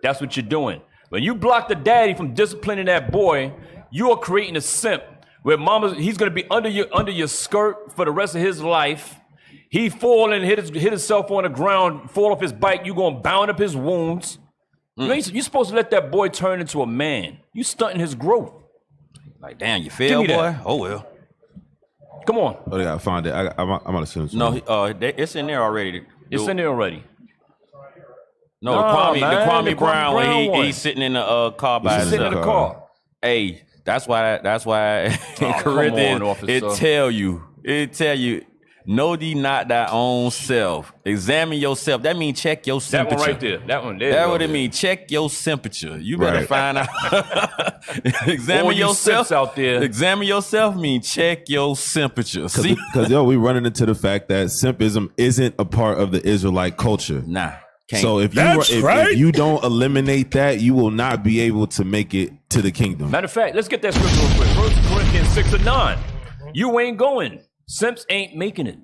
That's what you're doing. When you block the daddy from disciplining that boy, you are creating a simp where he's going to be under your skirt for the rest of his life. He fall and hit himself on the ground, fall off his bike. You going to bound up his wounds. You're supposed to let that boy turn into a man. You stunting his growth. Like, damn, you fail, boy? That. Oh, well. Come on. Oh, they gotta find it. I'm gonna send it. No, it's in there already. It's in there already. No, the Kwame Brown when he's sitting in the car by himself. Sitting in the car. Hey, that's why in Corinthians it tell you, know thee not thy own self. Examine yourself. That means check your temperature. That one right there. That one there. That what it mean. Check your temperature. You better find out. Examine yourself out there. Examine yourself mean check your temperature. See, because we running into the fact that simpism isn't a part of the Israelite culture. Nah. So if you don't eliminate that, you will not be able to make it to the kingdom. Matter of fact, let's get that scripture real quick. 1 Corinthians 6:9. You ain't going. Simps ain't making it.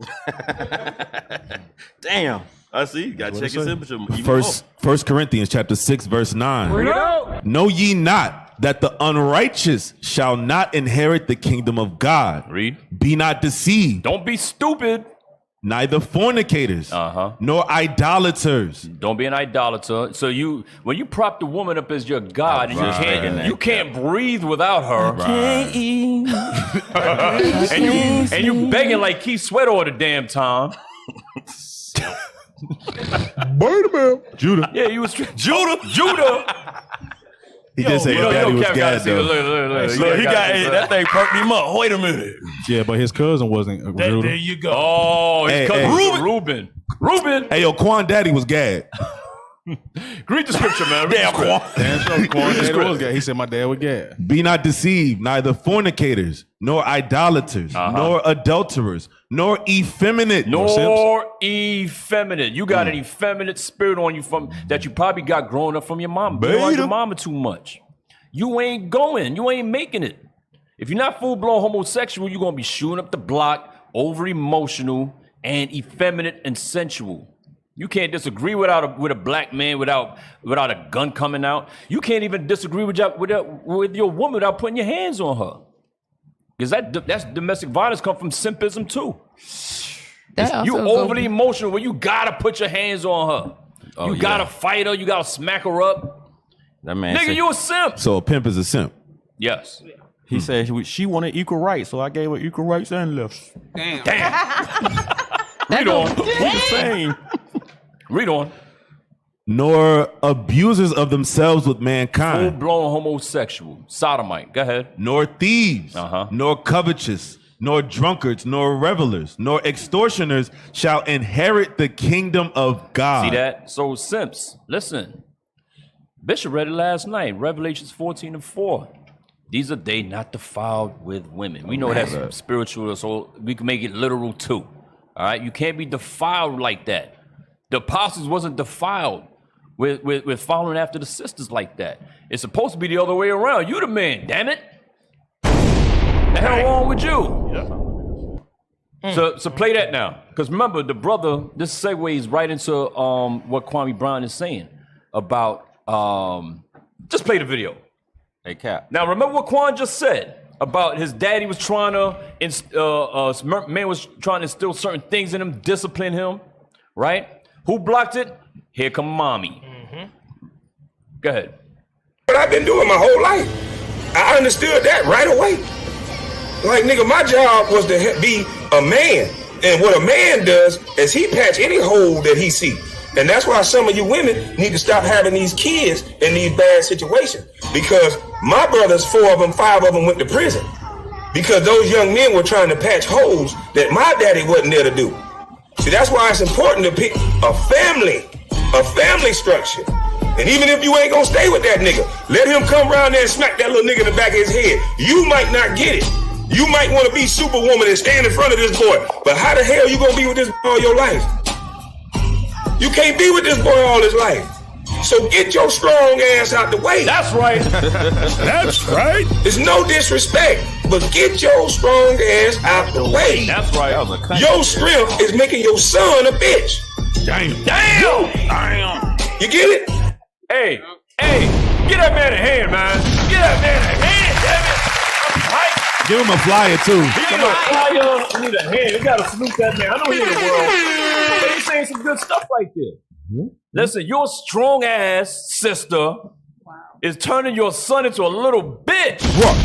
Damn. I see. You gotta check your temperature. First Corinthians chapter 6, verse 9. Know ye not that the unrighteous shall not inherit the kingdom of God? Read. Be not deceived. Don't be stupid. Neither fornicators, nor idolaters. Don't be an idolater. So when you prop the woman up as your God, and you can't breathe without her, and you begging like Keith Sweat all the damn time. Wait a minute, Judah. Yeah, you was Judah. He just said his daddy was gad, though. Look, he got that thing perked him up. Wait a minute. Yeah, but his cousin wasn't. There you go. Oh, his cousin Reuben. Hey, yo, Quan daddy was gad. Read the scripture, man. Read Quan daddy was gad. He said my dad was gad. Be not deceived, neither fornicators, nor idolaters, nor adulterers, nor effeminate. You got an effeminate spirit on you that you probably got growing up from your mama. You on your mama too much. You ain't going. You ain't making it. If you're not full-blown homosexual, you're going to be shooting up the block, over-emotional, and effeminate and sensual. You can't disagree with a black man without a gun coming out. You can't even disagree with your woman without putting your hands on her. Because that's domestic violence come from simpism too. You overly emotional where you gotta put your hands on her. You gotta fight her. You gotta smack her up. That man Nigga, you a simp. So a pimp is a simp. Yes. He said she wanted equal rights, so I gave her equal rights and lefts. Damn. Read on. Same. Read on. Nor abusers of themselves with mankind. Full-blown homosexual. Sodomite. Go ahead. Nor thieves. Nor covetous. Nor drunkards. Nor revelers. Nor extortioners shall inherit the kingdom of God. See that? So simps, listen. Bishop read it last night. Revelations 14:4. These are they not defiled with women. We know that's spiritual, so we can make it literal too. All right? You can't be defiled like that. The apostles wasn't defiled with following after the sisters like that. It's supposed to be the other way around. You the man, damn it. The hell wrong with you? So play that now, because remember the brother. This segues right into what Kwame Brown is saying about. Just play the video. Hey, Cap. Now remember what Quan just said about his daddy was trying to, man was trying to instill certain things in him, discipline him, right? Who blocked it? Here come mommy. Go ahead. What I've been doing my whole life. I understood that right away. Like, nigga, my job was to be a man. And what a man does is he patch any hole that he see. And that's why some of you women need to stop having these kids in these bad situations. Because my brothers, 4 of them, 5 of them went to prison. Because those young men were trying to patch holes that my daddy wasn't there to do. See, that's why it's important to pick a family structure. And even if you ain't gonna stay with that nigga, let him come around there and smack that little nigga in the back of his head. You might not get it. You might want to be Superwoman and stand in front of this boy. But how the hell you gonna be with this boy all your life? You can't be with this boy all his life. So get your strong ass out the way. That's right. That's right. There's no disrespect, but get your strong ass out the way. That's right. Your strength is making your son a bitch. Damn. You get it? Hey, get that man a hand, man. Get that man a hand, damn it. Give him a flyer too. He need a flyer. He need a hand. We gotta salute that man. I know he's in the world, but he's saying some good stuff right there. Listen, your strong ass sister is turning your son into a little bitch. What?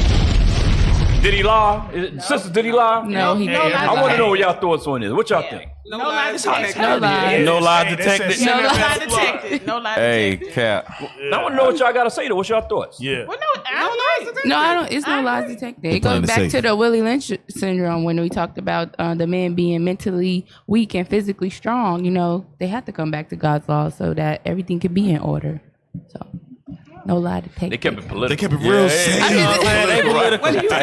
Did he lie? Sister, did he lie? No, he didn't. I want to know what y'all thoughts on this. What y'all think? No lie detected. No lie. No lie detected. No lie detected. No lie Hey, detected. Cap. I want to know what y'all got to say, though. What's y'all thoughts? Yeah. Well, no lies detected. No, I don't. It's no lies detected. It goes back to the Willie Lynch syndrome when we talked about the man being mentally weak and physically strong. You know, they have to come back to God's law so that everything can be in order. So, no lie detected. They kept it political. They kept it real What do you mean?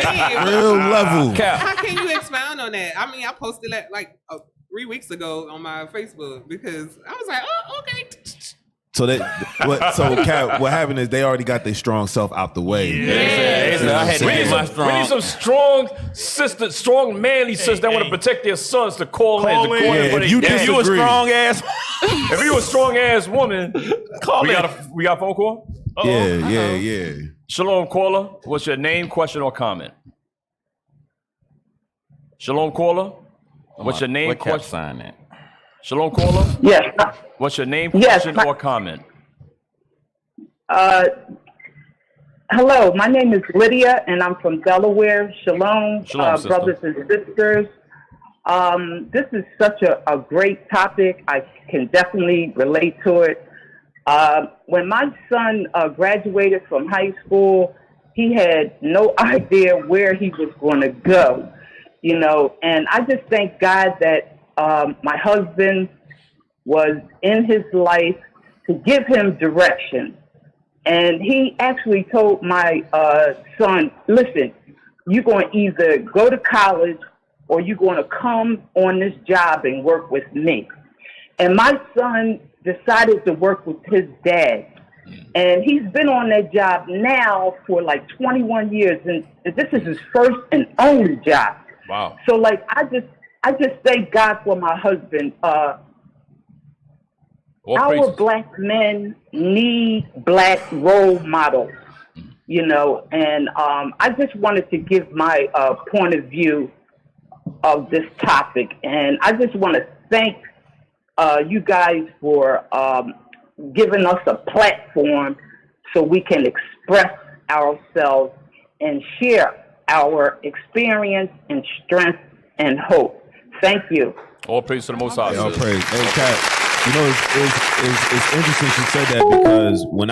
real level. How can you expound on that? I mean, I posted that like 3 weeks ago on my Facebook because I was like, oh, okay. So Kat, what happened is they already got their strong self out the way. We need some strong sisters, strong manly sisters that want to protect their sons to call in. If you a strong ass, if you a strong ass woman, we got a phone call. Yeah. Shalom, caller. What's your name, question, or comment? Shalom, caller. What's your name, question? Sign that. Shalom, caller. Yes. What's your name, question, or comment? Hello, my name is Lydia, and I'm from Delaware. Shalom, brothers and sisters. This is such a great topic. I can definitely relate to it. When my son graduated from high school, he had no idea where he was going to go, you know, and I just thank God that my husband was in his life to give him direction. And he actually told my son, listen, you're going to either go to college or you're going to come on this job and work with me. And my son decided to work with his dad. And he's been on that job now for like 21 years. And this is his first and only job. Wow. So like, I just thank God for my husband. Our black men need black role models, you know, and I just wanted to give my point of view of this topic. And I just want to thank you guys for giving us a platform so we can express ourselves and share our experience and strength and hope. Thank you. All praise to the Most High. All praise. Hey, Kat, you know, it's interesting she said that because when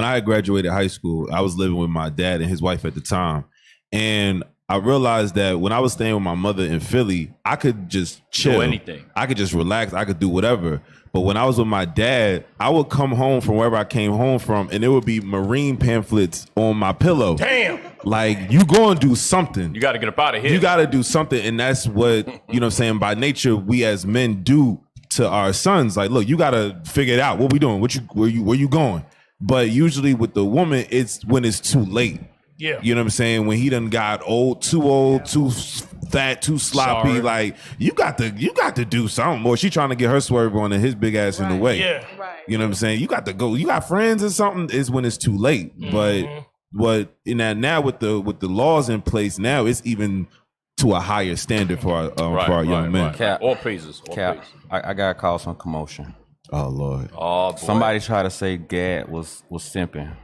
I had graduated high school, I was living with my dad and his wife at the time. And I realized that when I was staying with my mother in Philly, I could just chill. Do anything. I could just relax. I could do whatever. But when I was with my dad, I would come home from wherever I came home from, and there would be Marine pamphlets on my pillow. Damn. Like, you go and do something. You got to get up out of here. You got to do something. And that's what, you know what I'm saying, by nature, we as men do to our sons. Like, look, you got to figure it out. What we doing? Where you going? But usually with the woman, it's when it's too late. Yeah. You know what I'm saying? When he done got too fat, too sloppy, Sorry. like you got to do something. Or she trying to get her swerve on and his big ass in the way. Yeah. You know what I'm saying? You got to go. You got friends or something is when it's too late. But in that now with the laws in place now, it's even to a higher standard for our young men. Cap, all praises. I gotta call some commotion. Oh Lord. Oh boy. Somebody tried to say Gad was simping.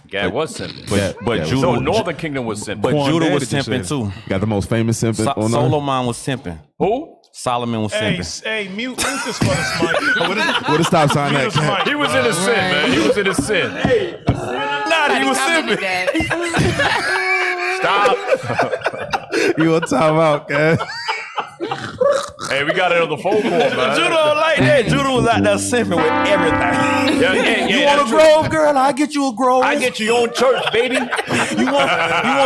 Gad was simping. But Judah, so Northern Kingdom was simping. But Judah was simping too. Got the most famous simping on earth. Solomon was simping. Who? Solomon was simping. Hey, mute this for us, Mike. What a stop sign that? He was in his sin, man. He was in his sin. Nah, he was simping. Stop. You on timeout, guys? Hey, we got it on the phone call, man. Judah don't like that. Judah was out there simping with everything. Yeah, you want a grove, girl? I get you a grove. I get you your own church, baby. You want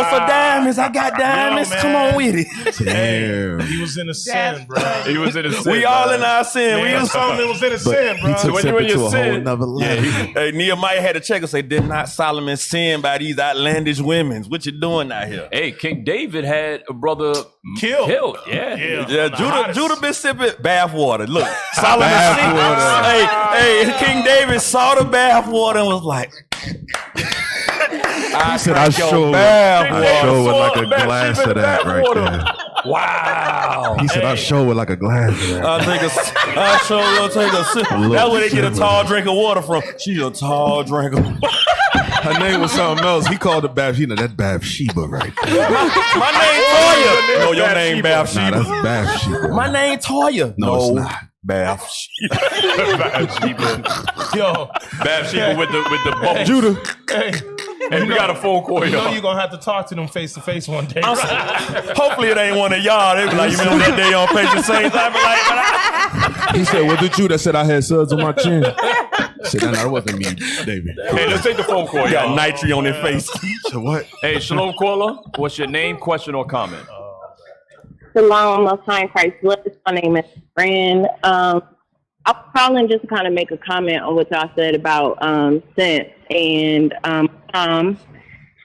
some diamonds? I got diamonds. Come on with it. Damn. He was in a sin, bro. He was in his sin. We all in our sin. Man, Solomon was in a sin, bro. He took when you in simping to your a sin, whole nother level. Hey, Nehemiah had to check and say, did not Solomon sin by these outlandish women? What you doing out here? Hey, King David had a brother killed. Yeah. Judah been sipping bath water. Look, Solomon hey, King David saw the bath water and was like, He said, I sure would like a glass of that right there. Wow. He said, I sure would like a glass of that. I sure will take a sip. That's where they get a tall drink of water from. She's a tall drink of water. Her name was something else. He called it Bathsheba. That's Bathsheba right there. My name Toya. No, your name Bathsheba. Nah, that's Bathsheba. My name Toya. No, it's not. Bathsheba. Yo, Bathsheba with the bubble. Judah. Hey, we got a phone call, You know y'all. you're going to have to talk to them face to face one day. Hopefully it ain't one of y'all. They be like, you remember that day on Patient Saints? I be like, He said, was it you that said I had suds on my chin? I said, no, that wasn't me, David. Hey, let's take the phone call, got y'all. nitrate on their face. So what? Hey, Shalom caller. What's your name, question, or comment? Shalom, Most High in Christ. My name is Fran. I'm calling just to kind of make a comment on what y'all said about sense. And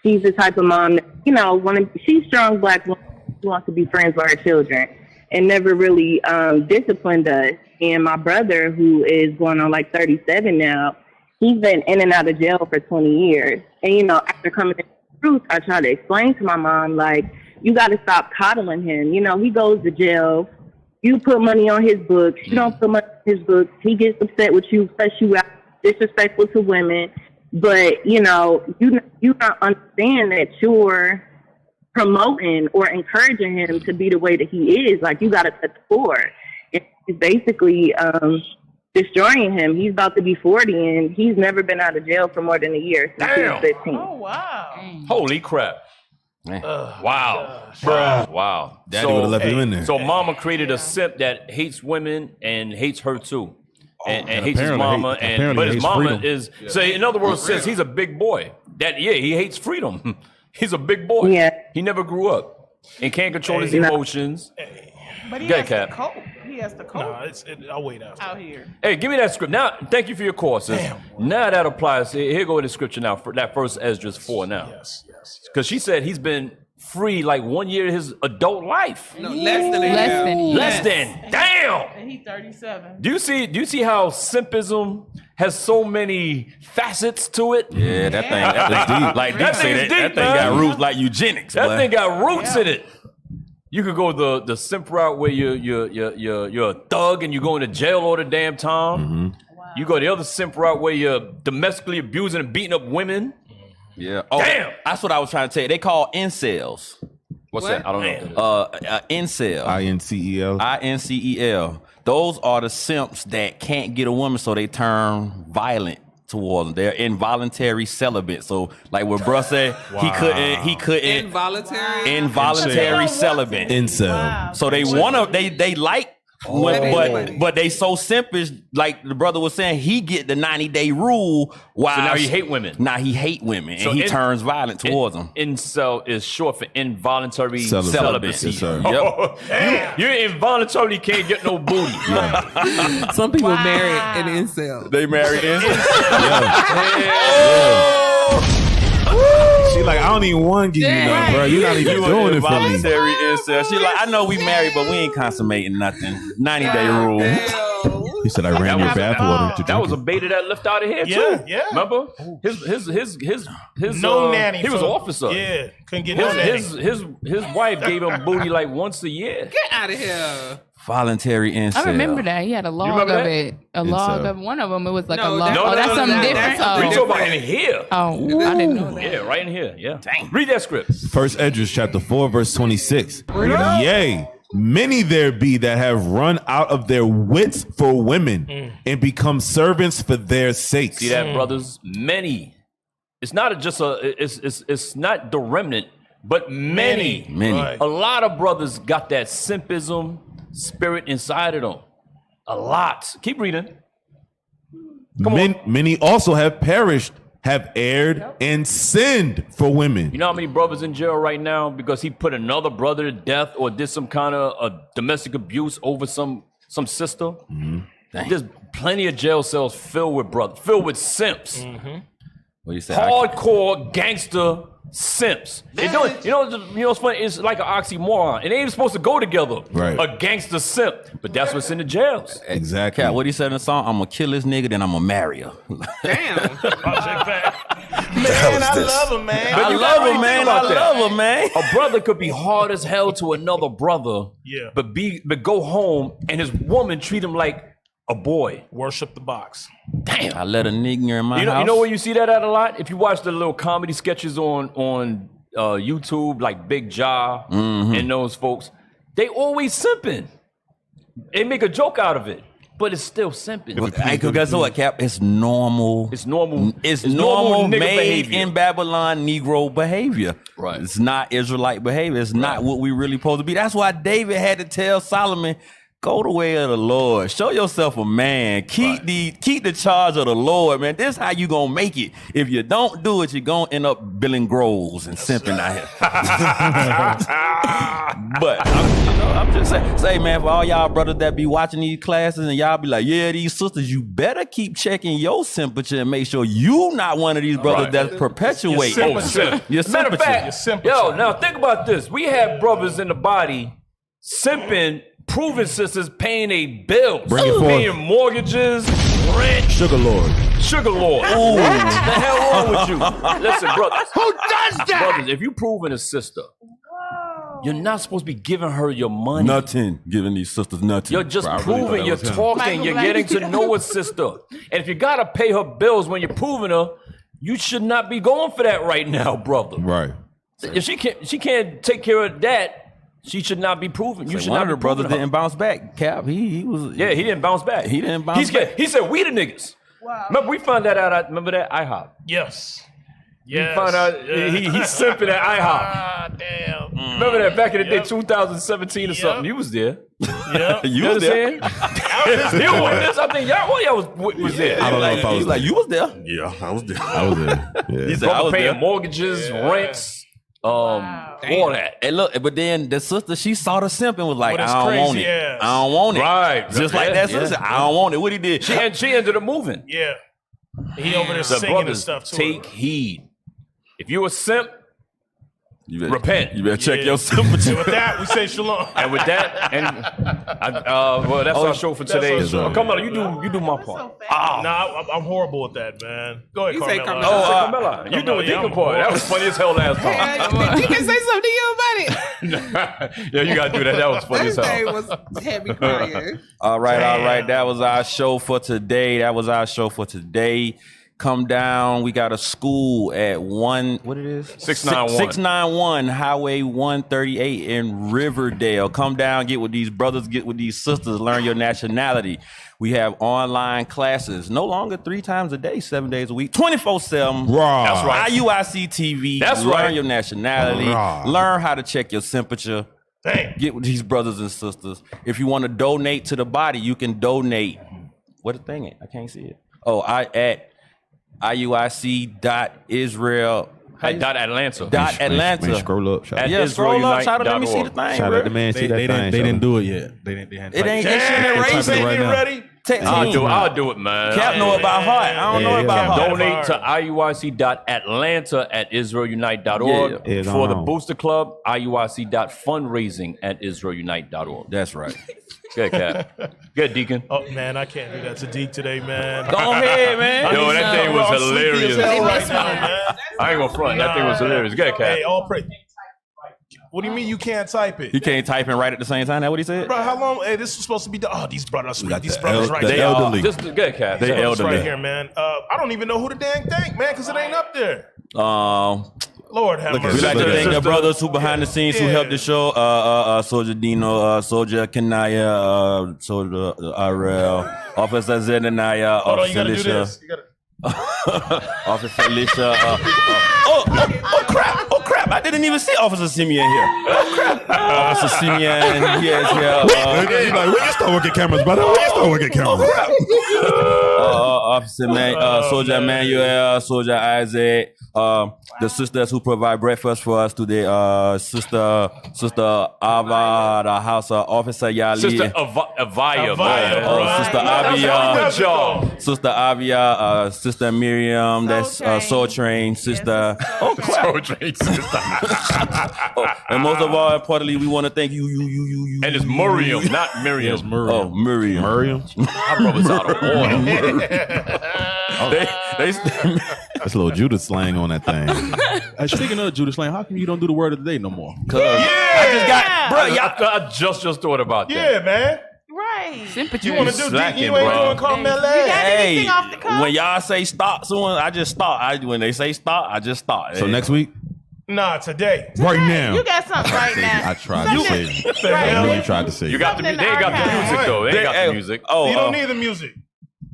she's the type of mom that, she's strong black woman who wants to be friends with her children and never really disciplined us. And my brother, who is going on like 37 now, he's been in and out of jail for 20 years. And, after coming to the truth, I try to explain to my mom, like, you got to stop coddling him. He goes to jail. You put money on his books. You don't put money on his books. He gets upset with you, cuss you out, disrespectful to women. But, you don't understand that you're promoting or encouraging him to be the way that he is. Like, you got to cut the cord. It's basically destroying him. He's about to be 40, and he's never been out of jail for more than a year since he was 15. Oh, wow. Holy crap. Wow. Wow. Daddy would've left him in there. So mama created a simp that hates women and hates her too. And hates his apparently mama. But his hates mama freedom. is, so in other words, since he's a big boy, he hates freedom. He's a big boy. Yeah. He never grew up and can't control his emotions. But he Go has ahead, to Cap. cope. He has to cope. No, I'll wait after. Out here. Hey, give me that script. Now, thank you for your call, sis. Now that applies. Here go the scripture now for that first Esdras 4 now. Yes. Because she said he's been free like 1 year of his adult life. No, less than a year. Less than. Damn. And he's 37. Do you see how simpism has so many facets to it? Yeah, that thing deep. Like that say thing that thing got roots like eugenics. That boy. thing got roots in it. You could go the simp route where you're a thug and you go into jail all the damn time. Mm-hmm. Wow. You go the other simp route where you're domestically abusing and beating up women. Yeah. Oh, damn. That's what I was trying to tell you. They call incels. What's that? I don't know. Incel. INCEL. INCEL. Those are the simps that can't get a woman, so they turn violent towards them. They're involuntary celibate. So, like what bruh said, he couldn't. Involuntary celibate. Incel. Wow. So they they like. But they so simpish, like the brother was saying, he get the 90-day rule. While So now he hate women. Now he hate women, and So he turns violent towards them. Incel is short for involuntary Celibate. celibacy. Yes, sir. Yep. You involuntarily can't get no booty. Some people marry an incel. They marry incel. She He like, I don't even want to give you nothing, bro. You're not even doing it for me. Voluntary incel. She like, I know we married, but we ain't consummating nothing. 90-day rule. He said, I ran your bathwater. That was a beta that left out of here too. Yeah. Remember his no nanny. He was an officer. Yeah, couldn't get no nanny. His wife gave him booty like once a year. Get out of here. Voluntary incel. I remember that. He had a log of it. A log of one of them. It was like a log. No, that's something different. We talking about in here. Oh, I didn't know that. Yeah, right in here. Yeah. Dang. Read that script. First Esdras chapter 4, verse 26. Yea, many there be that have run out of their wits for women and become servants for their sakes. See that, brothers? Many. It's not just it's not the remnant, but many. Right. A lot of brothers got that simpism spirit inside of them. A lot. Keep reading. Many also have perished, have erred, and sinned for women. You know how many brothers in jail right now because he put another brother to death or did some kind of domestic abuse over some sister? Mm-hmm. There's plenty of jail cells filled with simps. What you say? Hardcore gangster simps. You know what's funny? It's like an oxymoron. It ain't even supposed to go together. Right. A gangster simp, but that's what's in the jails. Exactly. Cat, what he said in the song? I'm gonna kill this nigga, then I'm gonna marry her. Damn. Man, I love him, man. But I you love gotta her, man. think about I that. love her, man. A brother could be hard as hell to another brother, but go home and his woman treat him like a boy. Worship the box. Damn. I let a nigga in my house. You know where you see that at a lot? If you watch the little comedy sketches on YouTube, like Big Ja and those folks, they always simping. They make a joke out of it, but it's still simping. Guess what, Cap? It's normal. It's normal. It's normal nigga made behavior. in Babylon Negro behavior. Right. It's not Israelite behavior. It's not what we really supposed to be. That's why David had to tell Solomon, go the way of the Lord. Show yourself a man. Keep the charge of the Lord, man. This is how you gonna make it. If you don't do it, you're gonna end up billing groves and simping out here. But I'm just saying, man, for all y'all brothers that be watching these classes and y'all be like, yeah, these sisters, you better keep checking your temperature and make sure you not one of these brothers that perpetuate Your temperature. Matter of fact, yo, now think about this. We have brothers in the body simping, proving sisters paying their bills, Bring it forth. paying mortgages, rent. Sugar Lord. Ooh, what the hell wrong with you? Listen, brothers. Who does that? Brothers, if you proving a sister, you're not supposed to be giving her your money. Nothing. Giving these sisters nothing. You're just proving, you're talking, you're getting to know a sister. And if you gotta pay her bills when you're proving her, you should not be going for that right now, brother. Right. If she can't take care of that, she should not be proven. You should one not of be the brothers proving her. didn't bounce back. Cap, he was. Yeah, he didn't bounce back. He didn't bounce back. He said, "We the niggas." Wow. Remember, we found that out. Remember that IHOP. Yes. We found out he's simping at IHOP. Ah, damn. Remember that back in the day, 2017 or something. You was there. Yeah. You was there. You was there. Something. Y'all was there. I don't know if I was like, you was there. Yeah, I was there. I was there. Yeah. He said, I was paying there. mortgages, rents. All that. And look, but then the sister, she saw the simp and was like, With his I don't want crazy it. ass. I don't want it. Right. Just like that sister, I don't want it. What he did? She ended up moving. Yeah. He over there The singing and brothers, stuff too. take heed. If you a simp, You better, repent. You better check your temperature. And with that, we say shalom. And with that, well, that's our show for today. our show. Come on, you do my part. Nah, I'm horrible at that, man. Go ahead, You say Carmella. Carmella, you do a Deacon part. That was funny as hell last time. He can say something to you about it. Yeah, you gotta do that. That was funny as That day hell. was heavy crying. All right. That was our show for today. Come down. We got a school at 691 Highway 138 in Riverdale. Come down, get with these brothers, get with these sisters, learn your nationality. We have online classes, no longer 3 times a day, 7 days a week, 24/7. That's right. IUIC TV. That's learn right. your nationality. Learn how to check your temperature. Dang. Get with these brothers and sisters. If you want to donate to the body, you can donate. What the thing is? I can't see it. At IUIC.Israel. Atlanta. Atlanta. Scroll up. At Yeah, scroll up. Shout out. Let me see the IsraelUnite.org. thing. Shout bro. out to man. See that They thing. didn't do it yet. They didn't. It ain't Damn, shit Race erased. ain't right even now. ready. I'll do it, man. Cap know it by heart. I don't know it by heart. Donate to IUIC.atlanta@israelunite.org. For the Booster Club, IUIC.fundraising@israelunite.org. That's right. Good, Cap. Good, Deacon. Oh, man, I can't do that to Deke today, man. Go ahead, man. Yo, that thing was hilarious. Right now, man. I ain't gonna front. That thing was hilarious. Good, Cap. Hey, all praise. What do you mean you can't type it? You can't type and write at the same time? That's what he said? Bro, how long? Hey, this is supposed to be done. Oh, these brothers right They there. elderly. This is good, Cap. They elderly. Right here, man. I don't even know who the dang thing, man, because it ain't up there. Lord have mercy. We like to thank the brothers who behind the scenes who helped the show. Soldier Dino, Soldier Kanaya, Soldier RL, Officer Zenanaya, Officer Alicia. Officer Alicia. Oh crap! I didn't even see Officer Simeon here. Officer Simeon, he is here. He's like, when you start working cameras, brother? When you start working cameras? Officer Soldier Emmanuel, Soldier Isaac, the sisters who provide breakfast for us today, Sister Ava, the house Officer Yali, Sister Avaya, Sister Avia, Sister Avia, Sister Miriam, that's Soul Train, Sister. Oh crap! Soul Train, Sister. And most of all, importantly, we want to thank you. And it's Miriam, not Miriam. Yes, Miriam. Oh, Miriam. My brother's out of order. That's a little Judas slang on that thing. Speaking of Judas slang, how come you don't do the word of the day no more? I just got, bro. I just thought about that. Yeah, man. Right. You want to do Deacon? You ain't doing Carmela. Hey, when y'all say stop, someone I just stop. When they say stop, I just stop. So next week? Nah, today. Right now. You got something right now. I tried to say it. I really tried to say it. You got the, they ain't got the music though. They ain't got the music. Oh, you don't need the music.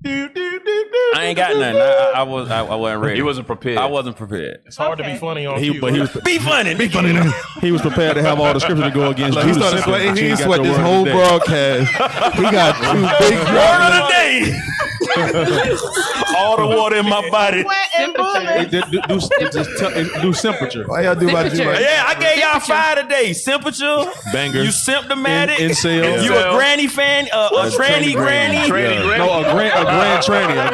I ain't got nothing. I wasn't ready. He wasn't prepared. I wasn't prepared. It's hard to be funny on He cue. was Be funny. He was prepared to have all the scripture to go against He Judas. started sweating. He ain't got sweat your this word whole of the day. broadcast. He got 2 big Word of the day. All the water in my body. Do temperature. Why y'all do about you? Yeah, I gave y'all 5 today. Temperature. Banger. You symptomatic. Incel. You a granny fan? A tranny granny? No, a grand tranny. A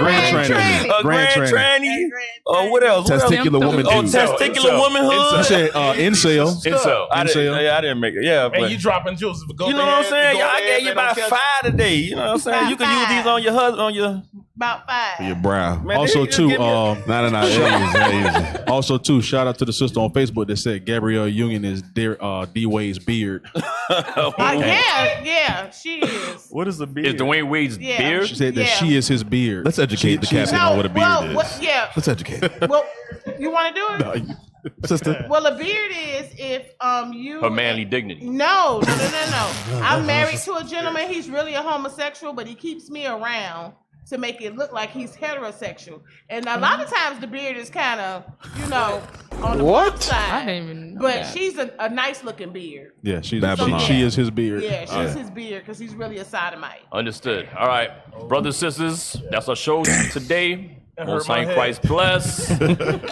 grand tranny. Oh, what else? Testicular woman. Oh, testicular womanhood. You said incel. I didn't make it. Yeah, Hey, but you dropping jewels. you know what I'm saying? Y'all gave you about 5 today. You know what I'm saying? You can use these on your husband, on your About 5. Your brow. Man, Also, too, Nah. also, too, shout out to the sister on Facebook that said Gabrielle Union is D-Wade's beard. Yeah, she is. What is the beard? Is Dwayne Wade's beard? She said that she is his beard. Let's educate the captain on what a beard is. Yeah. Let's educate. Well, you want to do it? Sister. Well, a beard is if you Her manly dignity. No. I'm married to a gentleman. He's really a homosexual, but he keeps me around to make it look like he's heterosexual. And a lot of times the beard is kind of, on the front side. I didn't even know But that. she's a nice looking beard. Yeah, she Babylon. is his beard. Yeah, she's his beard because he's really a sodomite. Understood. All right, brothers, sisters, that's our show today. Most High in my Christ bless.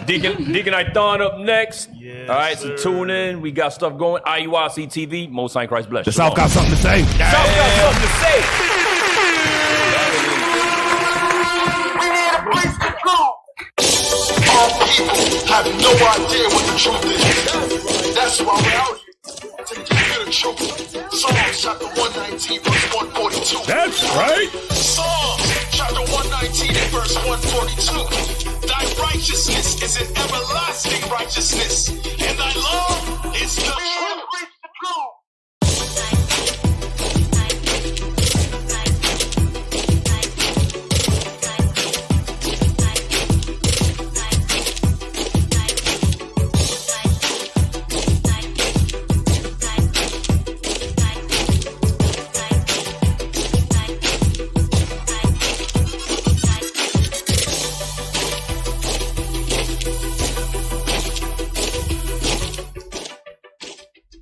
Deacon I thought up next. Yes, all right, so tune in. We got stuff going. IUIC TV. Most High in Christ bless. The South got something to say. South got something to say. We need a place to go. All people have no idea what the truth is. That's why we're out here to give you the truth. Psalms chapter 119 verse 142. That's right. Psalms chapter 119 and verse 142. Thy righteousness is an everlasting righteousness, and thy law is the truth.